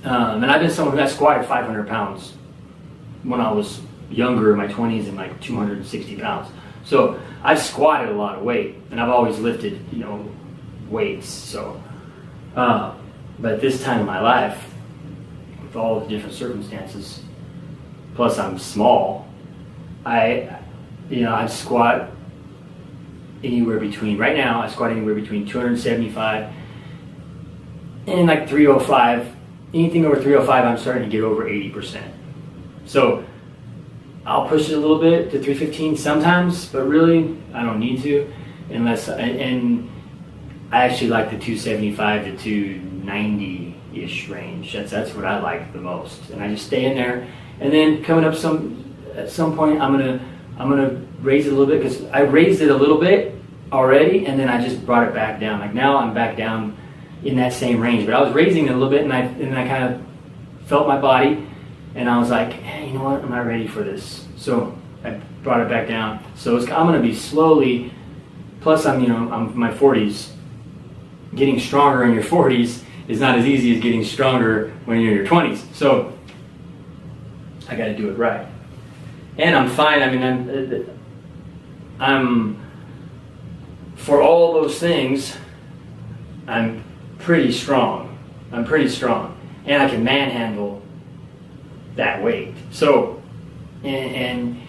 And I've been someone who has squatted 500 pounds when I was younger, in my 20s, and like 260 pounds. So I've squatted a lot of weight, and I've always lifted, weights. So, but at this time in my life, with all the different circumstances, plus I'm small, I squat anywhere between, right now I squat anywhere between 275 and like 305. Anything over 305, I'm starting to get over 80%. So I'll push it a little bit to 315 sometimes, but really I don't need to, and I actually like the 275 to 290-ish range. That's what I like the most, and I just stay in there. And then coming up at some point, I'm gonna raise it a little bit, because I raised it a little bit already, and then I just brought it back down. Like now I'm back down in that same range, but I was raising it a little bit, and I kind of felt my body, and I was like, hey, you know what? I'm not ready for this. So I brought it back down. So I'm going to be slowly. Plus, I'm in my 40s. Getting stronger in your 40s is not as easy as getting stronger when you're in your 20s. So I got to do it right. And I'm fine. I mean, I'm for all those things, I'm pretty strong. And I can manhandle that weight. So, and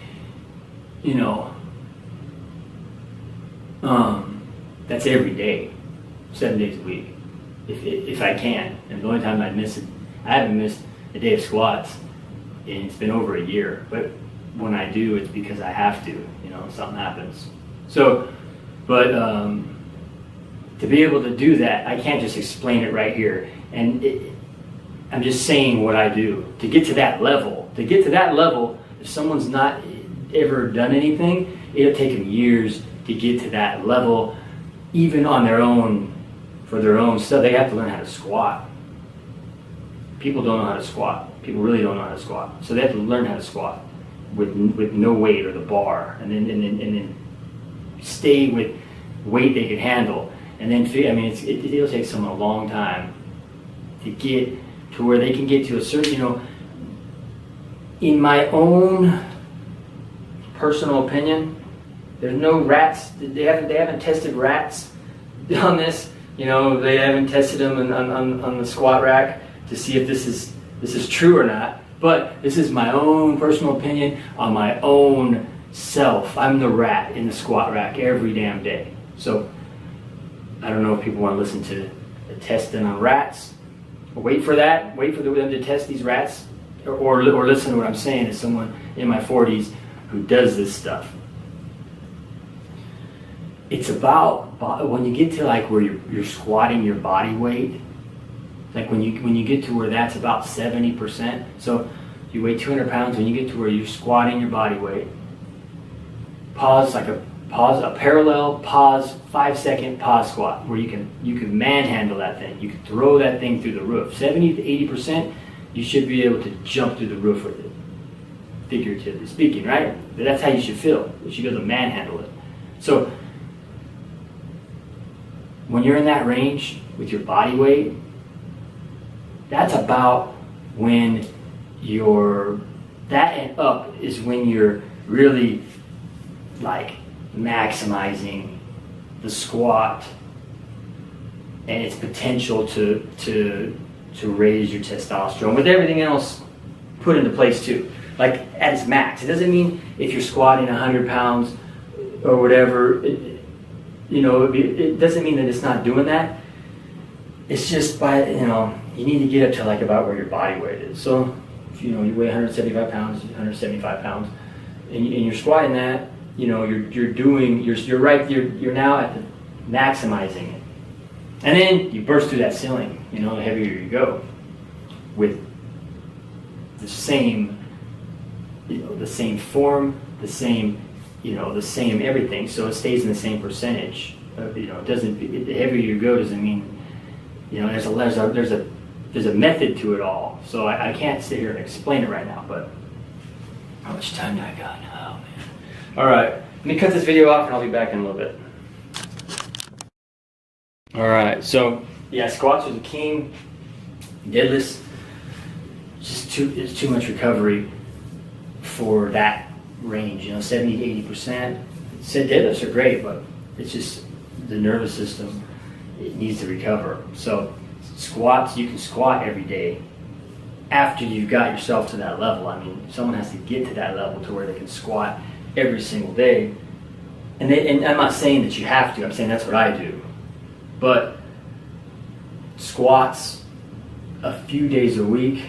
That's every day, 7 days a week, if I can. And the only time I haven't missed a day of squats, and it's been over a year. But when I do, it's because I have to. Something happens. So, but to be able to do that, I can't just explain it right here. And I'm just saying what I do to get to that level. To get to that level, if someone's not ever done anything, it'll take them years to get to that level, even on their own, for their own stuff. They have to learn how to squat. People don't know how to squat. People really don't know how to squat. So they have to learn how to squat with no weight or the bar, and then stay with weight they can handle. And then, it'll take someone a long time to get to where they can get to a certain, in my own personal opinion, there's no rats. They haven't tested rats on this. They haven't tested them on the squat rack to see if this is true or not. But this is my own personal opinion on my own self. I'm the rat in the squat rack every damn day. So I don't know if people want to listen to the testing on rats. Wait for that. Wait for them to test these rats, or listen to what I'm saying as someone in my 40s who does this stuff. It's about when you get to like where you're squatting your body weight. Like when you get to where that's about 70%. So you weigh 200 pounds. When you get to where you're squatting your body weight, pause, a parallel pause, 5-second pause squat, where you can manhandle that thing. You can throw that thing through the roof. 70 to 80%, you should be able to jump through the roof with it, figuratively speaking, right? But that's how you should feel. You should be able to manhandle it. So when you're in that range with your body weight, that's about when that and up is when you're really like maximizing the squat and its potential to raise your testosterone, with everything else put into place too. Like at its max. It doesn't mean if you're squatting 100 pounds or whatever, it doesn't mean that it's not doing that. It's just you need to get up to like about where your body weight is. So if you weigh 175 pounds, and you're squatting that, you're now at the maximizing it. And then you burst through that ceiling, the heavier you go, with the same form, the same everything. So it stays in the same percentage. It doesn't. The heavier you go doesn't mean, there's a method to it all. So I can't sit here and explain it right now. But how much time do I got? Oh man. All right. Let me cut this video off, and I'll be back in a little bit. All right. So yeah, squats are the king. Deadlifts, it's too much recovery for that range. 70 to 80%. Said deadlifts are great, but it's just the nervous system. It needs to recover. So squats, you can squat every day after you've got yourself to that level. Someone has to get to that level to where they can squat every single day. And I'm not saying that you have to. I'm saying that's what I do. But squats a few days a week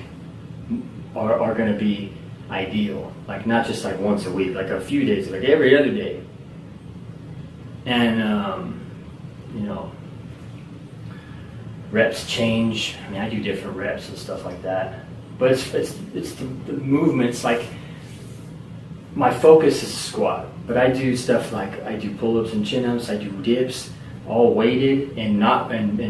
are going to be ideal. Like not just like once a week, like a few days, like every other day. And reps change. I do different reps and stuff like that. But it's the movements. Like my focus is squat, but I do stuff like I do pull-ups and chin-ups. I do dips, all weighted and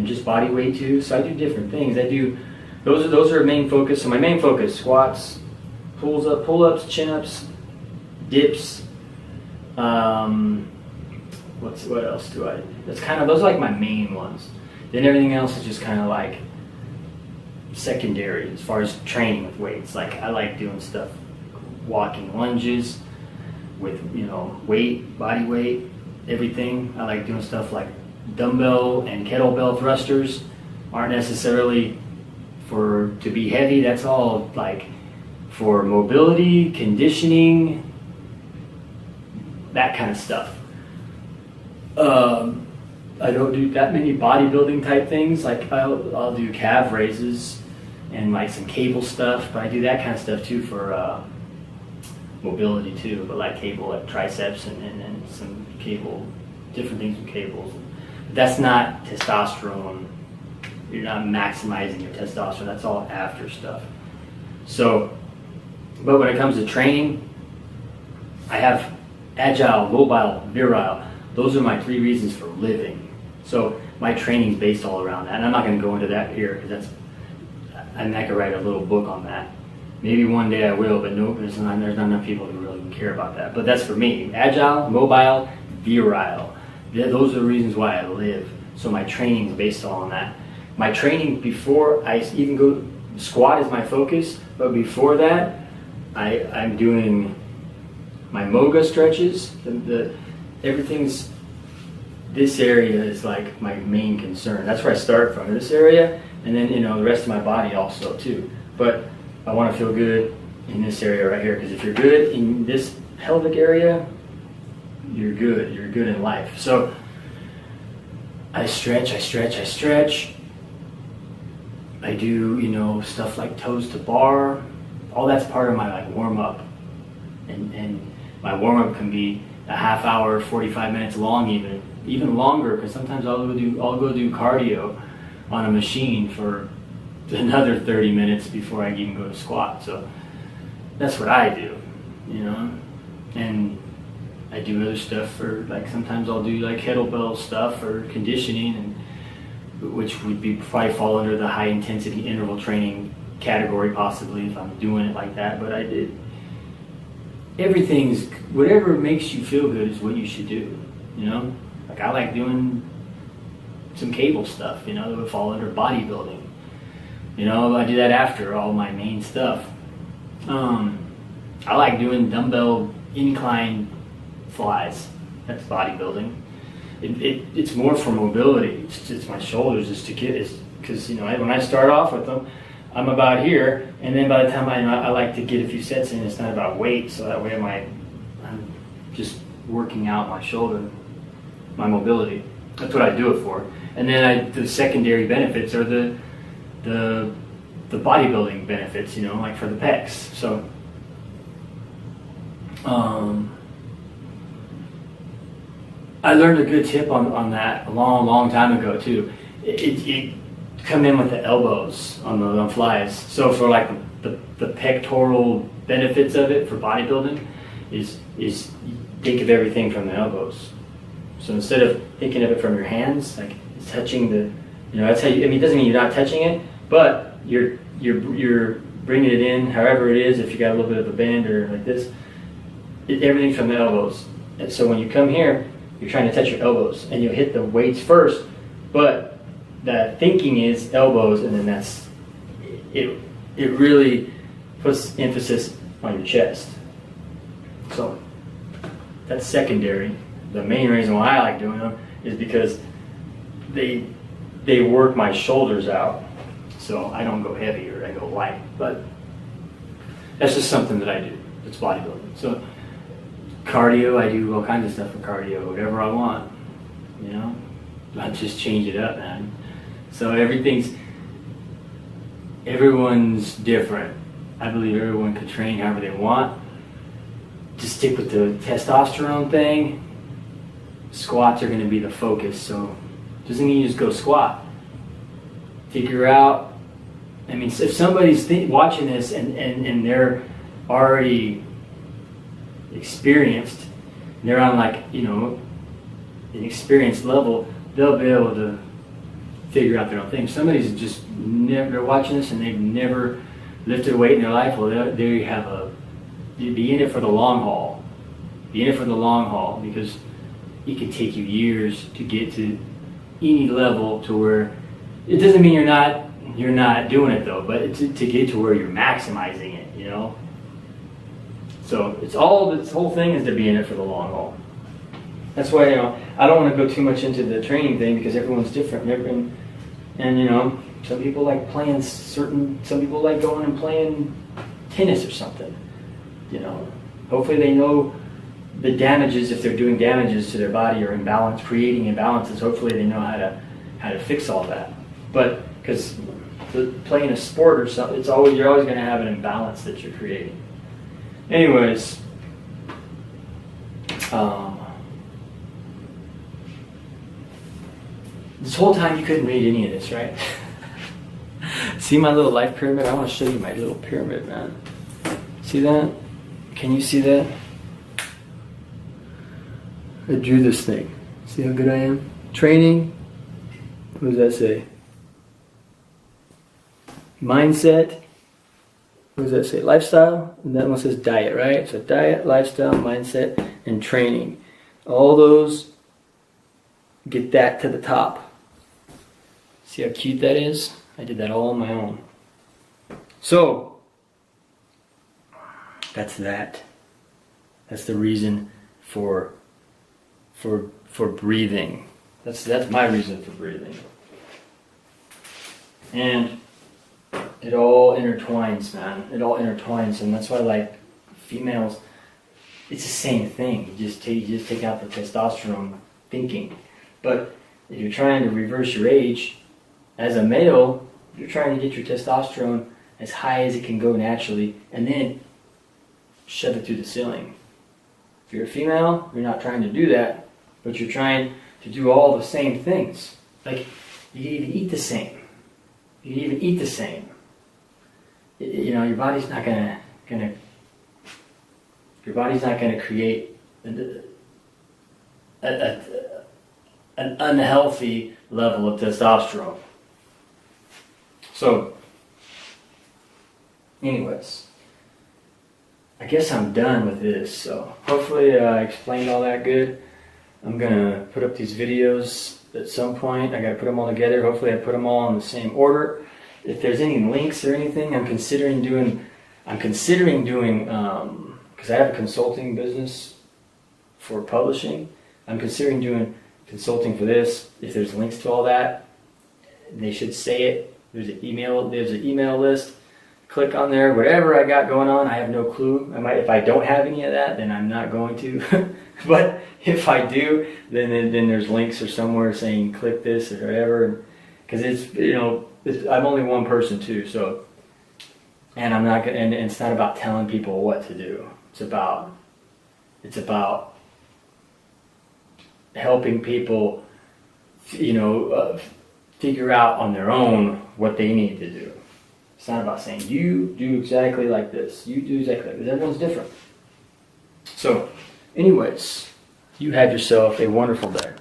just body weight too. So I do different things. I do those are main focus. So my main focus: squats, pull-ups, chin-ups, dips. What else do I? Those are like my main ones. Then everything else is just kind of like secondary as far as training with weights. Like I like doing stuff, walking lunges with weight, body weight, everything. I like doing stuff like dumbbell and kettlebell thrusters. Aren't necessarily to be heavy. That's all like for mobility, conditioning, that kind of stuff. I don't do that many bodybuilding type things. Like I'll do calf raises and like some cable stuff, but I do that kind of stuff too for mobility too. But like cable, like triceps and some cable, different things with cables. But that's not testosterone. You're not maximizing your testosterone. That's all after stuff. So, but when it comes to training, I have agile, mobile, virile. Those are my 3 reasons for living. So my training is based all around that. And I'm not going to go into that here because I could write a little book on that. Maybe one day I will, but no, there's not enough people who really care about that. But that's for me. Agile, mobile, virile. Those are the reasons why I live. So my training is based all on that. My training before I even go, squat is my focus, but before that, I'm doing my moga stretches. Everything's, this area is like my main concern. That's where I start from, this area, and then the rest of my body also too. But I want to feel good in this area right here, because if you're good in this pelvic area, you're good in life. So I stretch. I do, stuff like toes to bar. All that's part of my like warm up. And my warm up can be a half hour, 45 minutes long, even longer, because sometimes I'll go do cardio on a machine for another 30 minutes before I even go to squat. So that's what I do, and I do other stuff for, like, sometimes I'll do like kettlebell stuff or conditioning, which would probably fall under the high intensity interval training category possibly if I'm doing it like that. But everything's, whatever makes you feel good is what you should do, Like I like doing some cable stuff, that would fall under bodybuilding. I do that after all my main stuff. I like doing dumbbell incline flies. That's bodybuilding. It's more for mobility. It's my shoulders just to get, because when I start off with them, I'm about here, and then by the time I like to get a few sets in, it's not about weight, so that way I'm just working out my shoulder, my mobility. That's what I do it for. And then the secondary benefits are the bodybuilding benefits, like for the pecs. So I learned a good tip on that a long time ago too. It come in with the elbows on the flies. So for like the pectoral benefits of it for bodybuilding is think of everything from the elbows. So instead of thinking of it from your hands, like touching that's how it doesn't mean you're not touching it, but you're bringing it in however it is. If you got a little bit of a bend or like this, everything's from the elbows. And so when you come here, you're trying to touch your elbows, and you'll hit the weights first, but the thinking is elbows, and then that's it. It really puts emphasis on your chest. So that's secondary. The main reason why I like doing them is because they work my shoulders out, so I don't go heavy or I go light. But that's just something that I do. It's bodybuilding. So cardio, I do all kinds of stuff for cardio, whatever I want. I just change it up, man. So everyone's different. I believe everyone can train however they want. Just stick with the testosterone thing. Squats are going to be the focus, so doesn't mean you just go squat. Figure out, if somebody's watching this and they're already experienced, and they're on an experienced level, they'll be able to figure out their own thing. If somebody's just they're watching this and they've never lifted a weight in their life, well, you'd be in it for the long haul. Be in it for the long haul, because it could take you years to get to any level to where, it doesn't mean you're not doing it though, but to get to where you're maximizing it, So this whole thing is to be in it for the long haul. That's why I don't want to go too much into the training thing, because everyone's different. And some people like playing some people like going and playing tennis or something. Hopefully they know the damages, if they're doing damages to their body or imbalance, creating imbalances, hopefully they know how to fix all that. But because playing a sport or something, you're always going to have an imbalance that you're creating. Anyways, this whole time you couldn't read any of this, right? See my little life pyramid? I want to show you my little pyramid, man. See that? Can you see that? I drew this thing. See how good I am? Training. What does that say? Mindset. What does that say? Lifestyle. And that one says diet, right? So diet, lifestyle, mindset, and training. All those, get that to the top. See how cute that is? I did that all on my own. So, that's that. That's the reason for breathing. That's my reason for breathing. And it all intertwines, man. It all intertwines, and that's why, like, females, it's the same thing. You just take out the testosterone thinking. But if you're trying to reverse your age, as a male, you're trying to get your testosterone as high as it can go naturally, and then shove it through the ceiling. If you're a female, you're not trying to do that, but you're trying to do all the same things. Like, you can even eat the same. You can even eat the same. You know, your body's not gonna create an unhealthy level of testosterone. So, anyways, I guess I'm done with this. So hopefully I explained all that good. I'm gonna put up these videos at some point. I gotta put them all together. Hopefully I put them all in the same order. If there's any links or anything, I'm considering doing, because I have a consulting business for publishing. I'm considering doing consulting for this. If there's links to all that, they should say it. There's an email list. Click on there. Whatever I got going on, I have no clue. If I don't have any of that, then I'm not going to. But if I do, then there's links or somewhere saying click this or whatever. Because I'm only one person too. So, and I'm not gonna. And it's not about telling people what to do. It's about helping people, figure out on their own what they need to do. It's not about saying, you do exactly like this, you do exactly like this. Everyone's different. So, anyways, you have yourself a wonderful day.